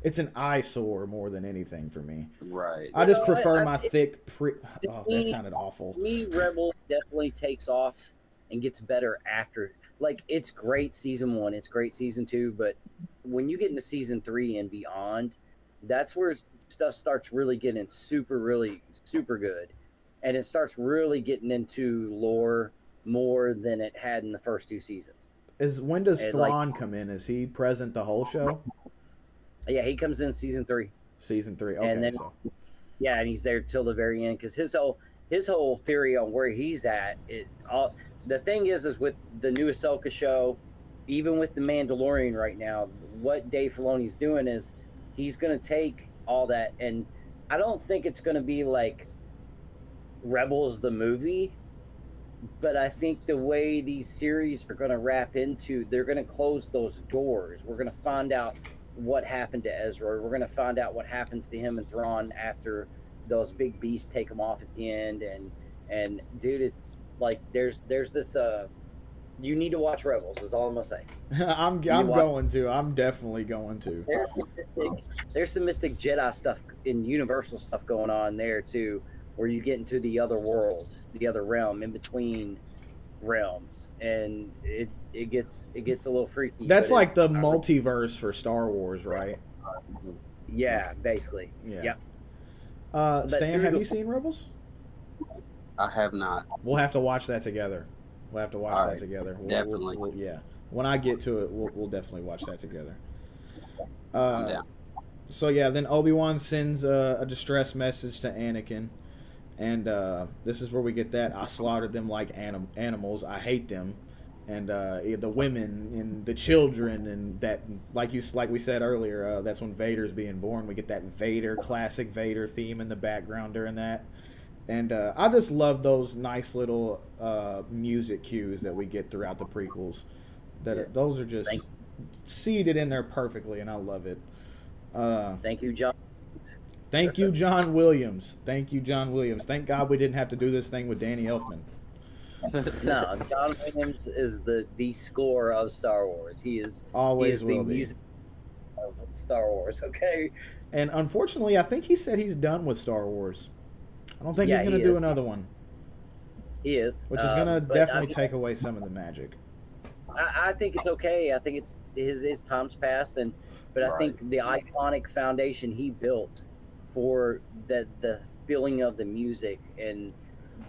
it's an eyesore more than anything for me. Right. I just Well, prefer I- my it- thick. to Oh, that me- sounded awful. To me, Rebels definitely takes off and gets better after. Like it's great season 1, it's great season 2, but when you get into season 3 and beyond, that's where stuff starts really getting super good, and it starts really getting into lore more than it had in the first 2 seasons. When does And, Thrawn come in? Is he present the whole show? Yeah, he comes in season 3. Season 3. Okay, And then- so Yeah, and he's there till the very end because his whole theory on where he's at. The thing is with the new Ahsoka show, even with the Mandalorian right now, what Dave Filoni's doing is he's going to take all that, and I don't think it's going to be like Rebels the movie, but I think the way these series are going to wrap into, they're going to close those doors. We're going to find out what happened to Ezra. We're going to find out what happens to him and Thrawn after those big beasts take him off at the end. And dude, it's like there's this you need to watch Rebels is all I'm gonna say. I'm going to. I'm definitely going to. There's some mystic Jedi stuff and Universal stuff going on there too, where you get into the other world, the other realm, in between realms, and it gets a little freaky. That's but like it's- the multiverse for Star Wars, right? Yeah, basically. Yeah. Yep. Stan, through have the- you seen Rebels? I have not. We'll have to watch that together. We'll have to watch All that right, together. definitely. Yeah. When I get to it, we'll definitely watch that together. I'm down. So yeah, then Obi-Wan sends a distress message to Anakin, and this is where we get that I slaughtered them like animals. I hate them, and the women and the children, and that like we said earlier, that's when Vader's being born. We get that Vader classic Vader theme in the background during that, and I just love those nice little music cues that we get throughout the prequels. Those are just seeded in there perfectly, and I love it. Thank you, John. Thank you, John Williams. Thank you, John Williams. Thank God we didn't have to do this thing with Danny Elfman. No, John Williams is the score of Star Wars. He is Always will the be. music of Star Wars. Okay. And unfortunately, I think he said he's done with Star Wars. I don't think Yeah, he's going he to do is. another one, He is, which is going to but definitely I mean, take away some of the magic. I think it's okay. I think it's his time's passed, but I think the iconic foundation he built for the feeling of the music and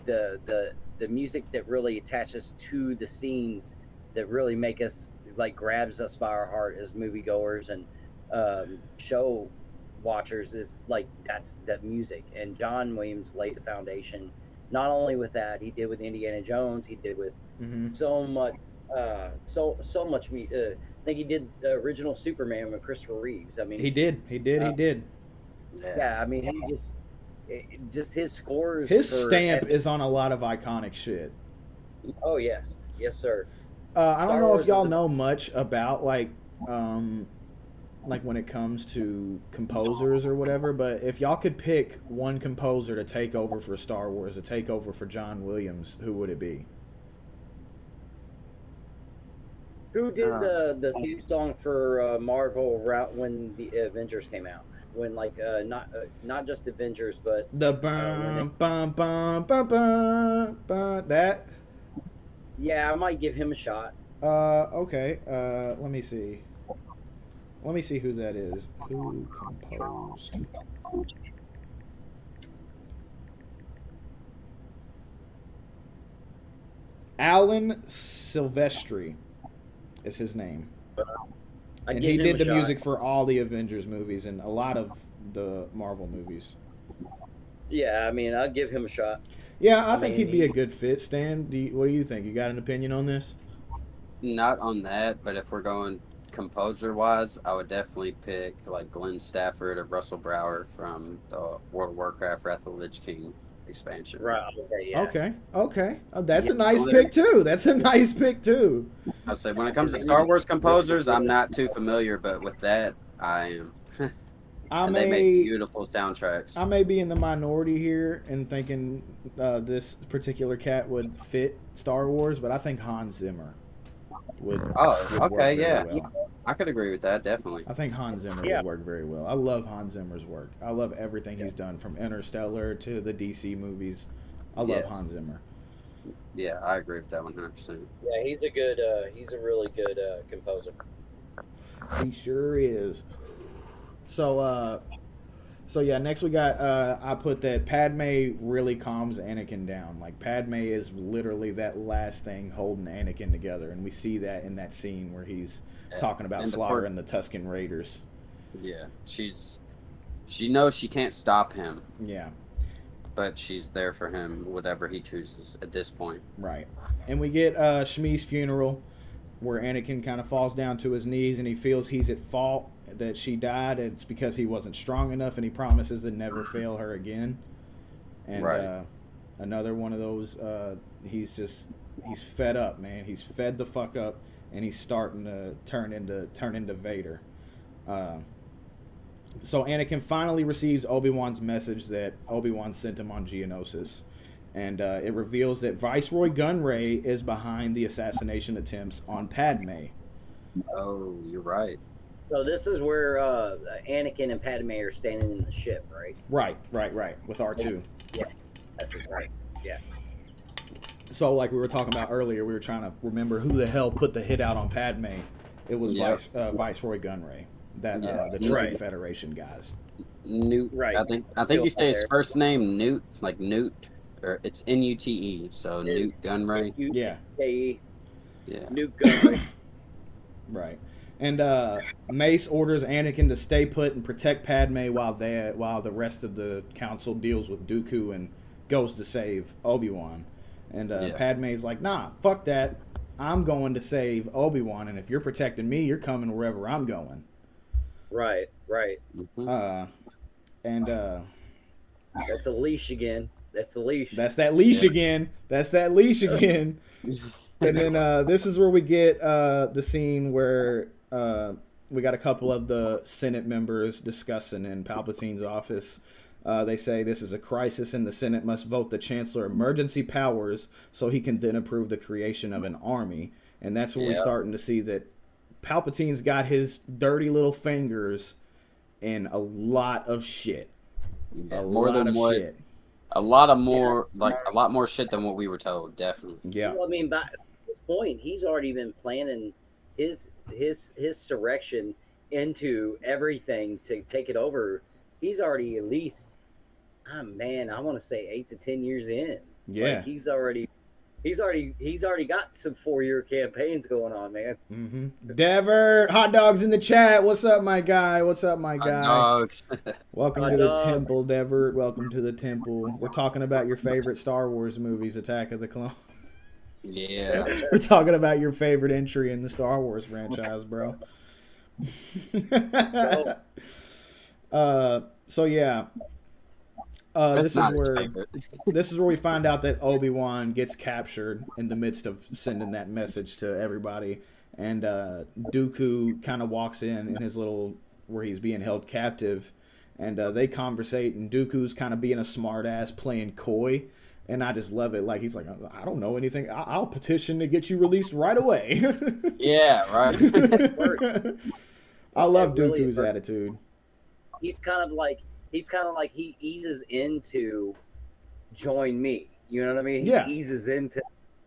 the music that really attaches to the scenes that really make us like grabs us by our heart as moviegoers and show watchers is like that's that music. And John Williams laid the foundation. Not only with that, he did with Indiana Jones. He did with so much. So much. I think he did the original Superman with Christopher Reeves. I mean, He did. Yeah, I mean, he just his scores. His stamp is on a lot of iconic shit. Oh yes, sir. I don't know Wars if y'all is know much about like when it comes to composers or whatever, but if y'all could pick one composer to take over for Star Wars, to take over for John Williams, who would it be? Who did the theme song for Marvel when the Avengers came out? When like not just Avengers, but The that. Yeah, I might give him a shot. Okay. Let me see. Let me see who that is. Who composed? Alan Silvestri is his name. And he did the music for all the Avengers movies and a lot of the Marvel movies. Yeah, I mean, I'll give him a shot. Yeah, I think he'd be a good fit. Stan, what do you think? You got an opinion on this? Not on that, but if we're going composer-wise, I would definitely pick like Glenn Stafford or Russell Brower from the World of Warcraft Wrath of the Lich King expansion. Right. Okay. Yeah. Okay. Oh, that's a nice pick too. I'll say when it comes to Star Wars composers, I'm not too familiar, but with that, I am. And they make beautiful soundtracks. I may be in the minority here in thinking this particular cat would fit Star Wars, but I think Hans Zimmer would. Oh, okay, yeah. Well. I could agree with that, definitely. I think Hans Zimmer would work very well. I love Hans Zimmer's work. I love everything he's done from Interstellar to the DC movies. I love Hans Zimmer. Yeah, I agree with that 100%. Yeah, he's a really good composer. He sure is. So yeah, next we got I put that Padme really calms Anakin down. Like Padme is literally that last thing holding Anakin together, and we see that in that scene where he's talking about slaughtering the Tusken Raiders. Yeah, she knows she can't stop him. Yeah. But she's there for him, whatever he chooses at this point. Right. And we get Shmi's funeral, where Anakin kind of falls down to his knees and he feels he's at fault that she died. And it's because he wasn't strong enough, and he promises to never fail her again. And another one of those, he's fed up, man. He's fed the fuck up, and he's starting to turn into Vader. So Anakin finally receives Obi-Wan's message that Obi-Wan sent him on Geonosis. And it reveals that Viceroy Gunray is behind the assassination attempts on Padme. Oh, you're right. So this is where Anakin and Padme are standing in the ship, right? Right. With R2. Yeah, that's right. Yeah. So like we were talking about earlier, we were trying to remember who the hell put the hit out on Padme. It was Viceroy Gunray, the Trade Federation guys. Newt. Right. I think you say his first name, Newt, like Newt. Or it's Nute, so Newt Gunray. Yeah. Yeah. Newt Gunray. Right. And Mace orders Anakin to stay put and protect Padme while the rest of the council deals with Dooku and goes to save Obi-Wan. And Padme's like, nah, fuck that. I'm going to save Obi-Wan, and if you're protecting me, you're coming wherever I'm going. Right. Mhm. And That's a leash again. That's the leash. that's that leash again. That's that leash again. And then this is where we get the scene where we got a couple of the Senate members discussing in Palpatine's office. They say this is a crisis and the Senate must vote the Chancellor emergency powers so he can then approve the creation of an army. And that's where we're starting to see that Palpatine's got his dirty little fingers in a lot of shit. Yeah, a lot more shit than what we were told, definitely. Yeah. Well, I mean, by this point, he's already been planning his surrection into everything to take it over. He's already at least, I want to say 8 to 10 years in. Yeah. Like he's already got some 4-year campaigns going on, man. Mm-hmm. Dever, hot dogs in the chat. What's up, my guy? Dogs. Welcome to the temple, Dever. Welcome to the temple. We're talking about your favorite Star Wars movies, Attack of the Clones. Yeah. We're talking about your favorite entry in the Star Wars franchise, bro. So yeah. This is where we find out that Obi-Wan gets captured in the midst of sending that message to everybody, and Dooku kind of walks in his little where he's being held captive, and they conversate, and Dooku's kind of being a smart ass playing coy, and I just love it. Like he's like, I don't know anything. I'll petition to get you released right away. Yeah, right. I love Dooku's attitude. He's kind of like he eases into join me. You know what I mean? Yeah. He eases into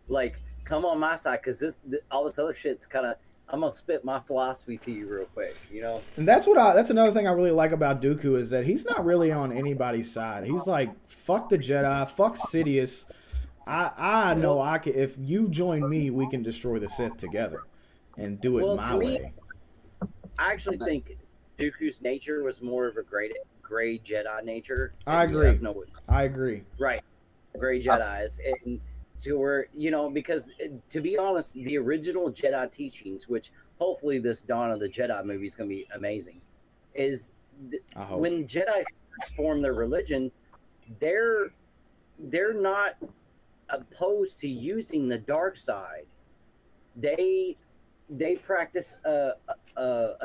like come on my side because all this other shit's kind of I'm gonna spit my philosophy to you real quick. You know. And that's another thing I really like about Dooku is that he's not really on anybody's side. He's like, fuck the Jedi, fuck Sidious. I know I can. If you join me, we can destroy the Sith together, and do it my way. I actually think Dooku's nature was more of a gray Jedi nature. I agree. I agree. Right, gray Jedi's, and so we're because to be honest, the original Jedi teachings, which hopefully this Dawn of the Jedi movie is going to be amazing, is when Jedi first form their religion, they're not opposed to using the dark side. They practice a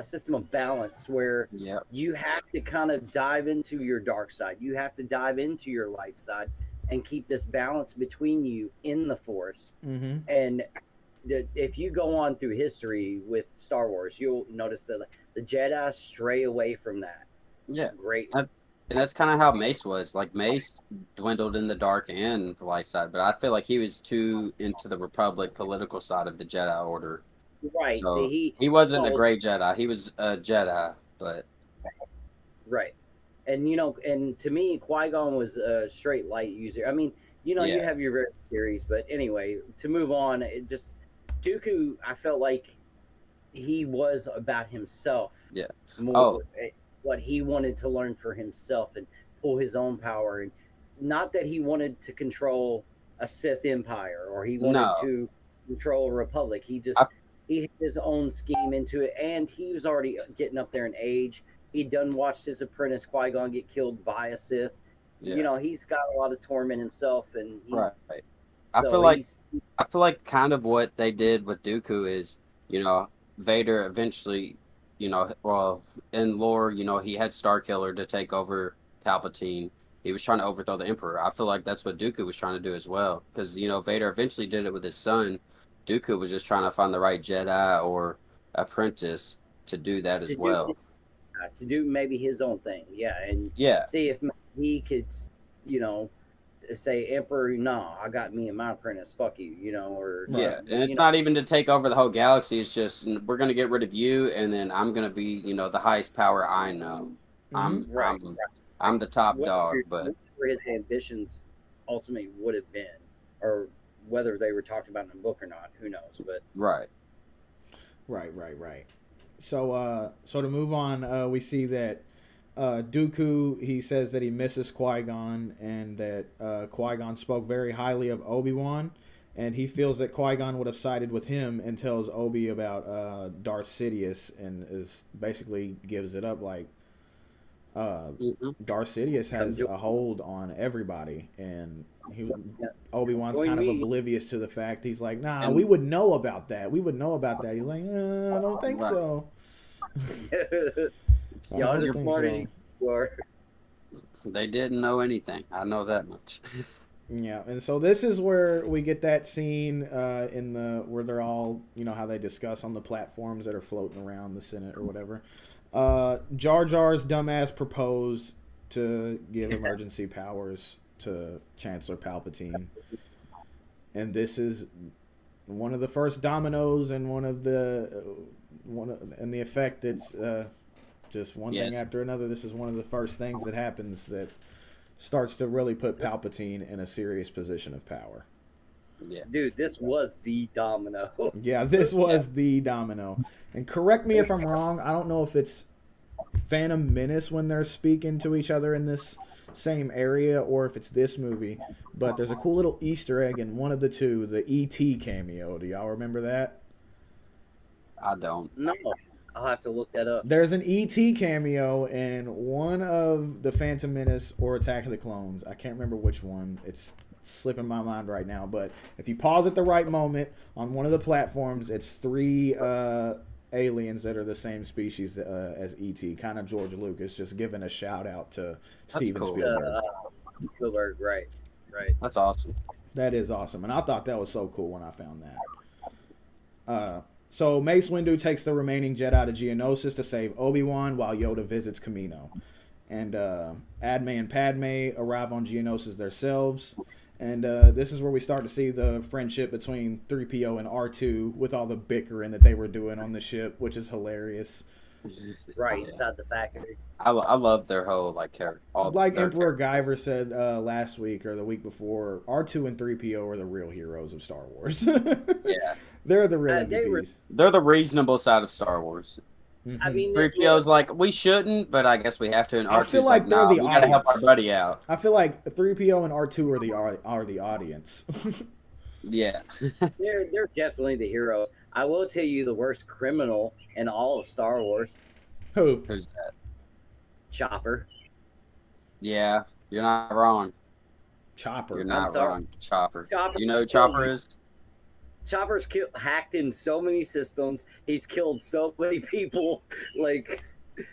system of balance where you have to kind of dive into your dark side. You have to dive into your light side and keep this balance between you in the Force. Mm-hmm. And if you go on through history with Star Wars, you'll notice that the Jedi stray away from that. Yeah. Great. And that's kind of how Mace was. Like, Mace dwindled in the dark and the light side, but I feel like he was too into the Republic political side of the Jedi Order. Right. So he wasn't a great Jedi. He was a Jedi, but... Right. And, and to me, Qui-Gon was a straight light user. I mean, you have your various theories, but anyway, to move on, Dooku, I felt like he was about himself. Yeah. What he wanted to learn for himself and pull his own power. And not that he wanted to control a Sith empire or he wanted to control a republic. He had his own scheme into it, and he was already getting up there in age. He'd done watched his apprentice Qui-Gon get killed by a Sith. Yeah. He's got a lot of torment himself, and right. I feel like kind of what they did with Dooku is, Vader eventually, well, in lore, he had Starkiller to take over Palpatine. He was trying to overthrow the Emperor. I feel like that's what Dooku was trying to do as well, because Vader eventually did it with his son. Dooku was just trying to find the right Jedi or apprentice to do that as well. To do maybe his own thing, and see if he could, say Emperor, no, I got me and my apprentice, fuck you, or and it's not even to take over the whole galaxy. It's just we're gonna get rid of you, and then I'm gonna be, the highest power I know. Mm-hmm. I'm the top dog, but where his ambitions ultimately would have been, or whether they were talked about in the book or not, who knows? But right. So to move on, we see that Dooku, he says that he misses Qui-Gon and that Qui-Gon spoke very highly of Obi-Wan, and he feels that Qui-Gon would have sided with him and tells Obi about Darth Sidious and is basically gives it up like Darth Sidious has a hold on everybody, and Obi-Wan's kind of oblivious to the fact. He's like, nah, we would know about that. We would know about that. He's like, I don't think so. Y'all just smart as you are. They didn't know anything. I know that much. Yeah, and so this is where we get that scene where they're all, how they discuss on the platforms that are floating around the Senate or whatever. Jar Jar's dumbass proposed to give emergency powers to Chancellor Palpatine, and this is one of the first dominoes, and and the effect. It's just one thing after another. This is one of the first things that happens that starts to really put Palpatine in a serious position of power. Yeah, dude, this was the domino. Yeah, this was the domino. And correct me if I'm wrong. I don't know if it's Phantom Menace when they're speaking to each other in this same area, or if it's this movie. But there's a cool little Easter egg in one of the two, the E.T. cameo. Do y'all remember that? I don't. No, I'll have to look that up. There's an E.T. cameo in one of the Phantom Menace or Attack of the Clones. I can't remember which one. It's slipping my mind right now. But if you pause at the right moment on one of the platforms, it's three aliens that are the same species as E.T. Kind of George Lucas, just giving a shout out to Steven cool. Spielberg. Spielberg, right. That's awesome. That is awesome, and I thought that was so cool when I found that. So Mace Windu takes the remaining Jedi to Geonosis to save Obi-Wan while Yoda visits Kamino. And Adme and Padme arrive on Geonosis themselves. And this is where we start to see the friendship between 3PO and R2 with all the bickering that they were doing on the ship, which is hilarious. Right, inside the factory. I love their whole character. Like Emperor Guyver said last week or the week before, R2 and 3PO are the real heroes of Star Wars. Yeah. They're the real MVPs. They're the reasonable side of Star Wars. Mm-hmm. I mean, 3PO's like, we shouldn't, but I guess we have to. And R2's I feel like they're the we gotta help our buddy out. I feel like 3PO and R2 are the audience. Yeah. they're definitely the heroes. I will tell you the worst criminal in all of Star Wars. Who? Who's that? Chopper. Yeah, you're not wrong. Chopper. You're not wrong. Chopper. Chopper. You know who Chopper is? Chopper's hacked in so many systems. He's killed so many people.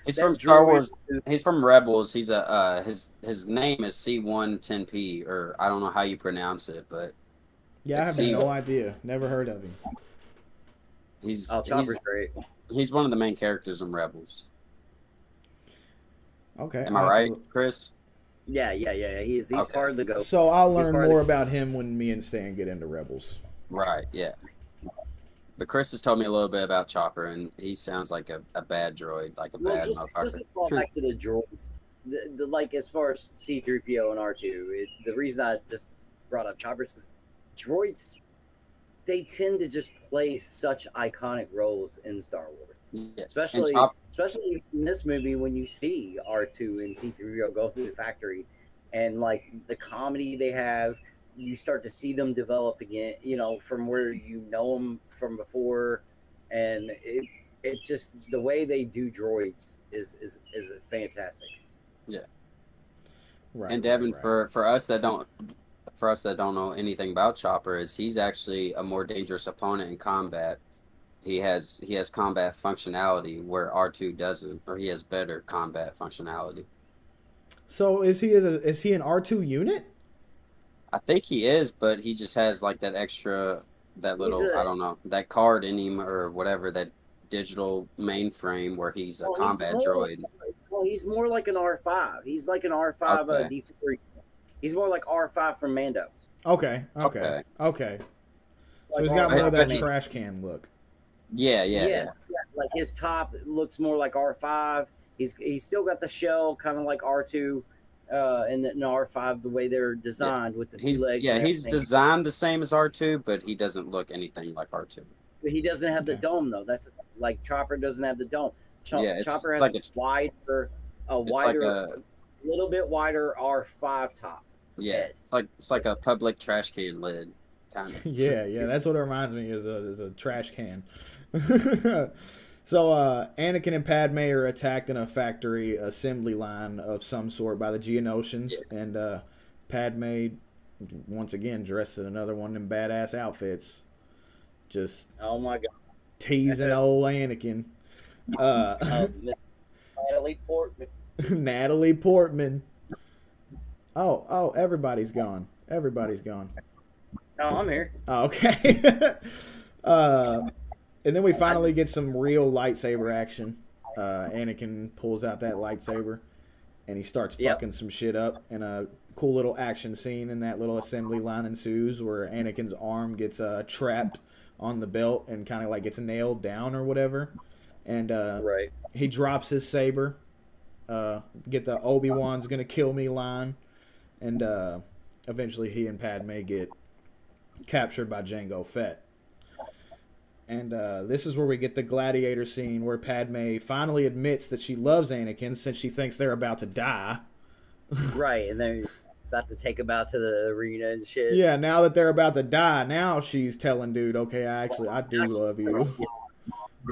He's from Star Wars. He's from Rebels. He's his name is C110P, or I don't know how you pronounce it, but yeah, I have no idea. Never heard of him. Chopper's great. He's one of the main characters in Rebels. Okay. Am I right, Chris? Yeah. He's Okay. part of the Ghost. So I'll learn more about him when me and Stan get into Rebels. Right, yeah. But Chris has told me a little bit about Chopper, and he sounds like a bad droid, like a bad just motherfucker. to fall back to the droids, as far as C-3PO and R2, the reason I just brought up Chopper is because droids, they tend to just play such iconic roles in Star Wars. Yeah. Especially in this movie when you see R2 and C-3PO go through the factory, and the comedy they have. You start to see them develop again, from where you know them from before, and it just the way they do droids is fantastic. Yeah. Right. And Devin, right. for us that don't know anything about Chopper, is he's actually a more dangerous opponent in combat. He has combat functionality where R2 doesn't, or he has better combat functionality. So is he an R2 unit? I think he is, but he just has that extra, I don't know, that card in him or whatever, that digital mainframe where he's a combat droid. Well, he's more like an R5. He's like an R5 Okay. D4. He's more like R5 from Mando. Okay. So he's got more of that trash can look. Yeah. His top looks more like R5. He's still got the shell kind of like R2. And the R5, the way they're designed with the two legs. Yeah, he's designed the same as R2, but he doesn't look anything like R2. he doesn't have the Okay. dome though. That's like Chopper doesn't have the dome. Yeah, Chopper has like a wider, it's like a little bit wider R5 top. yeah, head. it's like a public trash can lid, kind of. Yeah, that's what it reminds me is a trash can. So Anakin and Padme are attacked in a factory assembly line of some sort by the Geonosians, and Padme once again dressed in another one of them badass outfits, just Oh my god. teasing old Anakin. Miss Natalie Portman. Natalie Portman. Oh, everybody's gone. Everybody's gone. No, I'm here. Oh, okay. And then we finally get some real lightsaber action. Anakin pulls out that lightsaber, and he starts fucking some shit up. And a cool little action scene in that little assembly line ensues where Anakin's arm gets trapped on the belt and kind of like gets nailed down or whatever. And Right. he drops his saber. Get the Obi-Wan's gonna kill me line. And eventually he and Padme get captured by Jango Fett. And this is where we get the gladiator scene where Padme finally admits that she loves Anakin since she thinks they're about to die. Right, and they're about to take him out to the arena and shit. Yeah, now that they're about to die, now she's telling dude, okay, I do love you.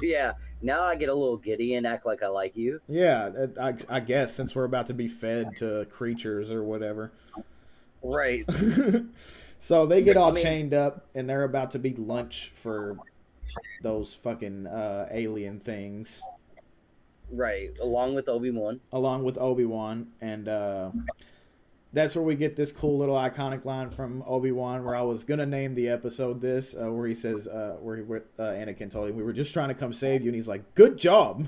Yeah, now I get a little giddy and act like I like you. Yeah, I guess since we're about to be fed to creatures or whatever. Right. So they get all chained up and they're about to be lunch for those fucking alien things. Right, along with Obi-Wan. Along with Obi-Wan. And that's where we get this cool little iconic line from Obi-Wan where I was going to name the episode this, where he says, where Anakin told him, we were just trying to come save you. And he's like, good job.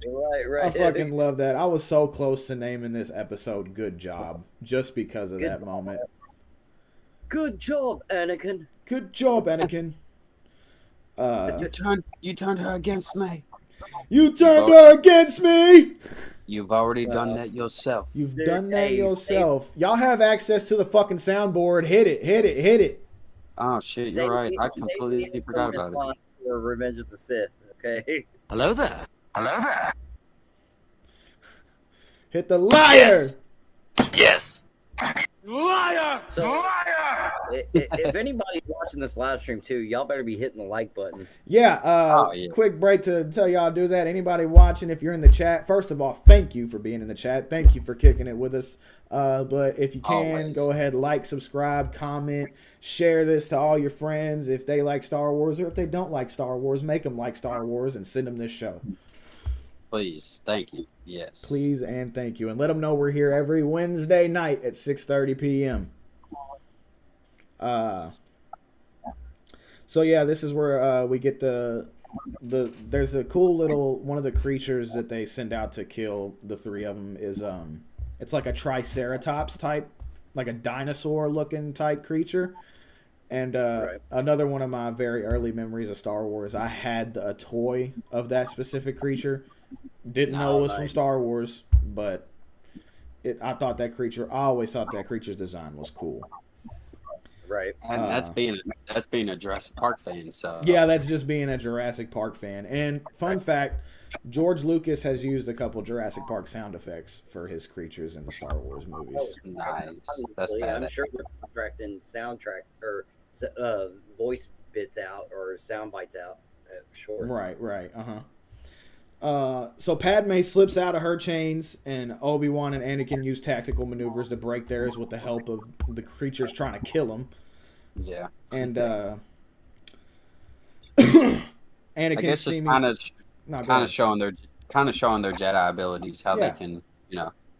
Right. I fucking love that. I was so close to naming this episode Good Job just because of that moment. Good job, Anakin. Good job, Anakin. You turned her against me. You turned her against me. You've already done that yourself. You've done that yourself. Y'all have access to the fucking soundboard. Hit it. Oh shit, you're right. I completely forgot about it. For Revenge of the Sith. Okay. Hello there. Hit the liar. Yes. Liar! So, Liar! If anybody's watching this live stream too, y'all better be hitting the like button. Yeah, yeah. Quick break to tell y'all to do that. Anybody watching, if you're in the chat, first of all, thank you for being in the chat. Thank you for kicking it with us. But if you can, Always. go ahead, like, subscribe, comment, share this to all your friends if they like Star Wars, or if they don't like Star Wars, make them like Star Wars and send them this show. Please, thank you. Yes. Please and thank you. And let them know we're here every Wednesday night at 6:30 p.m. So yeah, this is where we get there's a cool little one of the creatures that they send out to kill the three of them is it's like a triceratops type, like a dinosaur looking type creature. And another one of my very early memories of Star Wars, I had a toy of that specific creature. Didn't know it was from Star Wars, but I thought that creature. I always thought that creature's design was cool. Right. And that's being a Jurassic Park fan. So Yeah, that's just being a Jurassic Park fan. And fun fact, George Lucas has used a couple Jurassic Park sound effects for his creatures in the Star Wars movies. Nice. That's I'm bad. sure they're contracting soundtrack or voice bits out or sound bites out. Sure. Right. So Padme slips out of her chains, and Obi-Wan and Anakin use tactical maneuvers to break theirs with the help of the creatures trying to kill them. Yeah. And I Anakin guess just seeming kind of showing their Jedi abilities, how Yeah. they can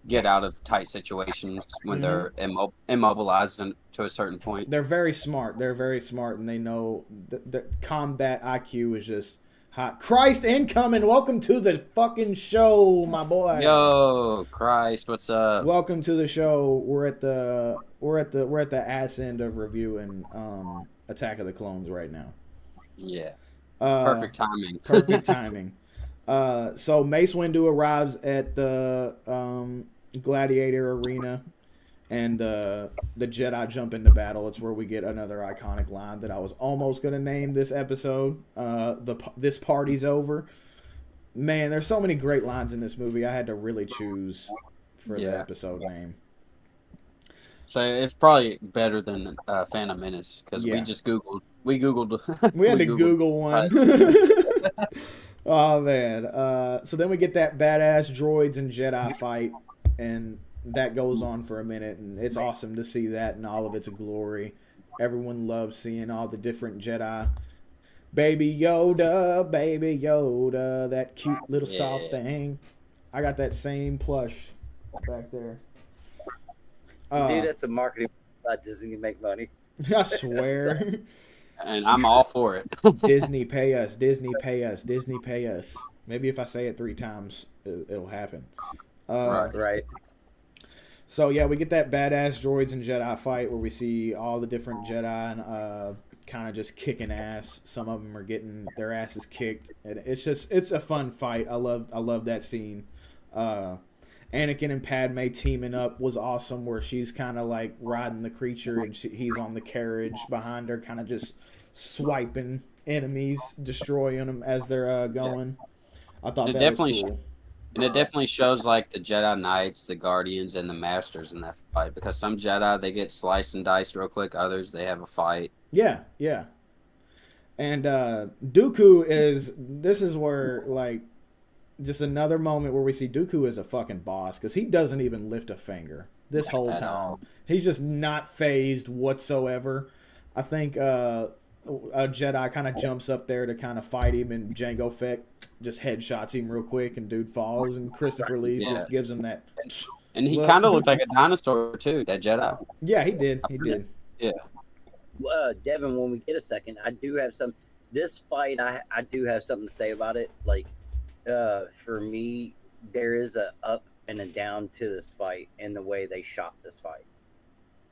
get out of tight situations when they're immobilized to a certain point. they're very smart. They're very smart, and they know the combat IQ is just hot. Christ incoming! Welcome to the fucking show, my boy. Yo, Christ, what's up? Welcome to the show. We're at the ass end of reviewing Attack of the Clones right now. Yeah, perfect timing. Perfect timing. So Mace Windu arrives at the Gladiator Arena, and the Jedi jump into battle. It's where we get another iconic line that I was almost gonna name this episode. This party's over. Man, there's so many great lines in this movie. I had to really choose for the episode name. So it's probably better than Phantom Menace because Yeah. we googled We had to Google one. Oh man. So then we get that badass droids and Jedi fight, and that goes on for a minute, and it's awesome to see that in all of its glory. Everyone loves seeing all the different Jedi. Baby Yoda, that cute little soft thing. I got that same plush back there. Dude, that's a marketing Disney to make money. I swear. And I'm all for it. Disney pay us, Disney pay us, Disney pay us. Maybe if I say it 3 times, it'll happen. Right. So yeah, we get that badass droids and Jedi fight where we see all the different Jedi and kind of just kicking ass. Some of them are getting their asses kicked. And it's a fun fight. I love that scene. Anakin and Padme teaming up was awesome, where she's kind of like riding the creature and he's on the carriage behind her, kind of just swiping enemies, destroying them as they're going. I thought that was cool. And it definitely shows like the Jedi Knights, the Guardians, and the Masters in that fight, because some Jedi, they get sliced and diced real quick. Others, they have a fight. Yeah. And Dooku this is where, like, just another moment where we see Dooku as a fucking boss, because he doesn't even lift a finger this whole time. He's just not phased whatsoever. I think a Jedi kind of jumps up there to kind of fight him, and Jango Fett just headshots him real quick, and dude falls, and Christopher Lee just gives him that. And he kind of looked like a dinosaur too, that Jedi. Yeah, he did. Yeah. Devin, when we get a second, I do have some. This fight, I do have something to say about it. Like, for me, there is a up and a down to this fight in the way they shot this fight.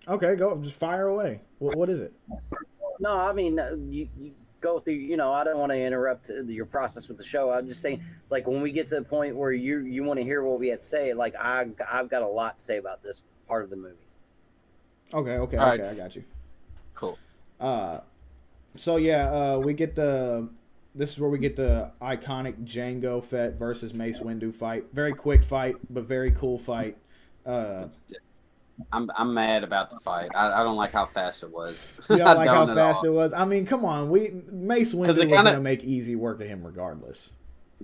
Okay, go. Just fire away. What is it? No, I mean, you go through, I don't want to interrupt your process with the show. I'm just saying, like, when we get to the point where you want to hear what we have to say, like, I've got a lot to say about this part of the movie. Okay, right. I got you. Cool. So yeah, we get this is where we get the iconic Jango Fett versus Mace Windu fight. Very quick fight, but very cool fight. I'm mad about the fight. I don't like how fast it was. You don't like how fast it was? I mean, come on. Mace Windu was gonna make easy work of him regardless.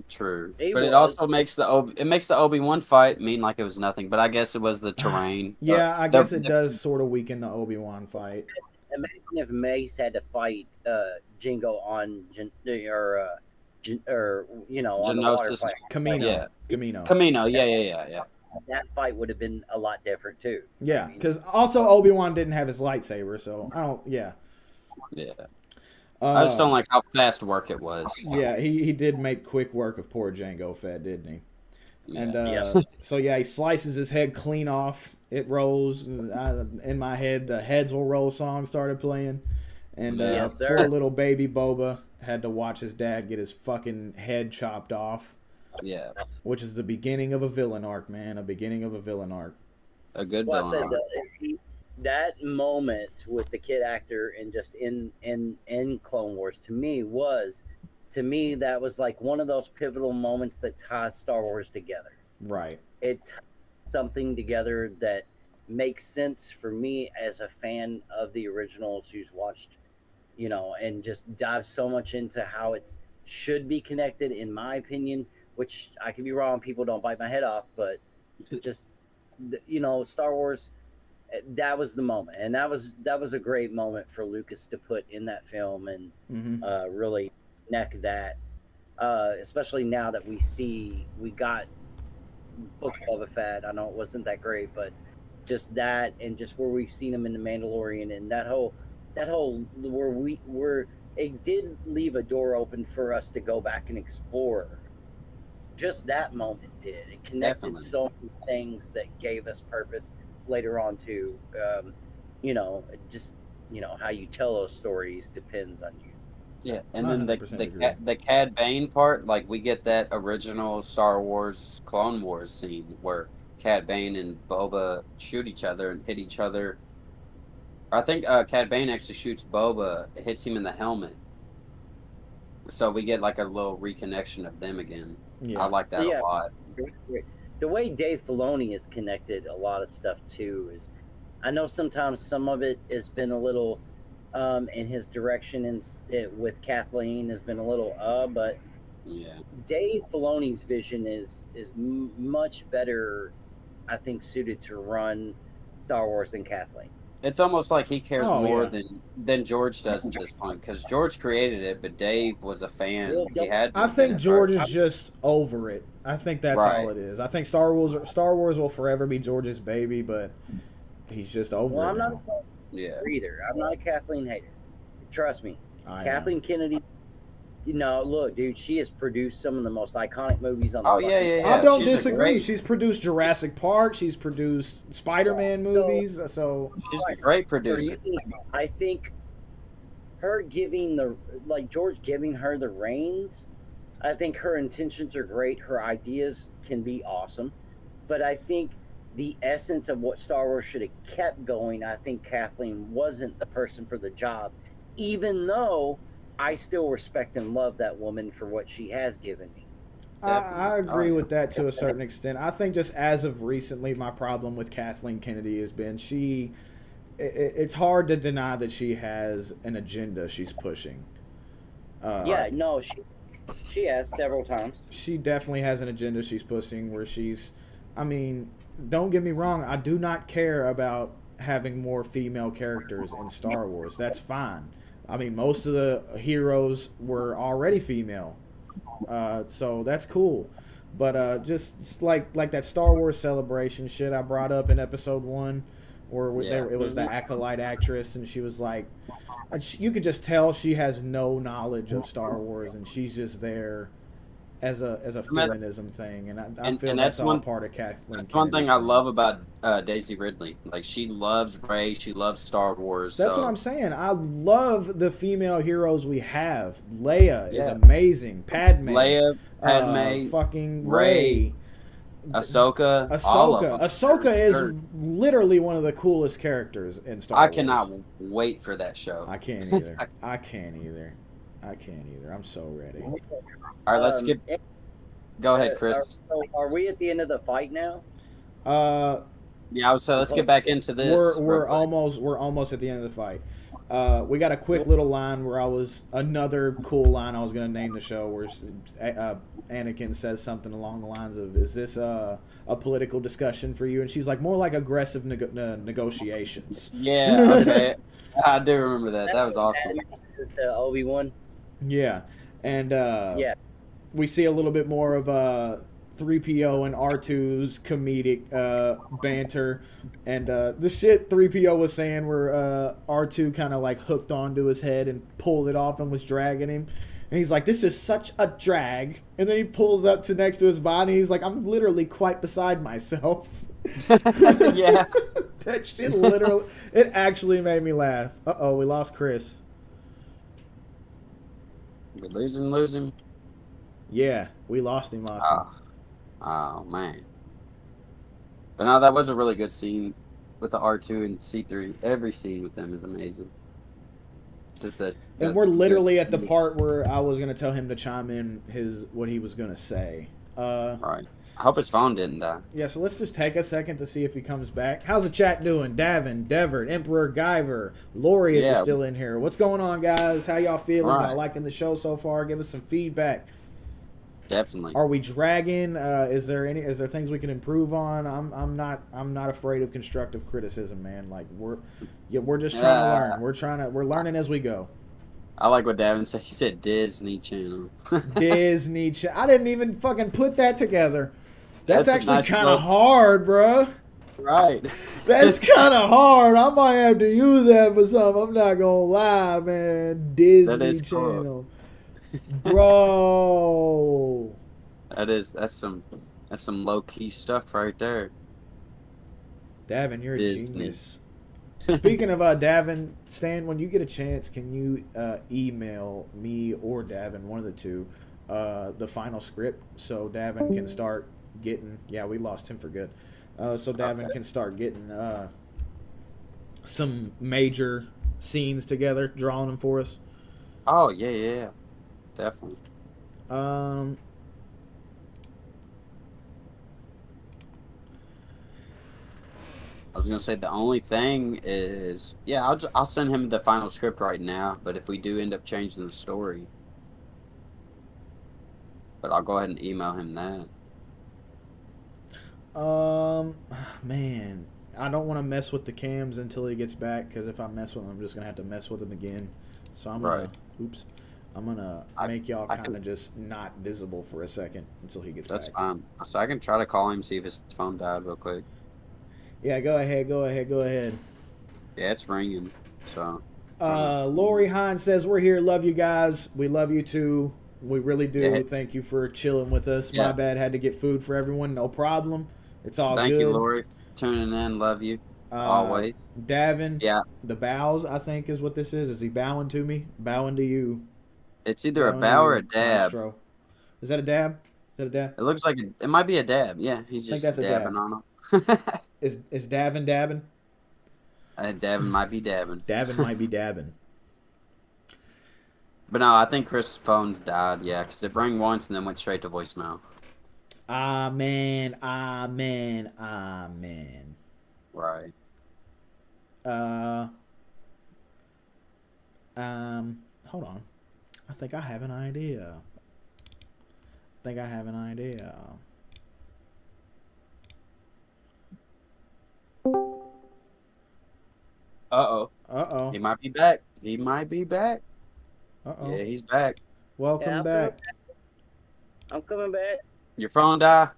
True, it also makes the Obi-Wan fight mean like it was nothing. But I guess it was the terrain. Yeah, I guess it does sort of weaken the Obi-Wan fight. Imagine if Mace had to fight Jingo on on the water planet. Camino. Yeah. That fight would have been a lot different too. Yeah, because also Obi-Wan didn't have his lightsaber, so I don't. Yeah. Yeah. I just don't like how fast work it was. Yeah, he did make quick work of poor Jango Fett, didn't he? Yeah. And so yeah, he slices his head clean off. It rolls. In my head, the Heads Will Roll song started playing, and Yes, sir. poor little baby Boba had to watch his dad get his fucking head chopped off. Yeah. Which is the beginning of a villain arc, man. A beginning of a villain arc. A good Well, I said villain. that moment with the kid actor and just in Clone Wars to me that was like one of those pivotal moments that ties Star Wars together. Right. It ties something together that makes sense for me as a fan of the originals who's watched, and just dives so much into how it should be connected, in my opinion, which I could be wrong. People don't bite my head off, but just, Star Wars, that was the moment. And that was a great moment for Lucas to put in that film and really neck that, especially now that we got Book of Boba Fett. I know it wasn't that great, but just that, and just where we've seen him in The Mandalorian, and that whole where it did leave a door open for us to go back and explore. Just that moment did. It connected Definitely. so many things that gave us purpose later on to, how you tell those stories depends on you. Yeah, and then 100% agree. the Cad Bane part, like we get that original Star Wars Clone Wars scene where Cad Bane and Boba shoot each other and hit each other. I think Cad Bane actually shoots Boba, hits him in the helmet. So we get like a little reconnection of them again. Yeah. I like that a lot. The way Dave Filoni has connected a lot of stuff too is, I know sometimes some of it has been a little, in his direction and with Kathleen has been a little, but Yeah. Dave Filoni's vision is much better, I think, suited to run Star Wars than Kathleen. It's almost like he cares Oh, more yeah. than George does at this point, because George created it, but Dave was a fan. Well, He had. I been think at George first. is just over it. I think that's Right. all it is. I think Star Wars will forever be George's baby, but he's just over Well, it I'm not now. a Yeah. hater either. I'm not a Kathleen hater. Trust me. I know. Kathleen Kennedy, look, dude, she has produced some of the most iconic movies on the Oh, fucking yeah, yeah, planet. I don't she's a disagree. great- She's produced Jurassic Park. She's produced Spider-Man So- movies. So She's a great For producer. me, I think her giving George giving her the reins, I think her intentions are great. Her ideas can be awesome. But I think the essence of what Star Wars should have kept going, I think Kathleen wasn't the person for the job, even though I still respect and love that woman for what she has given me. I agree Oh, yeah. with that to a certain extent. I think just as of recently, my problem with Kathleen Kennedy has been it's hard to deny that she has an agenda she's pushing. Yeah, no, she has several times. She definitely has an agenda she's pushing where I mean, don't get me wrong, I do not care about having more female characters in Star Wars. That's fine. I mean, most of the heroes were already female. So that's cool. But just like that Star Wars Celebration shit I brought up in episode 1 where Yeah. it was the Acolyte actress and she was like, you could just tell she has no knowledge of Star Wars and she's just there as a feminism thing, and I feel and that's that's all one- part of Kathleen. That's one thing Kennedy's I love about Daisy Ridley. Like, she loves Rey. She loves Star Wars. That's so. what I'm saying. I love the female heroes we have. Leia is Yeah. amazing. Padme, Leia, Padme, fucking Rey, Rey. Ahsoka, all of them. Ahsoka is They're- literally one of the coolest characters in Star I Wars. cannot wait for that show. I can't either. I can't either. I'm so ready. All right, let's get. Go ahead, Chris. Are we at the end of the fight now? Yeah, so let's get back into this. We're real quick. almost at the end of the fight. We got a quick little line where another cool line I was gonna name the show where Anakin says something along the lines of, "Is this a political discussion for you?" And she's like, "More like aggressive negotiations." Yeah, okay. I do remember that. That was awesome. Is the Obi-Wan? Yeah, and Yeah. we see a little bit more of 3PO and R2's comedic banter, and the shit 3PO was saying where R2 kind of like hooked onto his head and pulled it off and was dragging him, and he's like, "This is such a drag," and then he pulls up to next to his body, he's like, "I'm literally quite beside myself." Yeah. That shit literally, it actually made me laugh. Uh-oh, we lost Chris. We're losing. Yeah, we lost him. Oh, man. But no, that was a really good scene with the R2 and C3. Every scene with them is amazing. It's just that. And we're literally at the part where I was gonna tell him to chime in what he was gonna say. All right. I hope his phone didn't die. Yeah, so let's just take a second to see if he comes back. How's the chat doing? Davin, Devert, Emperor Guyver, Lori, if you're Yeah. still in here. What's going on, guys? How y'all feeling? Right. Y'all liking the show so far? Give us some feedback. Definitely. Are we dragging? Is there things we can improve on? I'm not afraid of constructive criticism, man. Like we're just trying to learn. We're learning as we go. I like what Davin said. He said Disney Channel. Disney. I didn't even fucking put that together. That's a actually nice kind of look. hard, bro. Right. That's kind of hard. I might have to use that for something. I'm not gonna lie, man. Disney That is Channel, cool. bro. That's some low key stuff right there. Davin, you're a Disney. genius. Speaking of Davin, Stan, when you get a chance, can you email me or Davin, one of the two, the final script so Davin can start getting. Yeah, we lost him for good. so Davin Okay. can start getting some major scenes together, drawing them for us. Oh yeah, definitely. Um, I was gonna say the only thing is, yeah, I'll send him the final script right now. But if we do end up changing the story, but I'll go ahead and email him that. Man, I don't want to mess with the cams until he gets back, because if I mess with him, I'm just gonna have to mess with him again. So I'm gonna, Right. I'm gonna I- make y'all I kind of can- just not visible for a second until he gets That's back. fine. So I can try to call him, see if his phone died real quick. Yeah, go ahead. Yeah, it's ringing. So Lori Hines says, we're here. Love you guys. We love you too. We really do. Yeah. Thank you for chilling with us. Yeah. My bad. Had to get food for everyone. No problem. It's all thank good. you, Lori, for tuning in. Love you always. Davin. Yeah, The bows, I think, is what this is. Is he bowing to me? Bowing to you. it's either a Bowing to bow or you, a dab. Maestro. Is that a dab? Is that a dab? It looks like it might be a dab. Yeah, he's I think just that's a dabbing dab. on him. Is Davin dabbing? Davin might be dabbing. Davin might be dabbing. But no, I think Chris' phone's died. Yeah, because it rang once and then went straight to voicemail. Amen. Right. Hold on. I think I have an idea. Uh-oh. Uh-oh. He might be back. Uh-oh. Yeah, he's back. Welcome Yeah, back. I'm coming back. Your phone died?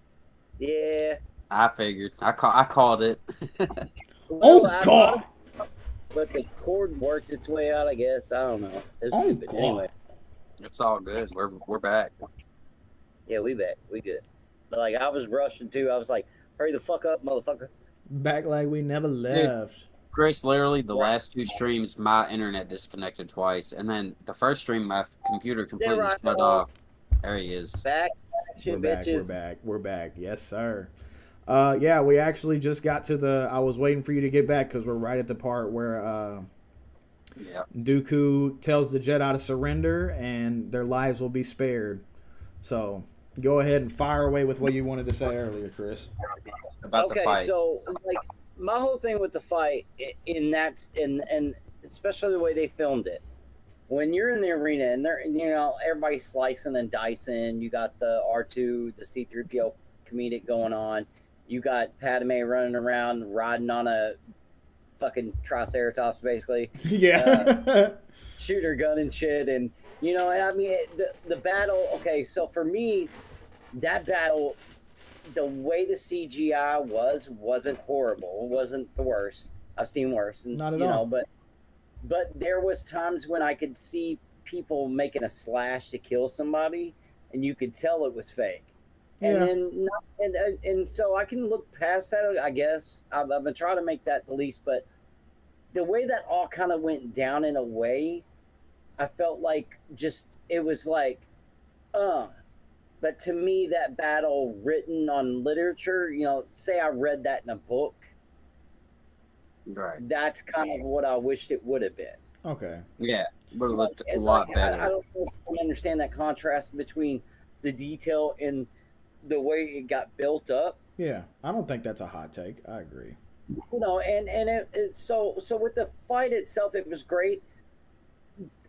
Yeah. I figured. I called it. Oh, I God. But the cord worked its way out, I guess. I don't know. It's Oh, stupid. God. Anyway. It's all good. We're back. Yeah, we back. We good. But like I was rushing too. I was like, hurry the fuck up, motherfucker. Back like we never left. Chris, literally the last two streams, my internet disconnected twice, and then the first stream, my computer completely right shut on. off. There he is. Back, We're shit, back. bitches. We're back. Yes, sir. Yeah, we actually just got to the. I was waiting for you to get back because we're right at the part where Yeah. Dooku tells the Jedi to surrender and their lives will be spared. So go ahead and fire away with what you wanted to say earlier, Chris. About the Okay, fight. so like my whole thing with the fight in that and especially the way they filmed it. When you're in the arena and they're everybody's slicing and dicing, you got the R2, the C3PO comedic going on. You got Padme running around riding on a fucking Triceratops basically. Yeah. Shoot her gun and shit, and and I mean the battle. Okay, so for me, that battle, the way the CGI wasn't horrible. It wasn't the worst. I've seen worse, and, Not at all. But there was times when I could see people making a slash to kill somebody, and you could tell it was fake. And Yeah. then, and so I can look past that. I guess I've been trying to make that the least, but the way that all kind of went down in a way, I felt like it was like, but to me, that battle written on literature, say I read that in a book, Right. that's kind of what I wished it would have been. Okay. Yeah. Would have looked a And, lot I better. don't understand that contrast between the detail and the way it got built up. Yeah. I don't think that's a hot take. I agree. So with the fight itself, it was great.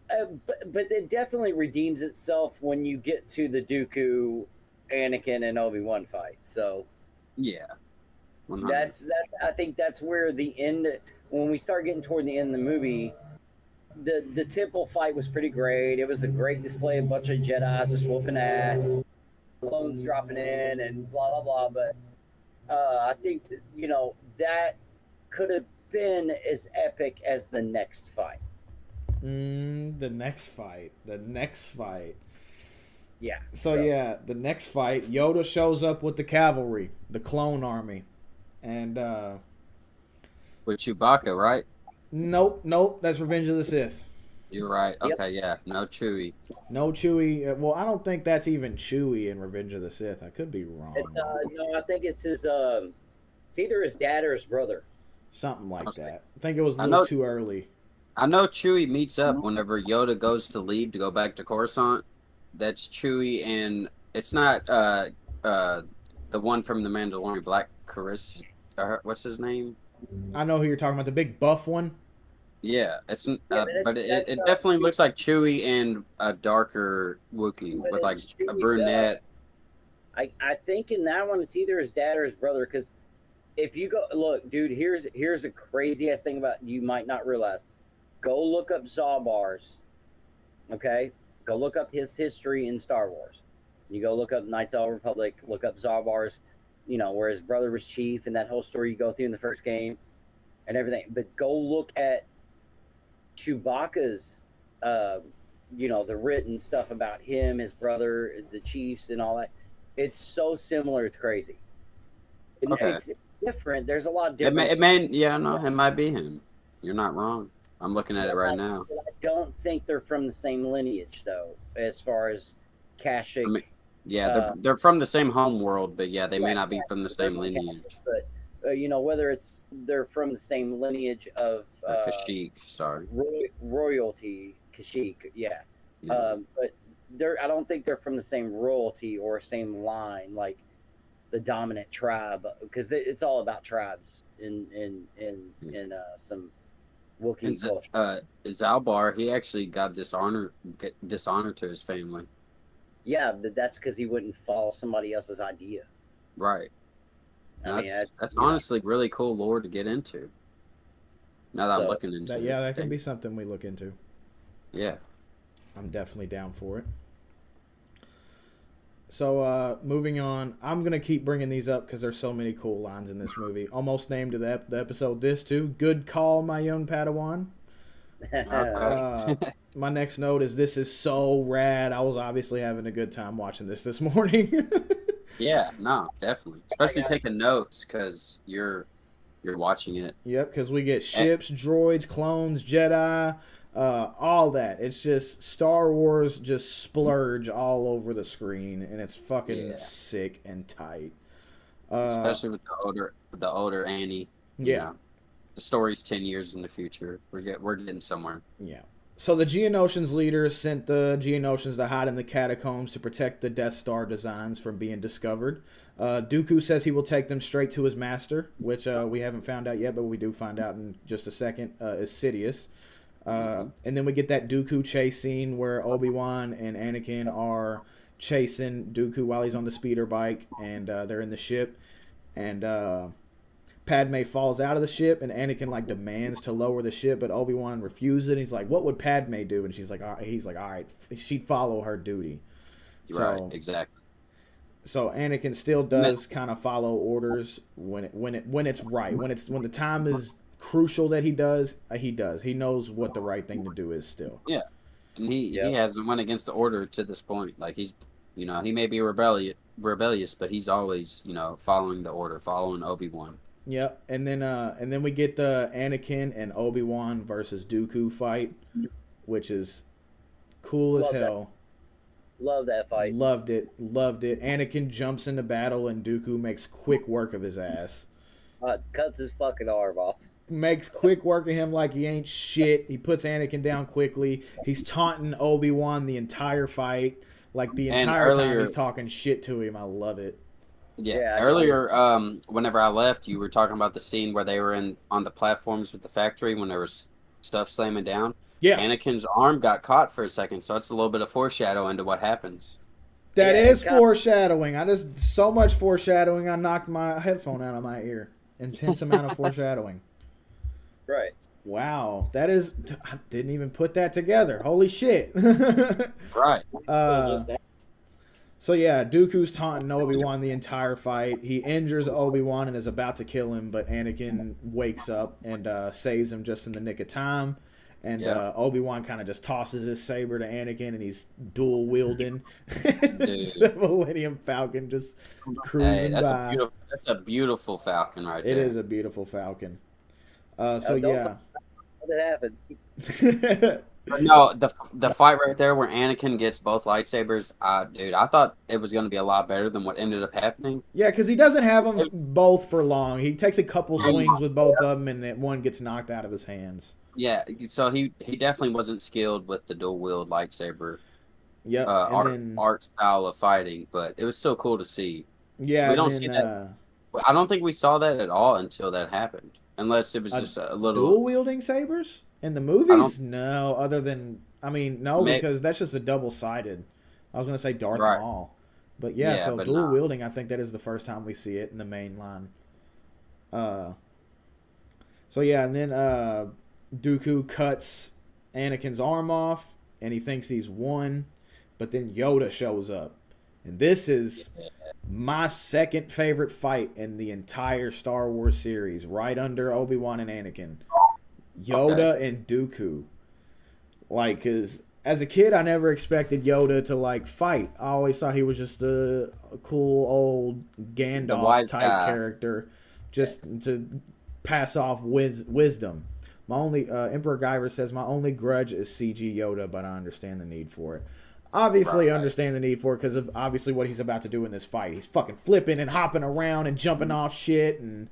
But it definitely redeems itself when you get to the Dooku, Anakin, and Obi-Wan fight. So Yeah. 100. that. I think that's where the end. When we start getting toward the end of the movie, the temple fight was pretty great. It was a great display, a bunch of Jedi's just whooping ass, clones dropping in, and blah blah blah. But I think that could have been as epic as the next fight. The next fight. Yeah. So yeah, the next fight, Yoda shows up with the cavalry, the clone army, and With Chewbacca, right? nope, that's Revenge of the Sith. You're right. Yep. Okay, yeah. No Chewie. No Chewie. Well, I don't think that's even Chewie in Revenge of the Sith. I could be wrong. It's no, I think it's his It's either his dad or his brother. Something like that. I think it was a I little know- too early. I know Chewie meets up whenever Yoda goes to leave to go back to Coruscant. That's Chewie, and it's not the one from the Mandalorian, Black Caris. What's his name? I know who you're talking about, the big buff one. Yeah, it's but but that's, it definitely looks like Chewie and a darker Wookiee But with like it's a Chewie's, brunette. I think in that one it's either his dad or his brother. Because if you go look, dude, here's a crazy ass thing about you might not realize. Go look up Zawbars. Okay, go look up his history in Star Wars. You go look up Knights of the Old Republic. Look up Zawbars. You know where his brother was chief and that whole story you go through in the first game and everything. But go look at Chewbacca's, the written stuff about him, his brother, the chiefs, and all that. It's so similar. It's crazy. Okay. It's different. There's a lot of It difference. it might be him. You're not wrong. I'm looking at it right now. But I don't think they're from the same lineage, though, as far as Kashyyyk. I mean, yeah, they're from the same home world, but yeah, they may not be from the same They're from lineage. Kashyyyk, but whether they're from the same lineage of Kashyyyk, sorry. royalty, Kashyyyk, yeah. Yeah. But I don't think they're from the same royalty or same line, like the dominant tribe, because it's all about tribes in some Wookiee And culture. Zalbar, he actually got dishonor to his family. Yeah, but that's because he wouldn't follow somebody else's idea. Right. I And mean, that's honestly really cool lore to get into. Now that I'm So, looking into it. That can be something we look into. Yeah. I'm definitely down for it. So, moving on, I'm going to keep bringing these up because there's so many cool lines in this movie. Almost named the episode this, too. Good call, my young Padawan. My next note is this is so rad. I was obviously having a good time watching this morning. Yeah, no, definitely. Especially taking notes because you're watching it. Yep, because we get ships, droids, clones, Jedi, all that. It's just Star Wars just splurge all over the screen, and it's fucking sick and tight. Especially with the older Annie. Yeah. You know, the story's 10 years in the future. We're getting somewhere. Yeah. So the Geonosians leader sent the Geonosians to hide in the catacombs to protect the Death Star designs from being discovered. Dooku says he will take them straight to his master, which we haven't found out yet, but we do find out in just a second, is Sidious. And then we get that Dooku chase scene where Obi-Wan and Anakin are chasing Dooku while he's on the speeder bike, and they're in the ship. And Padme falls out of the ship, and Anakin demands to lower the ship, but Obi-Wan refuses it. He's like, "What would Padme do?" And he's like, "All right, she'd follow her duty." Right, exactly. So Anakin still does kind of follow orders when it's right, when the time is crucial that he does. He knows what the right thing to do is still. Yeah, and he hasn't went against the order to this point. Like he may be rebellious, but he's always following the order, following Obi-Wan. Yep, and then we get the Anakin and Obi-Wan versus Dooku fight, which is cool as hell. Love that fight. Loved it. Anakin jumps into battle and Dooku makes quick work of his ass. Cuts his fucking arm off. Makes quick work of him like he ain't shit. He puts Anakin down quickly. He's taunting Obi-Wan the entire fight. Like the entire time he's talking shit to him. I love it. Yeah. Earlier, whenever I left, you were talking about the scene where they were on the platforms with the factory when there was stuff slamming down. Yeah. Anakin's arm got caught for a second, so it's a little bit of foreshadow into what happens. That is foreshadowing. So much foreshadowing, I knocked my headphone out of my ear. Intense amount of foreshadowing. Right. Wow. I didn't even put that together. Holy shit. Right. So yeah, Dooku's taunting Obi-Wan the entire fight. He injures Obi-Wan and is about to kill him, but Anakin wakes up and saves him just in the nick of time. And Obi-Wan kind of just tosses his saber to Anakin, and he's dual wielding the Millennium Falcon, just cruising by. That's a beautiful Falcon right there. It is a beautiful Falcon. What happened? But no, the fight right there where Anakin gets both lightsabers, dude, I thought it was going to be a lot better than what ended up happening. Yeah, because he doesn't have them both for long. He takes a couple swings with both of them, and then one gets knocked out of his hands. Yeah, so he definitely wasn't skilled with the dual wield lightsaber Yep, art style of fighting, but it was still cool to see. Yeah, So we don't see that. I don't think we saw that at all until that happened, unless it was just a little dual wielding sabers in the movies. No, other than because that's just a double sided. I was gonna say Darth Maul, but so dual wielding. I think that is the first time we see it in the main line. So yeah, and then Dooku cuts Anakin's arm off, and he thinks he's won, but then Yoda shows up, and this is my second favorite fight in the entire Star Wars series, right under Obi-Wan and Anakin. Yoda and Dooku. Like, because as a kid, I never expected Yoda to, like, fight. I always thought he was just a cool old Gandalf-type character just to pass off wisdom. My only, Emperor Guyver says, my only grudge is CG Yoda, but I understand the need for it. Obviously understand the need for it because of obviously what he's about to do in this fight. He's fucking flipping and hopping around and jumping off shit, and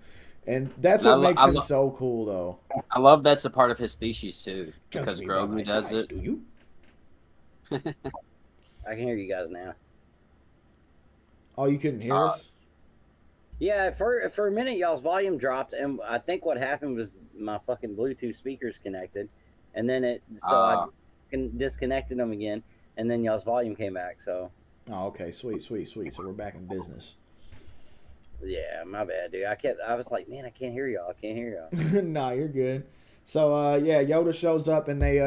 that's what makes him so cool, though. I love that's a part of his species, too, because Grogu does it. Do you? I can hear you guys now. Oh, you couldn't hear us? Yeah, for a minute, y'all's volume dropped, and I think what happened was my fucking Bluetooth speakers connected, and then I disconnected them again, and then y'all's volume came back. So. Oh, okay, sweet. So we're back in business. Yeah, my bad, dude. I was like, man, I can't hear y'all. Nah, you're good. So Yoda shows up, and they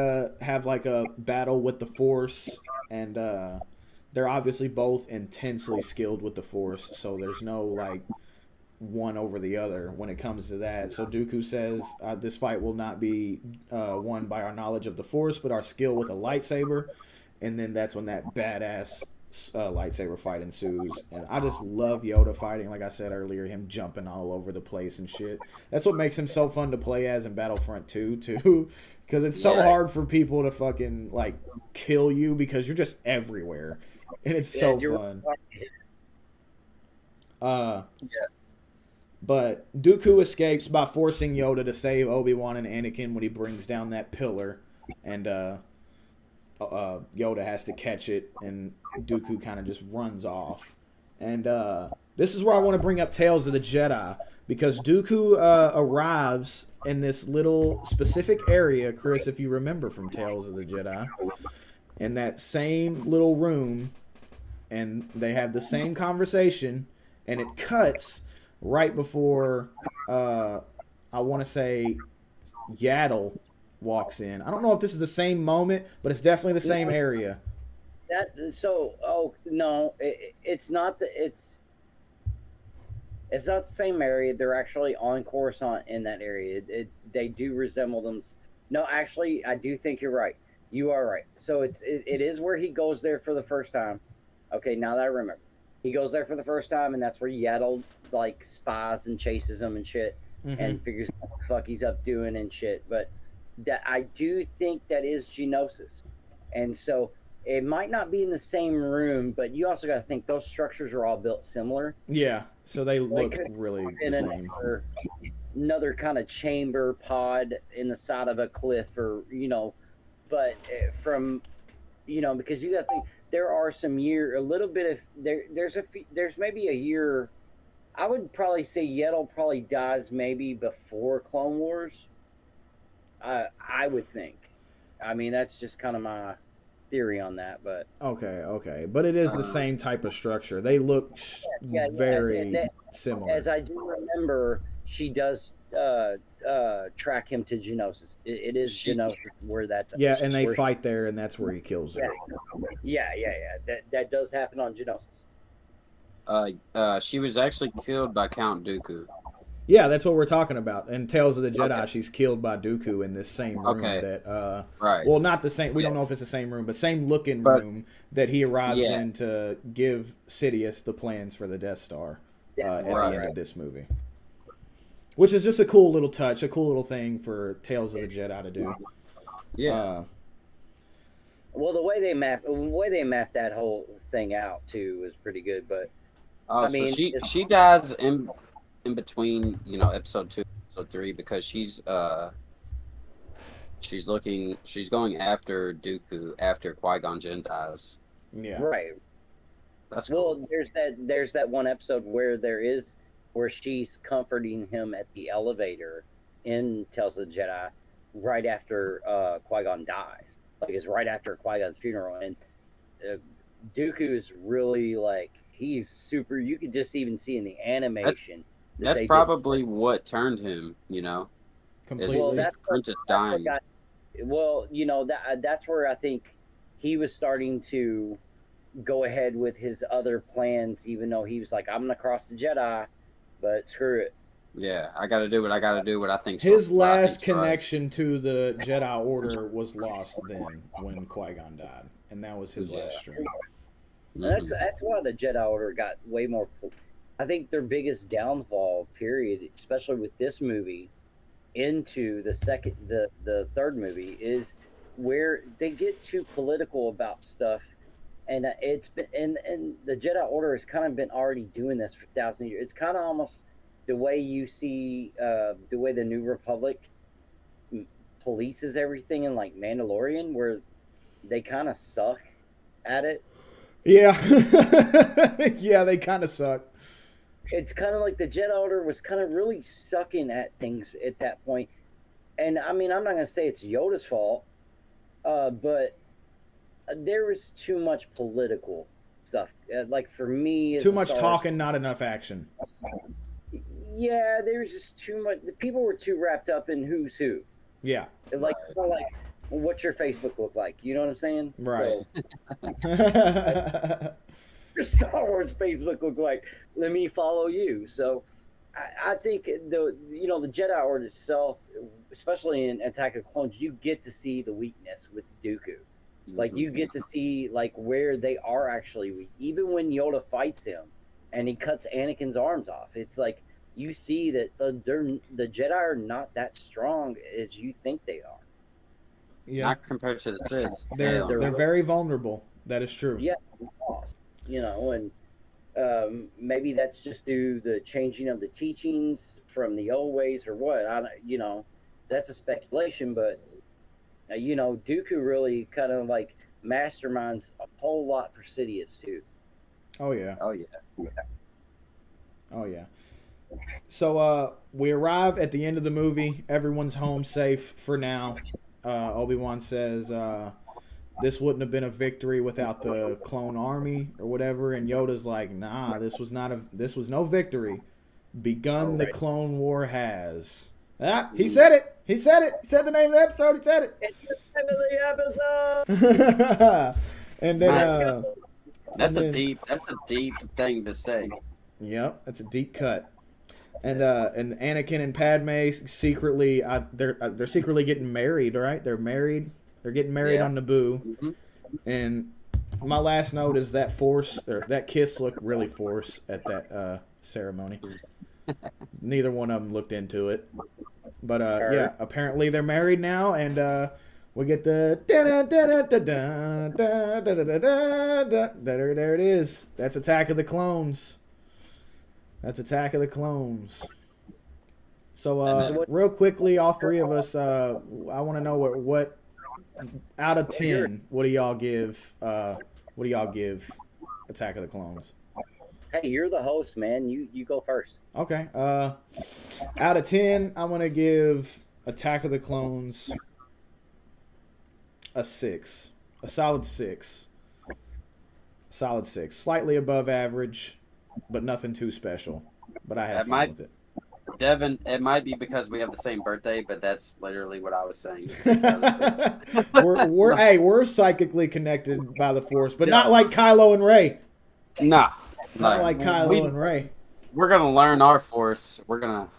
have like a battle with the Force, and they're obviously both intensely skilled with the Force, so there's no like one over the other when it comes to that. So Dooku says this fight will not be won by our knowledge of the Force, but our skill with a lightsaber. And then that's when that badass lightsaber fight ensues. And I just love Yoda fighting. Like I said earlier, him jumping all over the place and shit. That's what makes him so fun to play as in Battlefront 2 too. Because it's so hard for people to fucking like kill you because you're just everywhere. And it's so fun. But Dooku escapes by forcing Yoda to save Obi-Wan and Anakin when he brings down that pillar. And Yoda has to catch it, and Dooku kind of just runs off. And this is where I want to bring up Tales of the Jedi, because Dooku arrives in this little specific area, Chris, if you remember from Tales of the Jedi, in that same little room, and they have the same conversation, and it cuts right before, I want to say, Yaddle walks in. I don't know if this is the same moment, but it's definitely the same area. It's not it's not the same area. They're actually on Coruscant in that area. They do resemble them. No, actually, I do think you're right. You are right. So it is where he goes there for the first time. Okay, now that I remember, he goes there for the first time, and that's where Yaddle like spies and chases him and shit, and figures out what the fuck he's up doing and shit. But that I do think that is Geonosis, and so it might not be in the same room, but you also got to think those structures are all built similar. Yeah, so they look really the same. Another kind of chamber pod in the side of a cliff, or but from because you got to think there are some there's maybe a year. I would probably say Yaddle probably dies maybe before Clone Wars. I would think. I mean, that's just kind of my theory on that, but okay, but it is the same type of structure. They look very similar. As I do remember, she does track him to Geonosis. It is Geonosis where that's and they fight there, and that's where he kills her. Yeah. That does happen on Geonosis. She was actually killed by Count Dooku. Yeah, that's what we're talking about. In Tales of the Jedi, she's killed by Dooku in this same room right. Well, not the same. We don't know if it's the same room, but same looking room that he arrives in to give Sidious the plans for the Death Star at the end of this movie. Which is just a cool little touch, a cool little thing for Tales of the Jedi to do. Yeah. Well, the way they mapped that whole thing out too was pretty good. But Oh, I so mean, she dies in between, episode 2, episode 3, because she's going after Dooku after Qui-Gon Jinn dies. Yeah. right. That's Well, cool. there's that one episode where she's comforting him at the elevator in Tales of the Jedi right after Qui-Gon dies. Like it's right after Qui-Gon's funeral, and uh, Dooku is really like he's super. You could just even see in the animation that That's they probably what turned him, is Completely. Well, his that's apprentice that's what dying. got. Well, that's where I think he was starting to go ahead with his other plans, even though he was like, "I'm gonna cross the Jedi," but screw it. Yeah, I got to do what I got to do. What I think. His what I last think's right. connection to the Jedi Order was lost then when Qui-Gon died, and that was his Yeah. last stream. And that's why the Jedi Order got way more. I think their biggest downfall, period, especially with this movie, into the third movie, is where they get too political about stuff, and it's been and the Jedi Order has kind of been already doing this for thousands of years. It's kind of almost the way you see the way the New Republic polices everything in like Mandalorian, where they kind of suck at it. Yeah. Yeah, they kind of suck. It's kind of like the Jedi Order was kind of really sucking at things at that point. And I mean, I'm not going to say it's Yoda's fault, but there was too much political stuff. Like for me, as Too a much Star Wars- talking, not enough action. Yeah, there was just too much. The people were too wrapped up in who's who. Yeah. Like, what's your Facebook look like? You know what I'm saying? Right. So, your Star Wars Facebook look like? Let me follow you. So, I think the Jedi Order itself, especially in Attack of Clones, you get to see the weakness with Dooku. Like you get to see like where they are actually weak. Even when Yoda fights him, and he cuts Anakin's arms off, it's like you see that the Jedi are not that strong as you think they are. Yeah. Not compared to the Sith. They're Hell. very vulnerable. That is true. Yeah, and maybe that's just through the changing of the teachings from the old ways or what. That's a speculation, but Dooku really kind of like masterminds a whole lot for Sidious too. Oh yeah. Oh yeah. Oh yeah. So we arrive at the end of the movie. Everyone's home safe for now. Obi-Wan says this wouldn't have been a victory without the clone army or whatever, and Yoda's like, nah, this was no victory. Begun the Clone War has. Ah, he said it. He said it. He said the name of the episode. He said it. It's the name of the episode. And then That's and a then- deep thing to say. Yep, that's a deep cut. And Anakin and Padme secretly they're secretly getting married, right? They're married. They're getting married Yeah. on Naboo. Mm-hmm. And my last note is that kiss looked really forced at that ceremony. Neither one of them looked into it. But yeah, apparently they're married now, and we get the there it is. That's Attack of the Clones. That's Attack of the Clones. So real quickly, all three of us, I want to know what out of 10, what do y'all give Attack of the Clones? Hey, you're the host, man. You go first. Okay. Out of 10, I'm gonna give Attack of the Clones a 6, a solid 6, slightly above average, but nothing too special. But I had fun with it. Devin, it might be because we have the same birthday, but that's literally what I was saying. we're psychically connected by the Force, but not like Kylo and Rey. Nah. Not like Kylo and Rey. We're gonna learn our Force. We're gonna,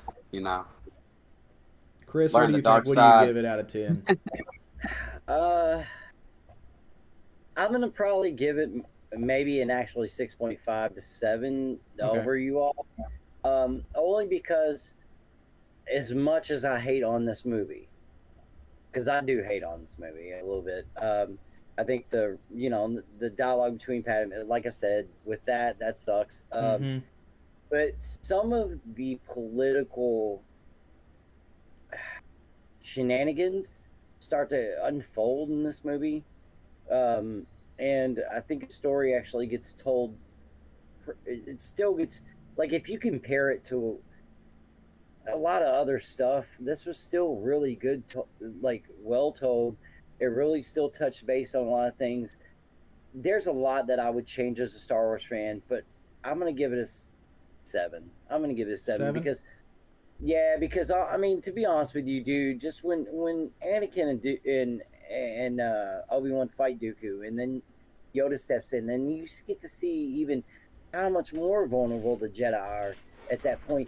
Chris, learn what do the you dark think? What do side. you give it out of 10? I'm gonna probably give it maybe an actually 6.5 to 7 over you all. Only because as much as I hate on this movie, because I do hate on this movie a little bit, I think the dialogue between Padme, like I said, with that sucks. Mm-hmm. But some of the political shenanigans start to unfold in this movie, and I think the story actually gets told. It still gets, like, if you compare it to a lot of other stuff, this was still really good, like, well told. It really still touched base on a lot of things. There's a lot that I would change as a Star Wars fan, but I'm gonna give it a 7. I'm gonna give it a 7 7? because, yeah, because I mean, to be honest with you, dude, just when Anakin and Obi-Wan fight Dooku, and then Yoda steps in, then you get to see even how much more vulnerable the Jedi are at that point.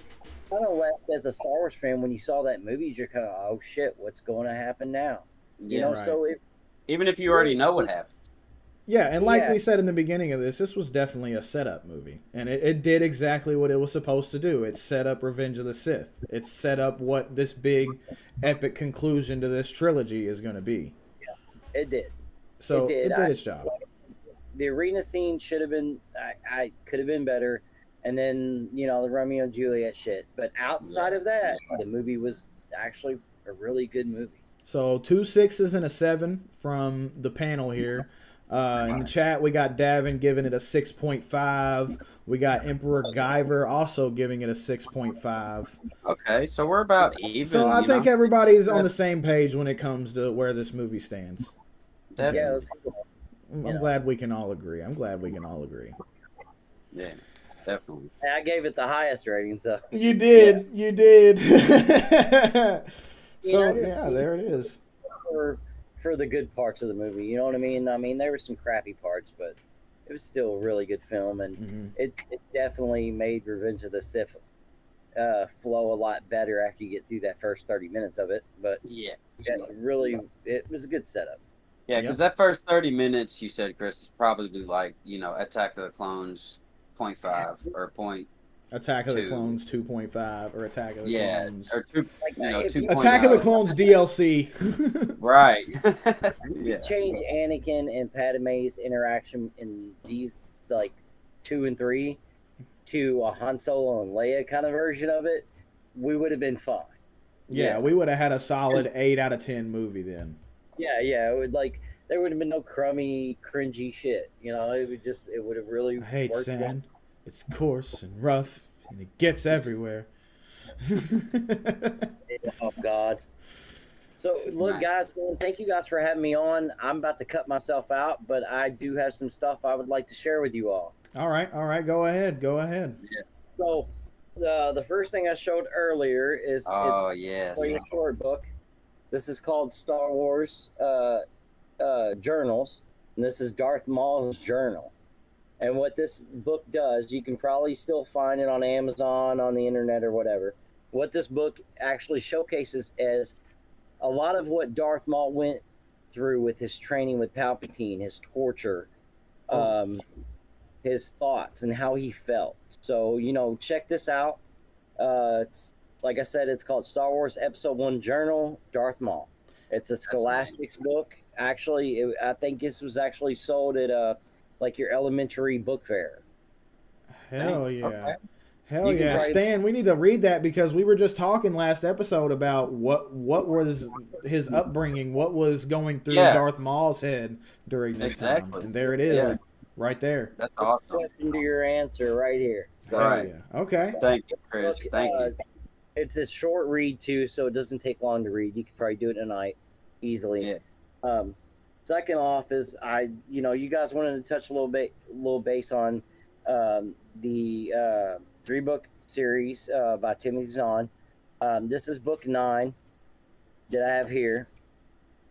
Kind of left as a Star Wars fan when you saw that movie, you're kind of, oh shit, what's going to happen now? You Yeah. know, Right. so it Even if you already know what happened. Yeah, and like Yeah. we said in the beginning of this was definitely a setup movie. And it did exactly what it was supposed to do. It set up Revenge of the Sith. It set up what this big, epic conclusion to this trilogy is going to be. it did. So It did. it did its job. The arena scene should have been, I could have been better, and then the Romeo and Juliet shit. But outside of that, the movie was actually a really good movie. So 2 6s and a 7 from the panel here. In the chat, we got Davin giving it a 6.5. We got Emperor Guyver also giving it a 6.5. Okay, so we're about even. So I think everybody's on the same page when it comes to where this movie stands. Definitely. Yeah, that's cool. I'm glad we can all agree. I'm glad we can all agree. Yeah, definitely. And I gave it the highest rating, so You did. You did. You So, know, this- yeah, there it is. for the good parts of the movie, you know what I mean? I mean, there were some crappy parts, but it was still a really good film, and Mhm. it definitely made Revenge of the Sith flow a lot better after you get through that first 30 minutes of it. But Yeah. really, it was a good setup. Yeah, because that first 30 minutes, you said, Chris, is probably like, Attack of the Clones 0.5 or point. Attack of the 2. Clones 2.5 or Attack of the Yeah, Clones. or 2, If 2. you- Attack of the Clones DLC. Right. Yeah. Change Anakin and Padme's interaction in these, like, 2 and 3 to a Han Solo and Leia kind of version of it, we would have been fine. Yeah, we would have had a solid 8 out of 10 movie then. Yeah, it would, like, there would have been no crummy, cringy shit. It would have really I hate worked sand. It's coarse and rough, and it gets everywhere. Oh God. So look, Nice. guys, thank you guys for having me on. I'm about to cut myself out, but I do have some stuff I would like to share with you all. All right, go ahead. So the first thing I showed earlier is Oh, it's yes. a short book. This is called Star Wars Journals, and this is Darth Maul's journal. And what this book does, you can probably still find it on Amazon, on the internet, or whatever. What this book actually showcases is a lot of what Darth Maul went through with his training with Palpatine, his torture, his thoughts, and how he felt. So, check this out. It's, like I said, it's called Star Wars Episode 1 Journal, Darth Maul. It's a Scholastics book. Actually, I think this was actually sold at like your elementary book fair. Hell yeah. Okay. Hell You can yeah. probably- Stan, we need to read that because we were just talking last episode about what was his upbringing, what was going through Yeah. Darth Maul's head during this Exactly. time. And there it is. Yeah. Right there. That's awesome. Question to your answer right here. So, Hell Right. yeah. Okay. Thank you, Chris. look, Thank you. It's a short read too, so it doesn't take long to read. You could probably do it tonight easily. Yeah. Second off is you guys wanted to touch a little base on the 3-book series by Timothy Zahn. This is book 9 that I have here.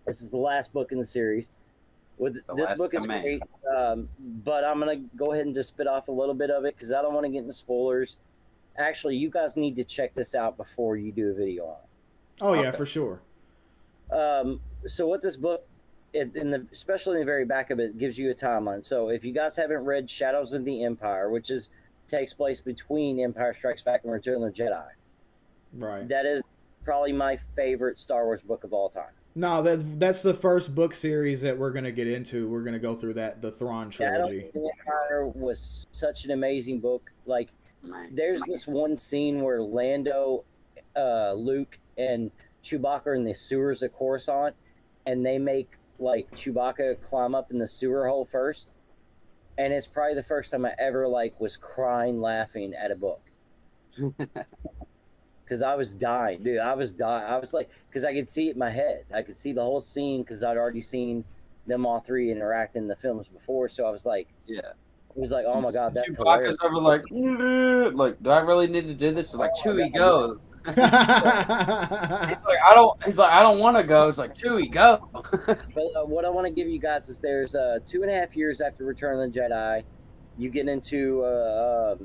This is the last book in the series. This Last book is Command. great, but I'm gonna go ahead and just spit off a little bit of it because I don't want to get into spoilers. Actually, you guys need to check this out before you do a video on it. Oh yeah, Okay. for sure. So what this book, especially in the very back of it, gives you a timeline. So if you guys haven't read Shadows of the Empire, which takes place between Empire Strikes Back and Return of the Jedi, Right. that is probably my favorite Star Wars book of all time. No, that's the first book series that we're gonna get into. We're gonna go through the Thrawn trilogy. Battle of the Empire was such an amazing book. Like, there's this one scene where Lando, Luke, and Chewbacca are in the sewers of Coruscant, and they make like Chewbacca climb up in the sewer hole first, and it's probably the first time I ever like was crying laughing at a book. Because I was dying, dude. I was dying. I was like, because I could see it in my head. I could see the whole scene because I'd already seen them all three interact in the films before. So I was like, Yeah. It was like, oh my god, that's Chewbacca's hilarious. over like, do I really need to do this? Like, Chewie, go. He's like, I don't want to go. It's like, Chewie, go. But what I want to give you guys is there's 2.5 years after Return of the Jedi, you get into a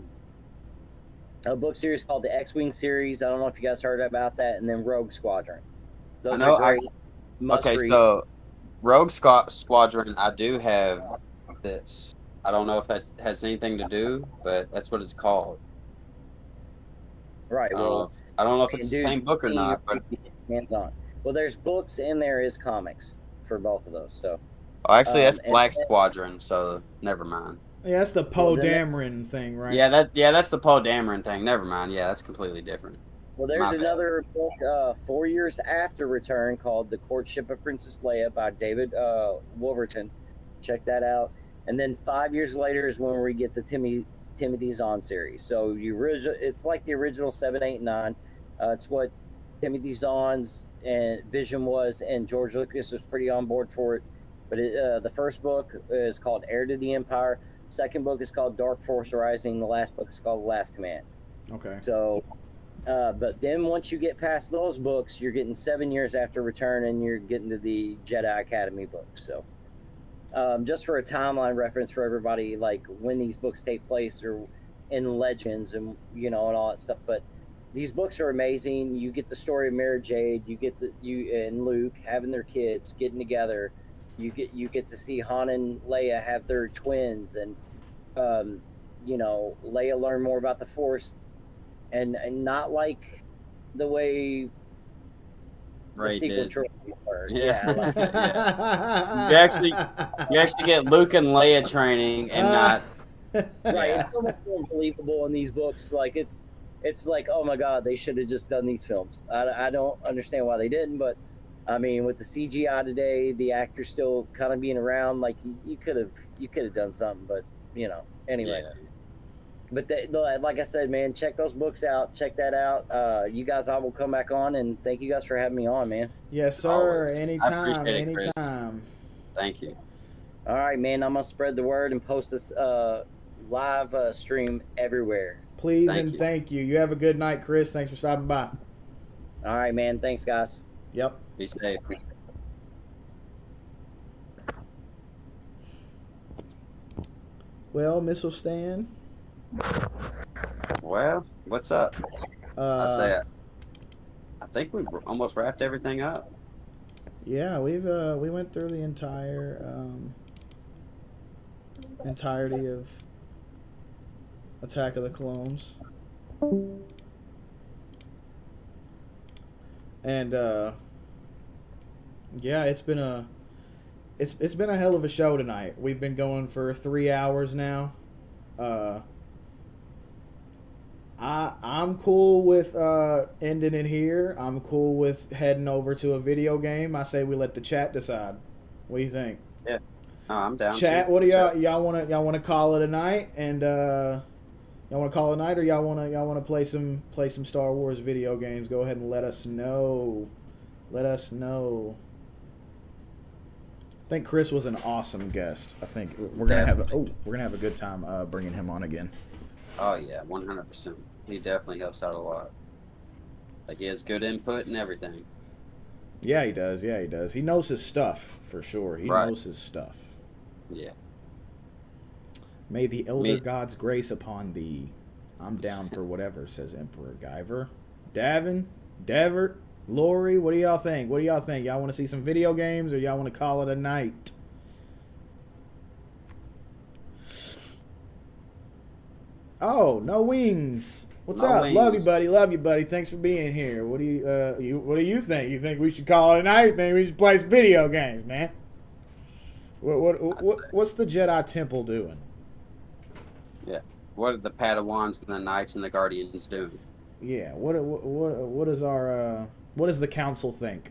book series called the X-Wing series. I don't know if you guys heard about that, and then Rogue Squadron. Those are great. Okay, so Rogue Squadron, I do have this. I don't know if that has anything to do, but that's what it's called. Right. Well, I don't know if it's the same book or not, but hands-on. Well, there's books and there is comics for both of those. So. Oh, actually, that's Black Squadron, so never mind. Yeah, that's the Poe Dameron thing, right? Yeah, that's the Poe Dameron thing. Never mind. Yeah, that's completely different. Well, there's another book 4 years after Return called The Courtship of Princess Leia by David Wolverton. Check that out. And then 5 years later is when we get the Timothy Zahn series. So it's like the original 7, 8, and 9. It's what Timothy Zahn's and vision was, and George Lucas was pretty on board for it. But the first book is called Heir to the Empire. Second book is called Dark Force Rising. The last book is called The Last Command. Okay. So, but then once you get past those books, you're getting 7 years after Return, and you're getting to the Jedi Academy books. So, just for a timeline reference for everybody, like when these books take place or in Legends and and all that stuff. But these books are amazing. You get the story of Mara Jade. You get you and Luke having their kids, getting together. You get to see Han and Leia have their twins, and Leia learn more about the Force, and not like the way Rey sequel did. trilogy were. Yeah. Yeah. You actually get Luke and Leia training, and not Right, Yeah. it's so much more believable in these books. Like it's like, oh my god, they should have just done these films. I don't understand why they didn't, but I mean, with the CGI today, the actors still kind of being around, like you could have done something, but anyway. Yeah. But like I said, man, check those books out. Check that out. You guys, I will come back on, and thank you guys for having me on, man. Yes, sir. Always. I Anytime. appreciate it, Chris. Anytime. Thank you. All right, man. I'm gonna spread the word and post this live stream everywhere. Please Thank and you. thank you. You have a good night, Chris. Thanks for stopping by. All right, man. Thanks, guys. Yep. Be safe. Well, Missile Stan. Well, what's up? I think we almost wrapped everything up. Yeah, we went through the entirety of Attack of the Clones. And yeah, it's been a hell of a show tonight. We've been going for 3 hours now. I'm cool with ending it here. I'm cool with heading over to a video game. I say we let the chat decide. What do you think? Yeah, no, I'm down. Chat, too. what do y'all want to call it a night? And y'all want to call it a night, or y'all want to play some Star Wars video games? Go ahead and let us know. Let us know. I think Chris was an awesome guest. I think we're gonna have a good time bringing him on again. Oh yeah, 100%. He definitely helps out a lot. Like, he has good input and everything. Yeah, he does. Yeah, he does. He knows his stuff for sure. He Right. knows his stuff. Yeah. May the elder gods grace upon thee. I'm down for whatever, says Emperor Guyver. Davin, Devert, Lori, what do y'all think? Y'all want to see some video games, or y'all want to call it a night? Oh, no wings. What's No up? Love you, wings. buddy. Love you, buddy. Thanks for being here. What do what do you think? You think we should call it a night? You think we should play some video games, man? What's the Jedi Temple doing? Yeah. What are the Padawans and the Knights and the Guardians doing? Yeah. What is our what does the council think?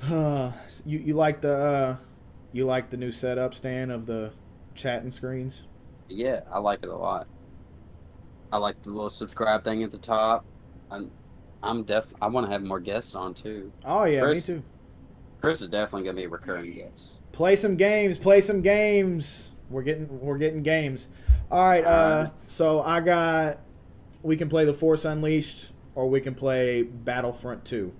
You like the new setup, Stan, of the chatting screens? Yeah, I like it a lot. I like the little subscribe thing at the top. I want to have more guests on too. Oh yeah, Chris- me too. Chris is definitely gonna be a recurring guest. Play some games. Play some games. We're getting games. All right. So we can play The Force Unleashed, or we can play Battlefront 2.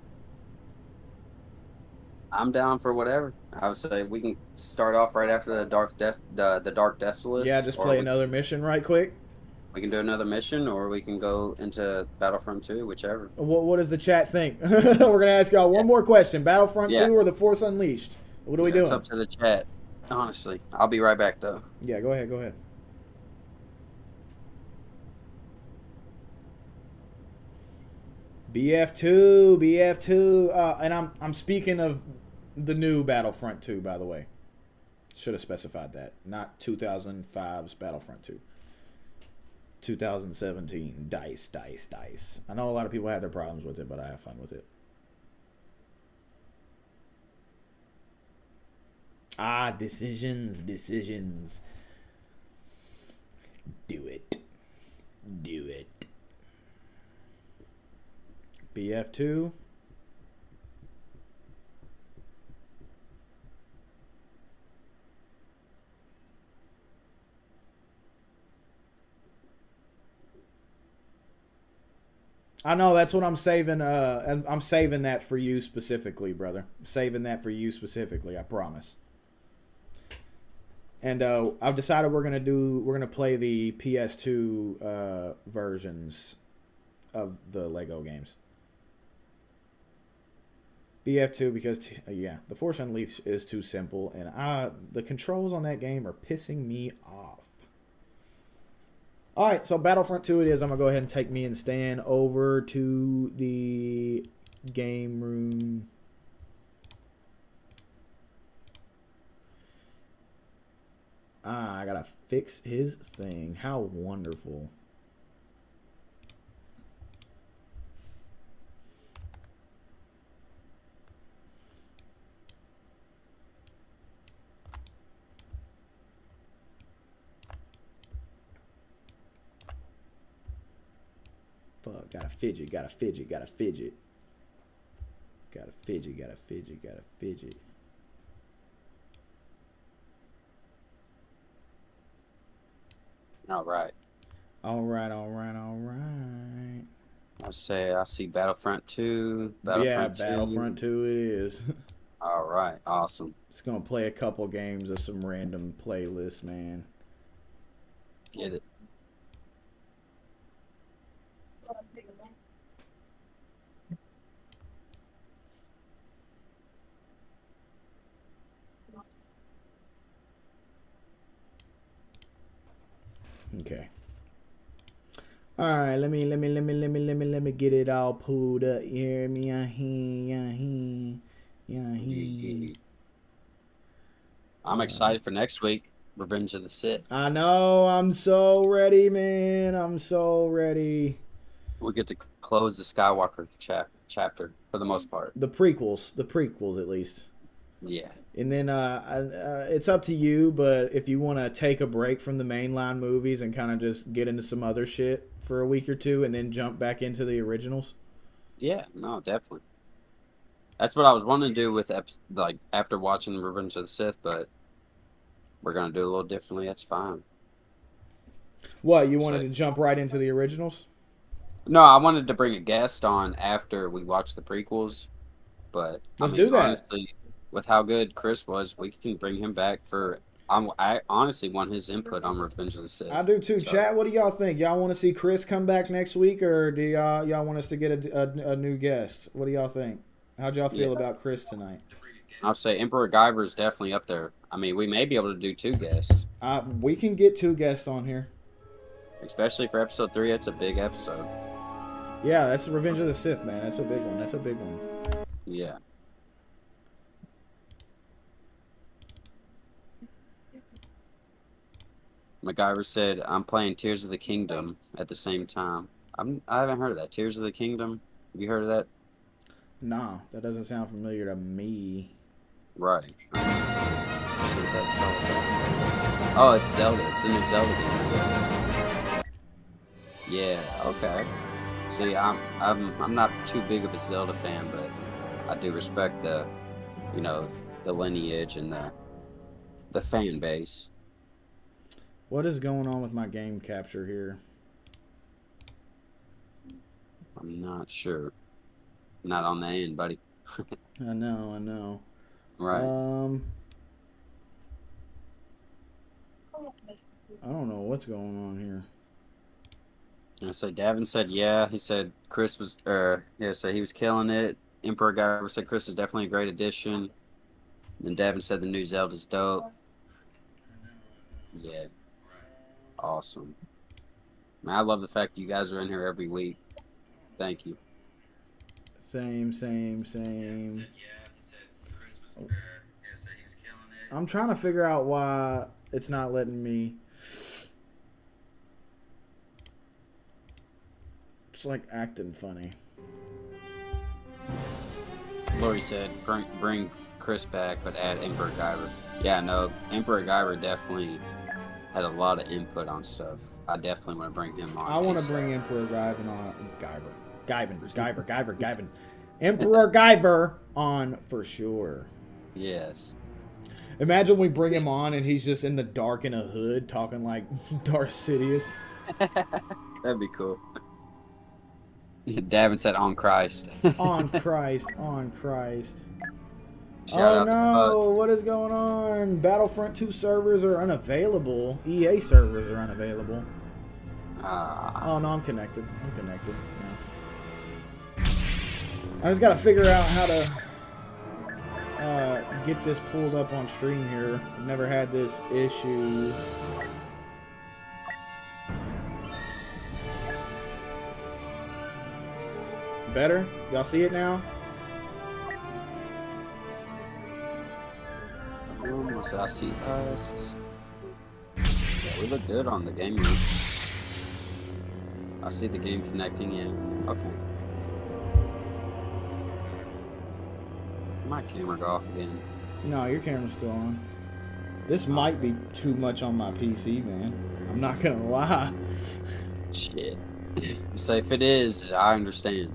I'm down for whatever. I would say we can start off right after the Dark Desolace. Yeah, just or play another mission right quick. We can do another mission, or we can go into Battlefront 2, whichever. What does the chat think? We're gonna ask y'all one more question: Battlefront 2 or The Force Unleashed? What are we doing? It's up to the chat. Honestly, I'll be right back though. Yeah, go ahead. Go ahead. BF2, and I'm speaking of the new Battlefront 2, by the way. Should have specified that, not 2005's Battlefront 2. 2017, dice. I know a lot of people had their problems with it, but I have fun with it. Decisions. Do it. BF2. I know, that's what I'm saving. And I'm saving that for you specifically, brother. Saving that for you specifically, I promise. And I've decided we're gonna play the PS2 versions of the Lego games. BF2 because The Force Unleashed is too simple, and the controls on that game are pissing me off. All right, so Battlefront 2 it is. I'm gonna go ahead and take me and Stan over to the game room. I gotta fix his thing. How wonderful. Fuck, gotta fidget. All right. All right. I see Battlefront 2. Battlefront 2 it is. All right. Awesome. Just gonna play a couple games of some random playlists, man. Get it. Okay. All right, let me get it all pulled up. You hear me? I'm excited for next week. Revenge of the Sith. I know. I'm so ready, man. I'm so ready. We get to close the Skywalker chapter for the most part. The prequels at least. Yeah. And then it's up to you, but if you want to take a break from the mainline movies and kind of just get into some other shit for a week or two and then jump back into the originals. Yeah, no, definitely. That's what I was wanting to do with after watching Revenge of the Sith, but we're going to do it a little differently. That's fine. What, you wanted to jump right into the originals? No, I wanted to bring a guest on after we watch the prequels, but Let's do that. Honestly, with how good Chris was, we can bring him back for. I honestly want his input on Revenge of the Sith. I do too. So, chat, what do y'all think? Y'all want to see Chris come back next week, or do y'all want us to get a new guest? What do y'all think? How'd y'all feel about Chris tonight? I'll say Emperor Guyver is definitely up there. I mean, we may be able to do 2 guests, We can get 2 guests on here. especially for episode 3. It's a big episode. Yeah, that's Revenge of the Sith, man. That's a big one. That's a big one. Yeah. MacGyver said, "I'm playing Tears of the Kingdom at the same time." I haven't heard of that. Tears of the Kingdom. Have you heard of that? Nah, that doesn't sound familiar to me. Right. See what that's all about. Oh, it's Zelda. It's the new Zelda game, I guess. Yeah. Okay. See, I'm not too big of a Zelda fan, but I do respect the, the lineage and the fan base. What is going on with my game capture here? I'm not sure. Not on the end, buddy. I know. Right. I don't know what's going on here. And so Davin said, yeah. He said Chris was, so he was killing it. Emperor Guyver said Chris is definitely a great addition. Then Davin said the new Zelda's dope. Yeah. Awesome. Man, I love the fact you guys are in here every week. Thank you. Same. I'm trying to figure out why it's not letting me. It's like acting funny. Lori said, bring Chris back, but add Emperor Guyver. Yeah, no, Emperor Guyver definitely had a lot of input on stuff. I definitely want to bring him on. I want to bring Emperor Guyver on. Guyver. Emperor Guyver on for sure. Yes. Imagine we bring him on and he's just in the dark in a hood talking like Darth Sidious. That'd be cool. Davin said on Christ. On Christ. Shout Oh out to no, what is going on? Battlefront 2 servers are unavailable. EA servers are unavailable. Oh no, I'm connected. Yeah. I just gotta figure out how to get this pulled up on stream here. I've never had this issue. Better? Y'all see it now? I see us. Yeah, we look good on the game room. I see the game connecting in. Okay. My camera go off again. No, your camera's still on. This might be too much on my PC, man. I'm not gonna lie. Shit. So if it is, I understand.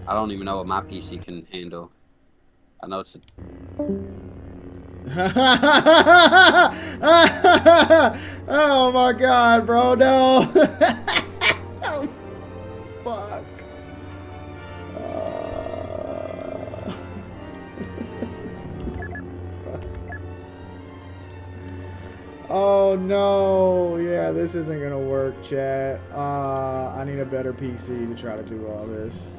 I don't even know what my PC can handle. I know it's a... Oh my god, bro, no. Oh, fuck. Oh no. Yeah, this isn't gonna work, chat. I need a better PC to try to do all this.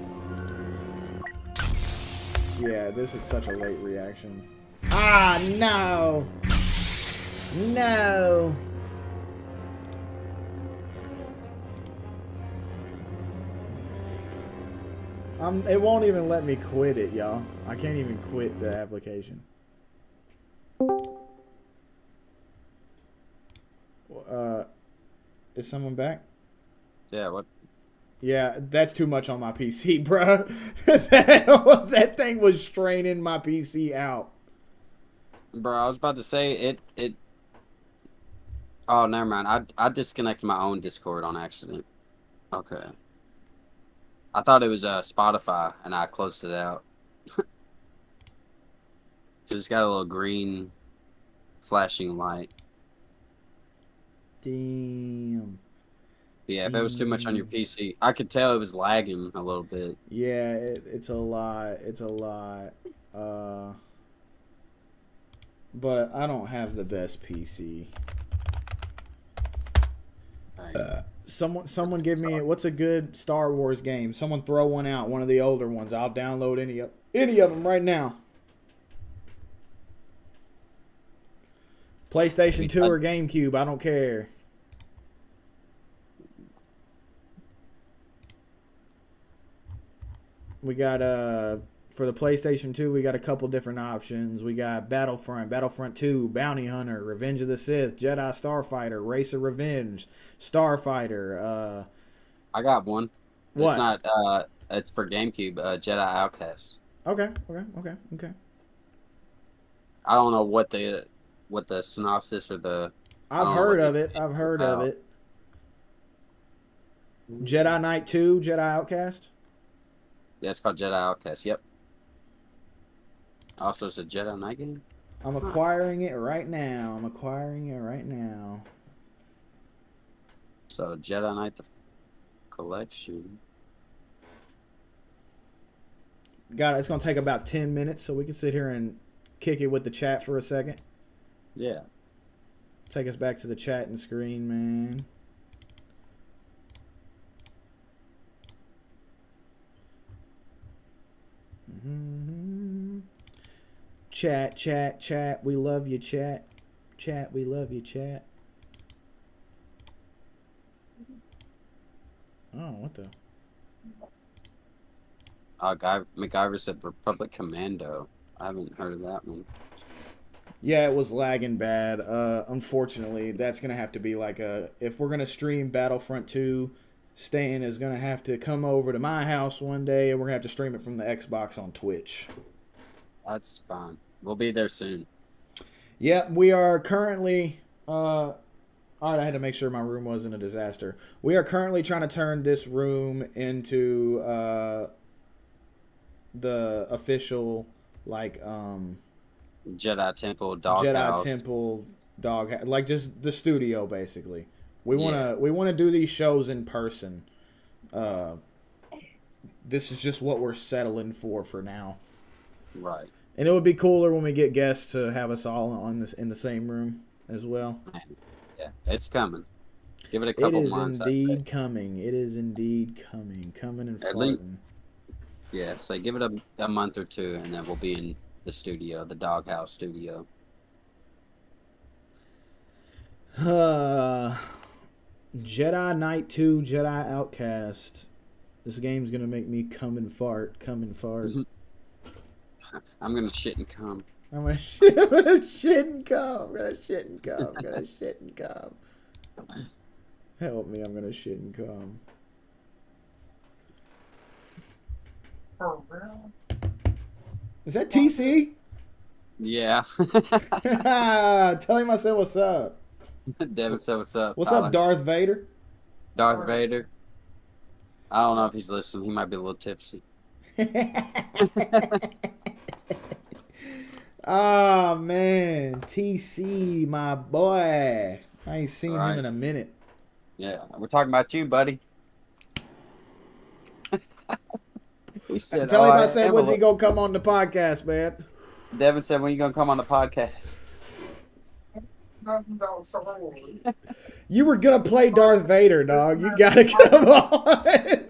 Yeah, this is such a late reaction. Ah, no! No! It won't even let me quit it, y'all. I can't even quit the application. Is someone back? Yeah, what? Yeah, that's too much on my PC, bruh. That thing was straining my PC out. Bro, I was about to say it. Oh, never mind. I disconnected my own Discord on accident. Okay. I thought it was Spotify, and I closed it out. It's got a little green flashing light. Damn. Yeah, if it was too much on your PC, I could tell it was lagging a little bit. Yeah, it's a lot. It's a lot. But I don't have the best PC. Someone give me what's a good Star Wars game? Someone throw one out, one of the older ones. I'll download any of them right now. PlayStation 2 or GameCube, I don't care. We got for the PlayStation 2, we got a couple different options. We got Battlefront 2, Bounty Hunter, Revenge of the Sith, Jedi Starfighter, Race of Revenge, Starfighter. I got one. What? It's not. It's for GameCube. Jedi Outcast. Okay. I don't know what the synopsis or the. I've heard of it. I've heard of it. Jedi Knight 2, Jedi Outcast. Yeah, it's called Jedi Outcast. Yep. Also, it's a Jedi Knight game. I'm acquiring it right now. So Jedi Knight the collection. Got it. It's gonna take about 10 minutes, so we can sit here and kick it with the chat for a second. Yeah. Take us back to the chatting screen, man. Chat. We love you, chat. Chat, we love you, chat. Oh, what the? MacGyver said Republic Commando. I haven't heard of that one. Yeah, it was lagging bad. Unfortunately, that's going to have to be like if we're going to stream Battlefront 2, Stan is going to have to come over to my house one day, and we're going to have to stream it from the Xbox on Twitch. That's fine. We'll be there soon. Yeah, we are currently... all right, I had to make sure my room wasn't a disaster. We are currently trying to turn this room into the official, like... Jedi Temple dog Jedi house. Temple dog, like just the studio basically. We wanna do these shows in person. This is just what we're settling for now. Right. And it would be cooler when we get guests to have us all on this in the same room as well. Yeah, it's coming. Give it a couple months. It is indeed coming. It is indeed coming. Coming and farting. Yeah, so give it a month or two, and then we'll be in the studio, the doghouse studio. Jedi Knight 2, Jedi Outcast. This game's gonna make me come and fart. I'm gonna shit and come. I'm gonna shit and come. Help me, I'm gonna shit and come. Oh, really? Is that TC? Yeah. Tell him I said what's up. Devin said what's up. What's Tyler? up, Darth Vader? Darth Vader. I don't know if he's listening. He might be a little tipsy. Oh man, TC, my boy. I ain't seen him in a minute. Yeah, we're talking about you, buddy. He said, Tell him I said, when's he gonna come on the podcast, man? Devin said, when you gonna come on the podcast? You were gonna play Darth Vader, dog. You gotta come on.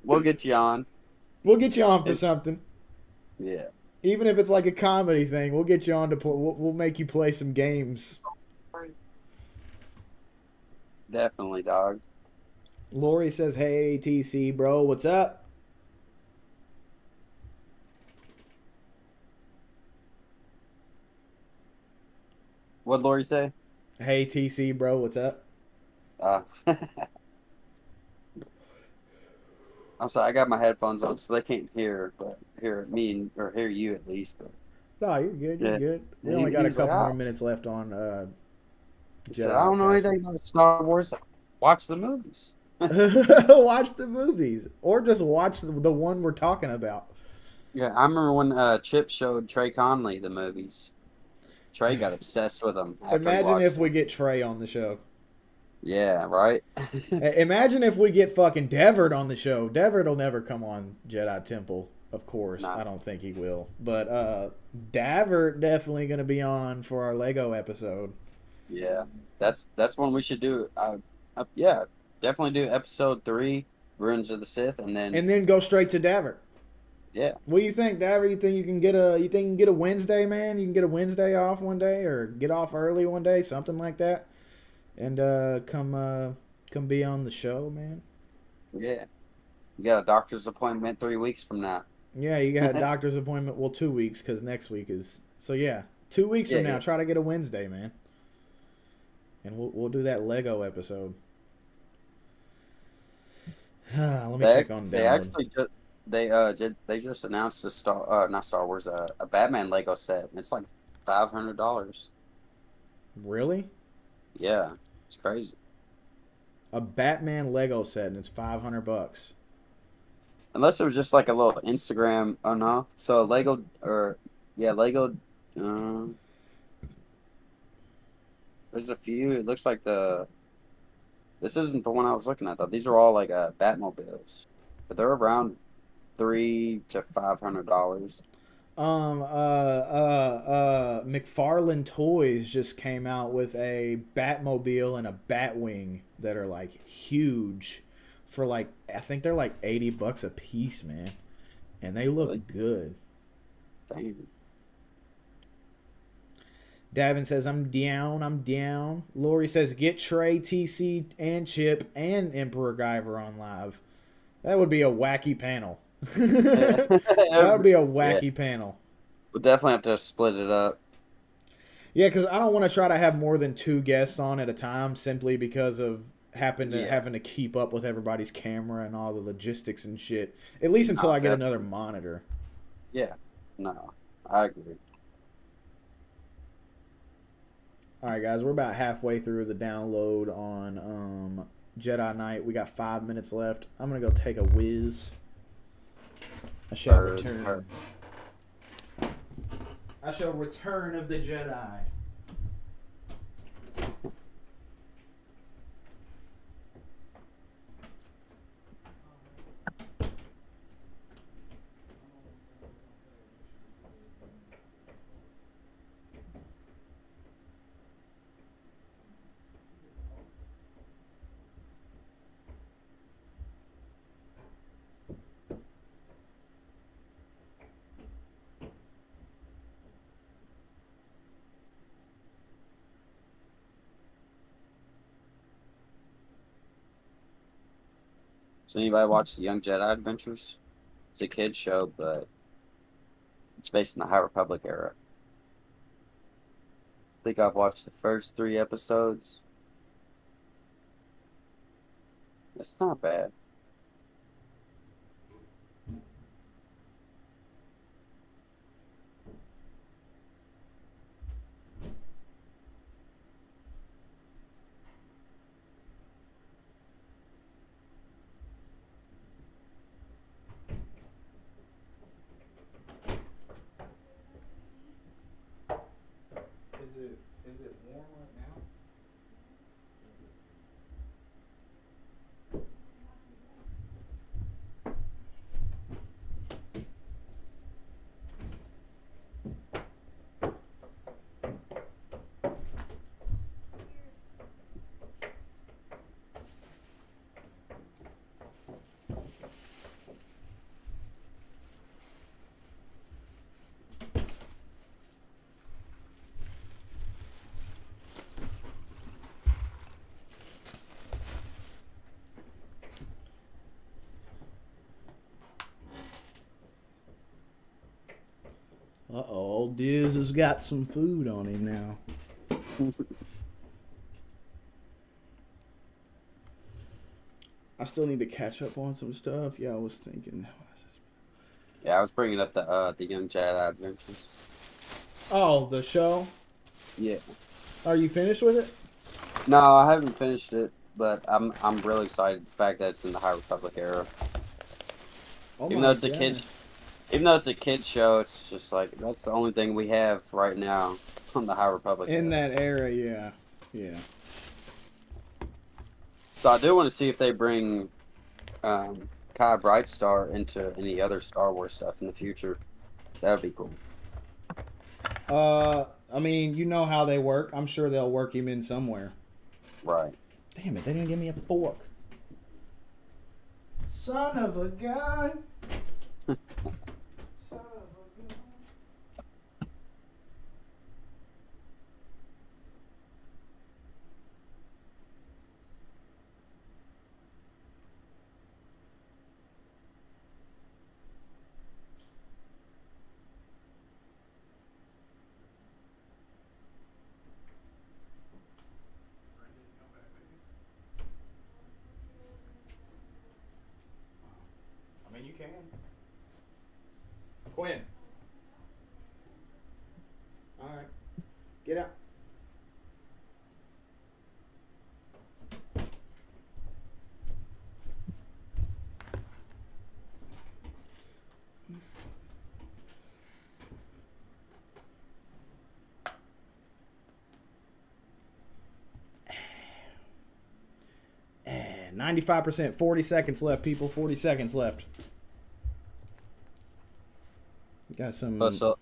We'll get you on. We'll get you on for something. Yeah. Even if it's like a comedy thing, we'll get you on to play. We'll make you play some games. Definitely, dog. Lori says, "Hey, TC, bro, what's up?" What'd Lori say? Hey, TC, bro, what's up? I'm sorry, I got my headphones on, so they can't hear me or hear you at least. But No, you're good. You're good. We only got a couple more minutes left on. So I don't know anything about Star Wars. Watch the movies. Watch the movies, or just watch the one we're talking about. Yeah, I remember when Chip showed Trey Conley the movies. Trey got obsessed with them. Imagine if we get Trey on the show. Yeah, right? Imagine if we get fucking Devert on the show. Devert will never come on Jedi Temple, of course. Nah. I don't think he will. But Davert definitely going to be on for our Lego episode. Yeah, that's one we should do. Yeah, definitely do episode 3, Revenge of the Sith, and then go straight to Davert. Yeah. What do you think, Daver? You think you can get a Wednesday, man? You can get a Wednesday off one day, or get off early one day, something like that, and come be on the show, man. Yeah. You got a doctor's appointment 3 weeks from now. Yeah, you got a doctor's appointment. Well, 2 weeks, because next week is so. Yeah, 2 weeks from now, Yeah. try to get a Wednesday, man, and we'll do that Lego episode. Let me check on They download. actually just they just announced not Star Wars a Batman Lego set. It's like $500. Really? Yeah, it's crazy. A Batman Lego set, and it's $500. Unless it was just like a little Instagram. Oh no, so Lego Lego. There's a few. It looks like this isn't the one I was looking at though. These are all like Batmobiles, but they're around $300 to $500. McFarlane Toys just came out with a Batmobile and a Batwing that are like huge for like, I think they're like $80 a piece, man. And they look Really? good. Damn. Davin says, I'm down. Lori says, get Trey, TC, and Chip, and Emperor Guyver on live. That would be a wacky panel. That would be a wacky panel. We'll definitely have to split it up. Yeah, because I don't want to try to have more than 2 guests on at a time simply because of having to keep up with everybody's camera and all the logistics and shit. At least until I get another monitor. Yeah. No, I agree. All right, guys, we're about halfway through the download on Jedi Knight. We got 5 minutes left. I'm going to go take a whiz. I shall return. I shall return of the Jedi. So anybody watch the Young Jedi Adventures? It's a kid's show, but it's based in the High Republic era. I think I've watched the first 3 episodes. It's not bad. Is it warm right now? Uh-oh, old Diz has got some food on him now. I still need to catch up on some stuff. Yeah, I was thinking. Yeah, I was bringing up the Young Jedi Adventures. Oh, the show? Yeah. Are you finished with it? No, I haven't finished it, but I'm really excited the fact that it's in the High Republic era. Oh Even though it's a kid's show, it's just like that's the only thing we have right now on the High Republic in era. that era, yeah. Yeah. So I do want to see if they bring Kai Brightstar into any other Star Wars stuff in the future. That would be cool. I mean, you know how they work. I'm sure they'll work him in somewhere. Right. Damn it, they didn't give me a fork. Son of a gun. Quinn. All right. Get out. And 95%, 40 seconds left, people. 40 seconds left. Got some. So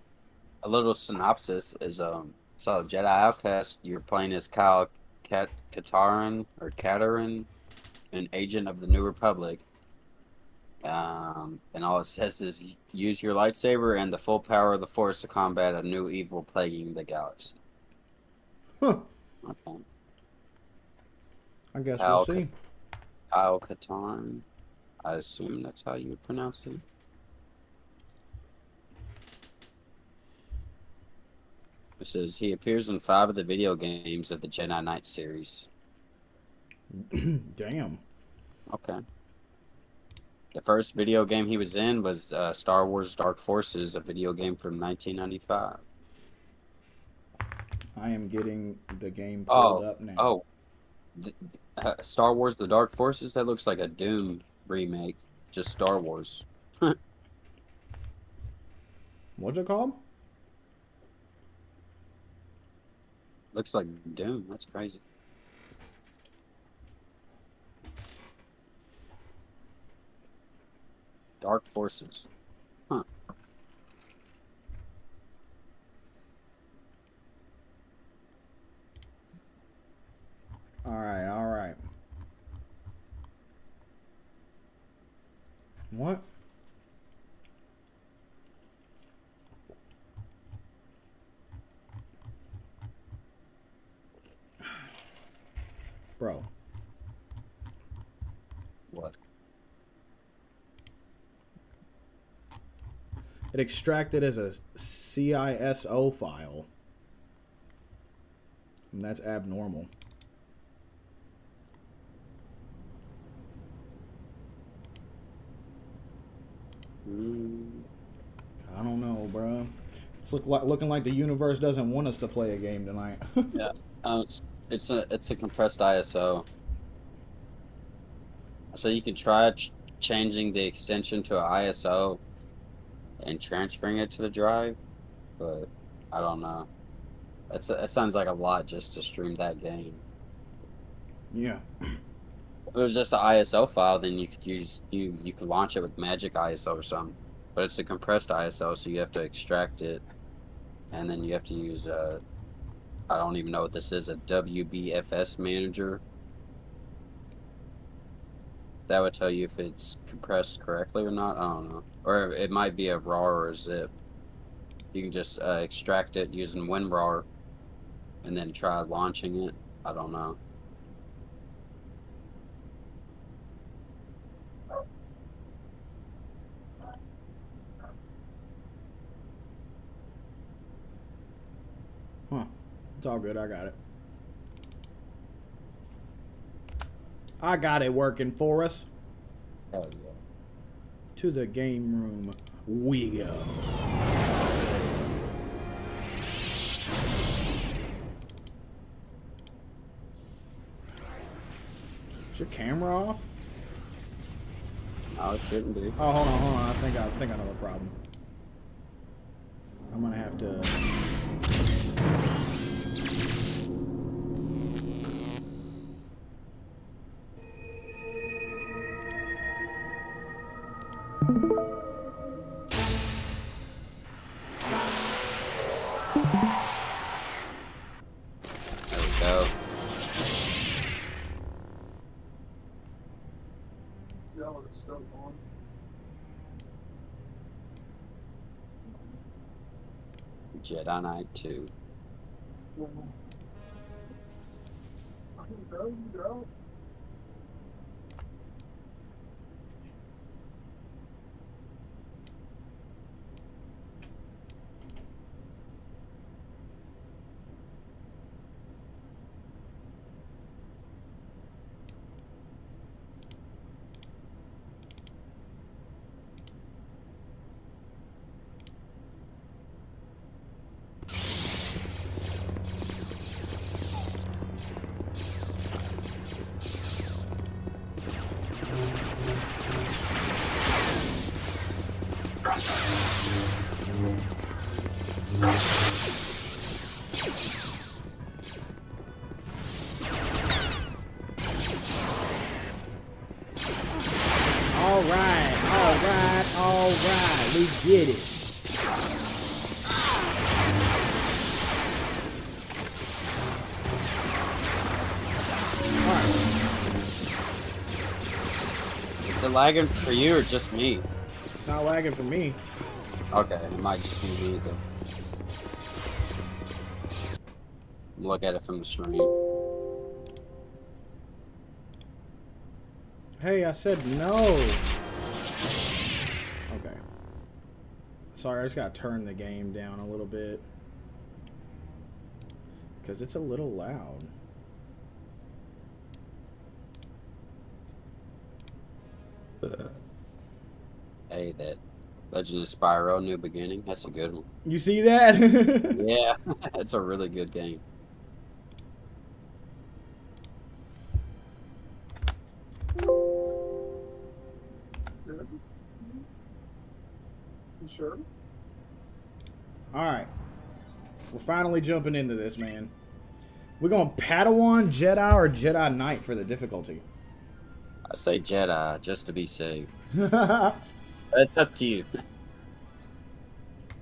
a little synopsis is so Jedi Outcast, you're playing as Kyle Katarn or Katarn, an agent of the New Republic. And all it says is use your lightsaber and the full power of the Force to combat a new evil plaguing the galaxy. Huh. Okay. I guess Kyle we'll see. Kyle Katarn. I assume that's how you would pronounce it. It says he appears in 5 of the video games of the Jedi Knight series. Damn. Okay. The first video game he was in was Star Wars Dark Forces, a video game from 1995. I am getting the game pulled up now. Oh. Star Wars The Dark Forces? That looks like a Doom remake. Just Star Wars. What's it called? Looks like Doom. That's crazy. Dark Forces. Huh. All right, all right. What? Bro. What? It extracted as a CISO file. And that's abnormal. I don't know, bro. It's looking like the universe doesn't want us to play a game tonight. Yeah. It's a compressed ISO. So you could try changing the extension to an ISO and transferring it to the drive, but I don't know. That sounds like a lot just to stream that game. Yeah. If it was just an ISO file, then you could you could launch it with Magic ISO or something. But it's a compressed ISO, so you have to extract it, and then you have to use I don't even know what this is, a WBFS manager. That would tell you if it's compressed correctly or not. I don't know. Or it might be a RAW or a zip. You can just extract it using WinRAR and then try launching it. I don't know. Huh. It's all good. I got it. I got it working for us. Hell yeah. To the game room we go. Is your camera off? No, it shouldn't be. Oh, hold on. I think I know the problem. I'm gonna have to. There we go. Jedi Knight 2. All right, we get it. Is it lagging for you or just me? It's not lagging for me. Okay, it might just be me then. Look at it from the stream. Hey, I said no. Okay. Sorry, I just gotta turn the game down a little bit. Because it's a little loud. Hey, that Legend of Spyro New Beginning, that's a good one. You see that? Yeah, it's a really good game. You sure? Alright. We're finally jumping into this, man. We're going Padawan, Jedi, or Jedi Knight for the difficulty. I say Jedi just to be safe. Mm-hmm. It's up to you.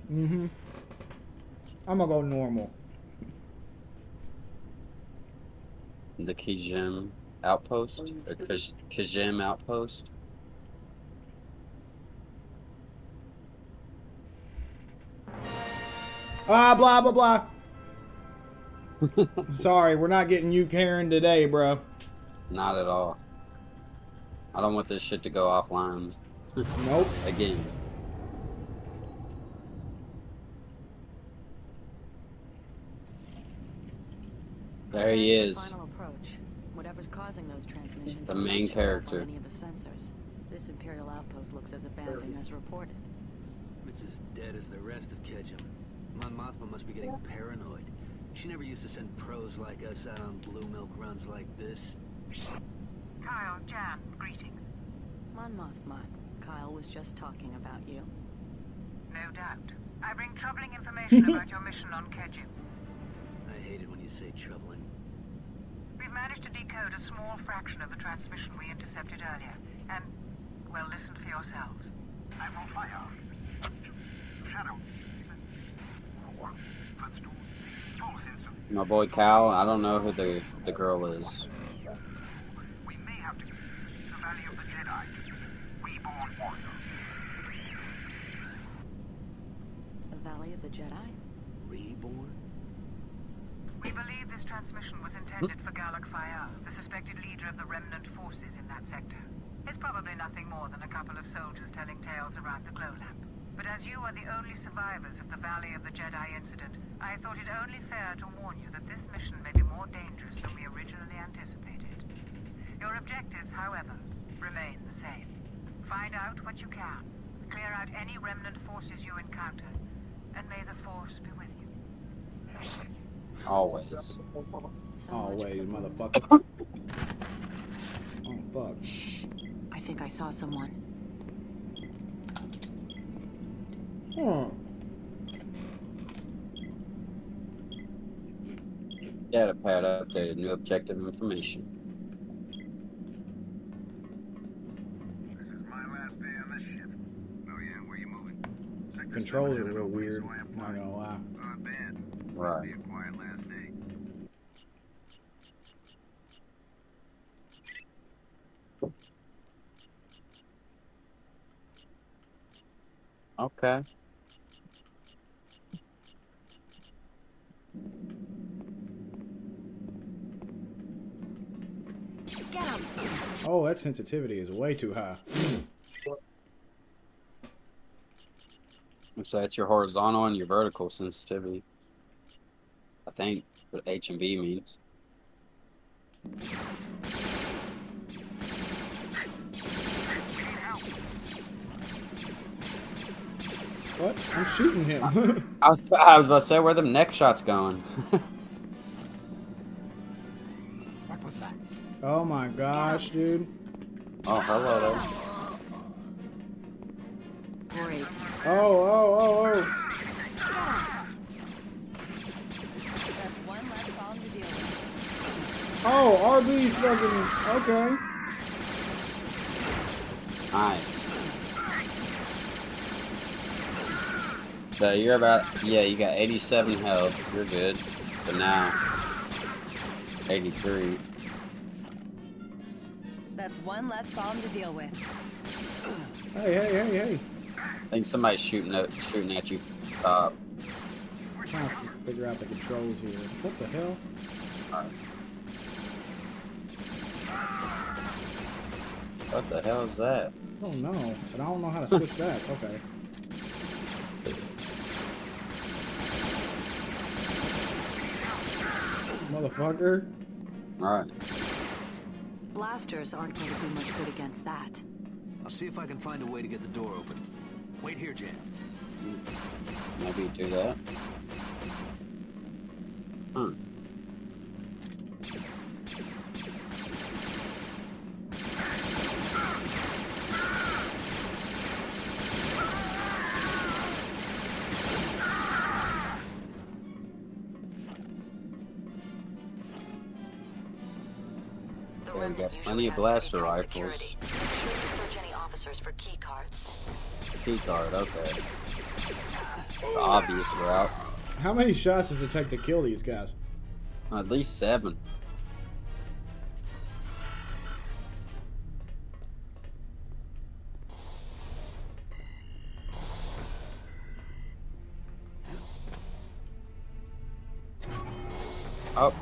I'm gonna go normal. The Kijim Outpost? Or Kijim Outpost? Ah, blah, blah, blah. Sorry, we're not getting you Karen today, bro. Not at all. I don't want this shit to go offline. Nope. Again. There he is. Final approach. Whatever's causing those transmissions. The is main not showing up character. on any of the sensors. This Imperial outpost looks as abandoned as reported. It's as dead as the rest of Ketchum. Mon Mothma must be getting paranoid. She never used to send pros like us out on blue milk runs like this. Kyle, Jan, greetings. Mon Mothma, Kyle was just talking about you. No doubt. I bring troubling information about your mission on Kejim. I hate it when you say troubling. We've managed to decode a small fraction of the transmission we intercepted earlier. And, well, listen for yourselves. I'm on fire. Shadow. My boy Cal, I don't know who the girl is. We may have to. The Valley of the Jedi. Reborn warrior. The Valley of the Jedi? Reborn? We believe this transmission was intended for Galak Fayar, the suspected leader of the remnant forces in that sector. It's probably nothing more than a couple of soldiers telling tales around the glow lamp. But as you are the only survivors of the Valley of the Jedi incident, I thought it only fair to warn you that this mission may be more dangerous than we originally anticipated. Your objectives, however, remain the same. Find out what you can, clear out any remnant forces you encounter, and may the Force be with you. Always. So Always, much for motherfucker. Oh, fuck. I think I saw someone. Huh. Data pad updated. New objective information. This is my last day on this ship. Oh yeah, where you moving? Controls are real weird, not gonna lie. Bad. Right. Be a quiet last day. Okay. Get him! Oh, that sensitivity is way too high. So that's your horizontal and your vertical sensitivity. I think what H and V means. What? I'm shooting him. I was about to say, where them neck shots going? What was that? Oh my gosh, dude. Oh, hello there. Great. Oh. Oh, RB's fucking okay. Nice. So you're about, yeah, you got 87 health. You're good. But now, 83. That's one less problem to deal with. Hey. I think somebody's shooting at you. I'm trying to figure out the controls here. What the hell? What the hell is that? I don't know, but I don't know how to switch back. Okay. Motherfucker. Alright. Blasters aren't going to do much good against that. I'll see if I can find a way to get the door open. Wait here, Jan. Maybe do that. We got plenty of blaster rifles. Search any officers for key cards. Key card, okay. It's the obvious route. How many shots does it take to kill these guys? At least 7. Oh.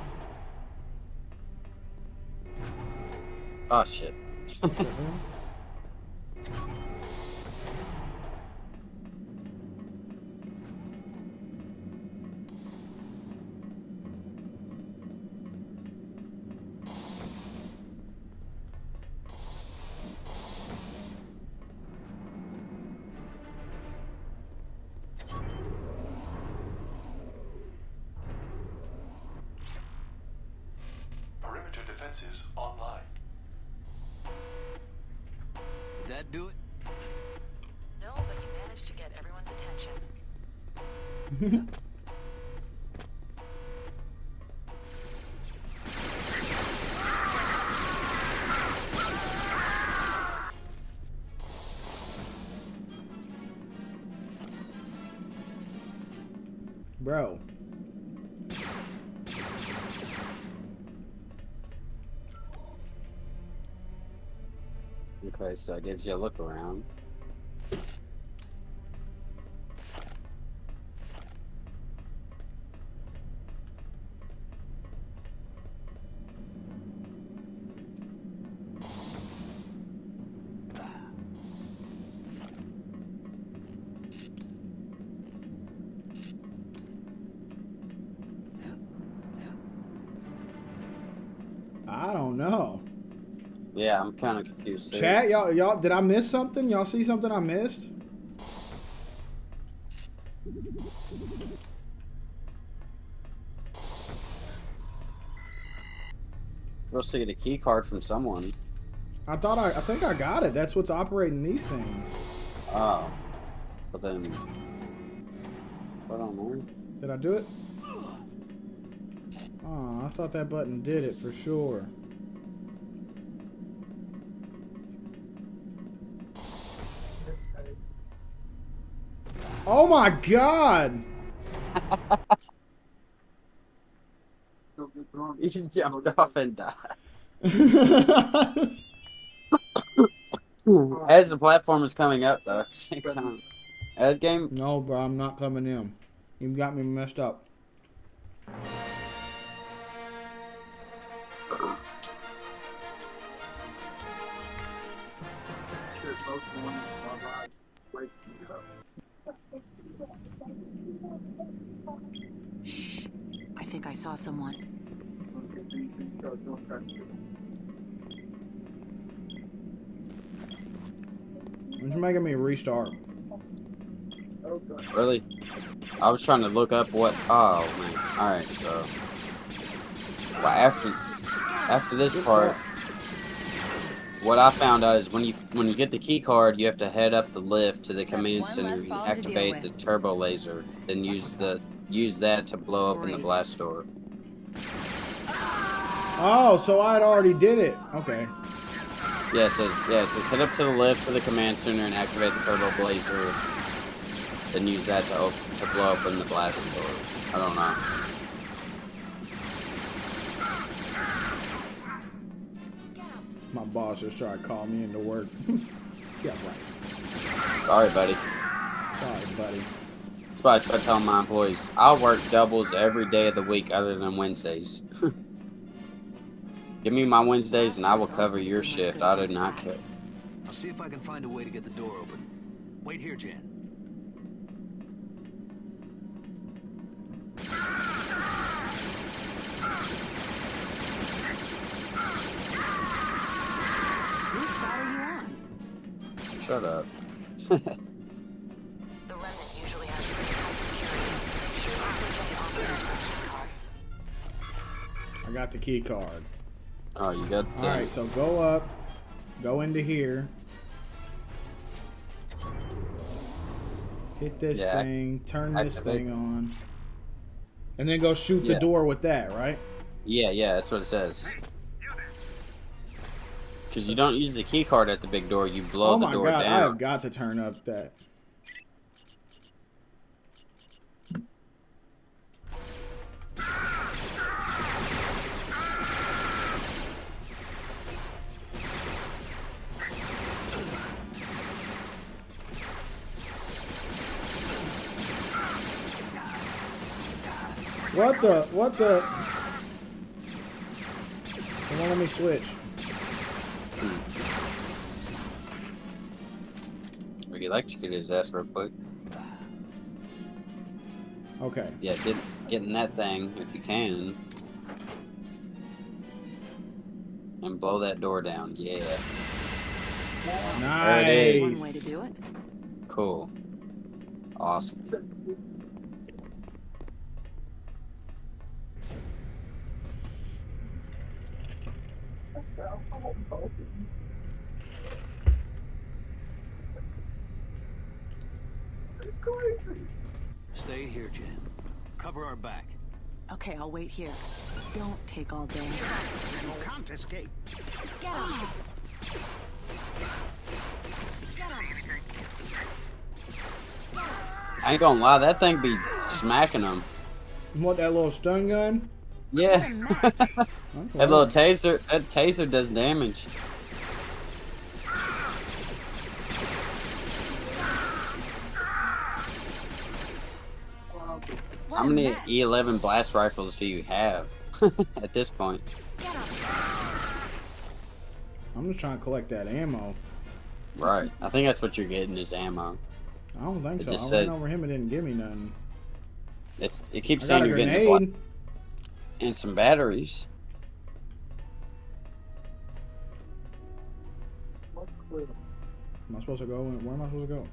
Oh shit. Perimeter defenses online. Did that do it? No, but you managed to get everyone's attention. Bro. Okay, so it gives you a look around. I don't know. Yeah, I'm kind of confused too. Chat, y'all, did I miss something? Y'all see something I missed? We'll see the key card from someone. I think I got it. That's what's operating these things. Oh. But then... What on there? Did I do it? Oh, I thought that button did it for sure. Oh my god! You jumped off and died. As the platform is coming up, though, at the same time. As game? No, bro, I'm not coming in. You've got me messed up. I think I saw someone. It's making me restart. Really? I was trying to look up what... Oh, man. Alright, so... Well, after this part, what I found out is when you get the key card, you have to head up the lift to the command center and activate the turbo laser, then use that to blow open the blast door. Oh, so I'd already did it. Okay. Yeah, it says head up to the left to the command center and activate the turbo blazer. Then use that to blow open the blasting door. I don't know. My boss just tried to call me into work. Yeah, right. Sorry, buddy. Sorry, buddy. That's why I try telling my employees, I'll work doubles every day of the week other than Wednesdays. Give me my Wednesdays and I will cover your shift. I do not care. I'll see if I can find a way to get the door open. Wait here, Jan. Whose side are you on? Shut up. The remnant usually has pretty tight security. Make sure you switch any officers with key cards. I got the key card. Oh, you good? All right, so go up, go into here, hit this thing, turn this thing on, and then go shoot the door with that, right? Yeah, that's what it says. Because you don't use the key card at the big door, you blow the door Oh my god, down. I have got to turn up that. What the? Come on, let me switch. We could electrocute his ass real quick. Okay. Yeah, get in that thing if you can. And blow that door down. Yeah. Nice. There it is. One way to do it. Cool. Awesome. It's crazy. Stay here, Jan. Cover our back. Okay, I'll wait here. Don't take all day. You can't escape. Get him! I ain't gonna lie, that thing be smacking them. What, that little stun gun? Yeah. That little taser does damage. How many E11 blast rifles do you have at this point? I'm just trying to collect that ammo. Right. I think that's what you're getting is ammo. I don't think It so. just I ran says- over him and didn't give me nothing. It keeps I saying got a you're getting the grenade. and some batteries. Am I supposed to go? Where am I supposed to go?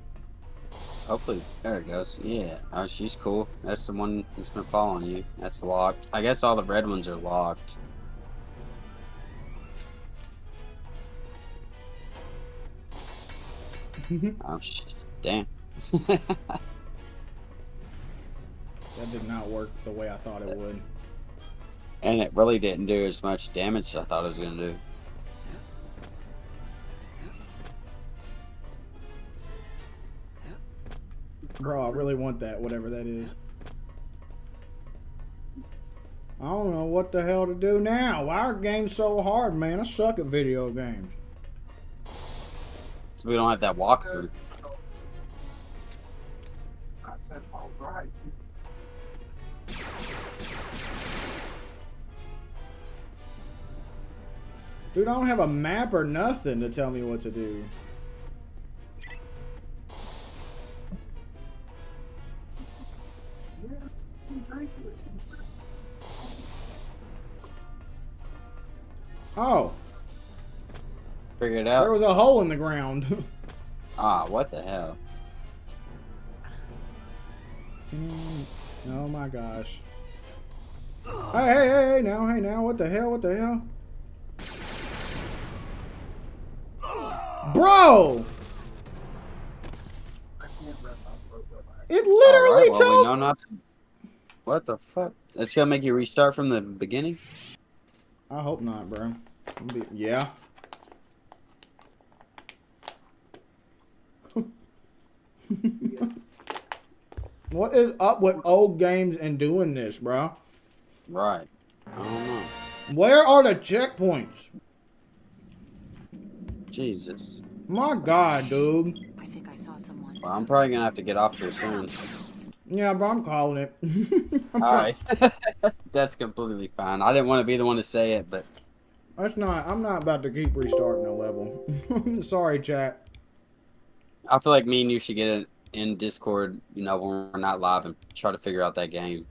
Hopefully, there it goes. Yeah. Oh, she's cool. That's the one that's been following you. That's locked. I guess all the red ones are locked. Oh, damn. That did not work the way I thought it would. And it really didn't do as much damage as I thought it was going to do. Bro, I really want that, whatever that is. I don't know what the hell to do now. Why are games so hard, man? I suck at video games. So we don't have that walkthrough. I said, all right. Dude, I don't have a map or nothing to tell me what to do. Oh, Figure it out. there was a hole in the ground. Ah, what the hell? Oh my gosh. Hey, now, what the hell, Bro! It literally Alright, well, told we know not to... What the fuck? It's gonna make you restart from the beginning? I hope not, bro. Yeah. What is up with old games and doing this, bro? Right. I don't know. Where are the checkpoints? Jesus. My God, dude. I think I saw someone. Well, I'm probably gonna have to get off here soon. Yeah, but I'm calling it. All right. That's completely fine. I didn't want to be the one to say it, but That's not. I'm not about to keep restarting a level. Sorry, chat. I feel like me and you should get in Discord, you know, when we're not live and try to figure out that game.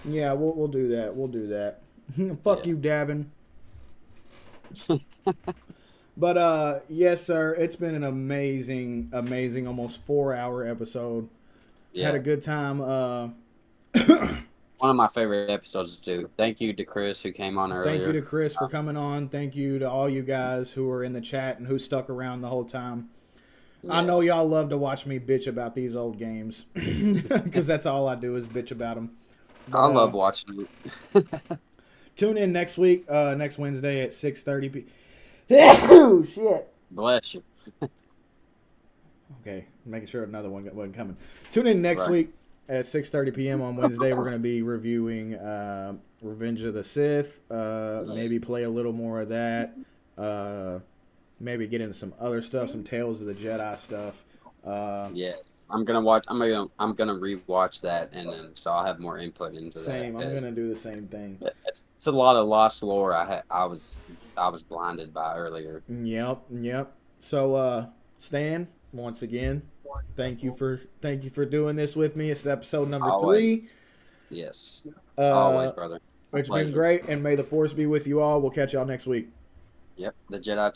Yeah, we'll do that. We'll do that. Fuck you, Davin. But yes, sir. It's been an amazing, almost 4-hour episode. Yeah. Had a good time. One of my favorite episodes too. Thank you to Chris who came on earlier. Thank you to Chris for coming on. Thank you to all you guys who were in the chat and who stuck around the whole time. Yes. I know y'all love to watch me bitch about these old games because that's all I do is bitch about them. But, I love watching it. Tune in next week, next Wednesday at 6:30 p.m. Oh, shit. Bless you. Okay, making sure another one wasn't coming. Tune in next week at 6:30 p.m. on Wednesday. We're going to be reviewing Revenge of the Sith. Maybe play a little more of that. Maybe get into some other stuff, some Tales of the Jedi stuff. Yeah, I'm gonna watch. I'm gonna rewatch that, and then so I'll have more input into that. Same. I'm gonna do the same thing. It's a lot of lost lore. I was blinded by earlier. Yep. So Stan, once again, thank you for doing this with me. It's episode number 3. Yes. Always, brother. It's been great, and may the Force be with you all. We'll catch y'all next week. Yep. The Jedi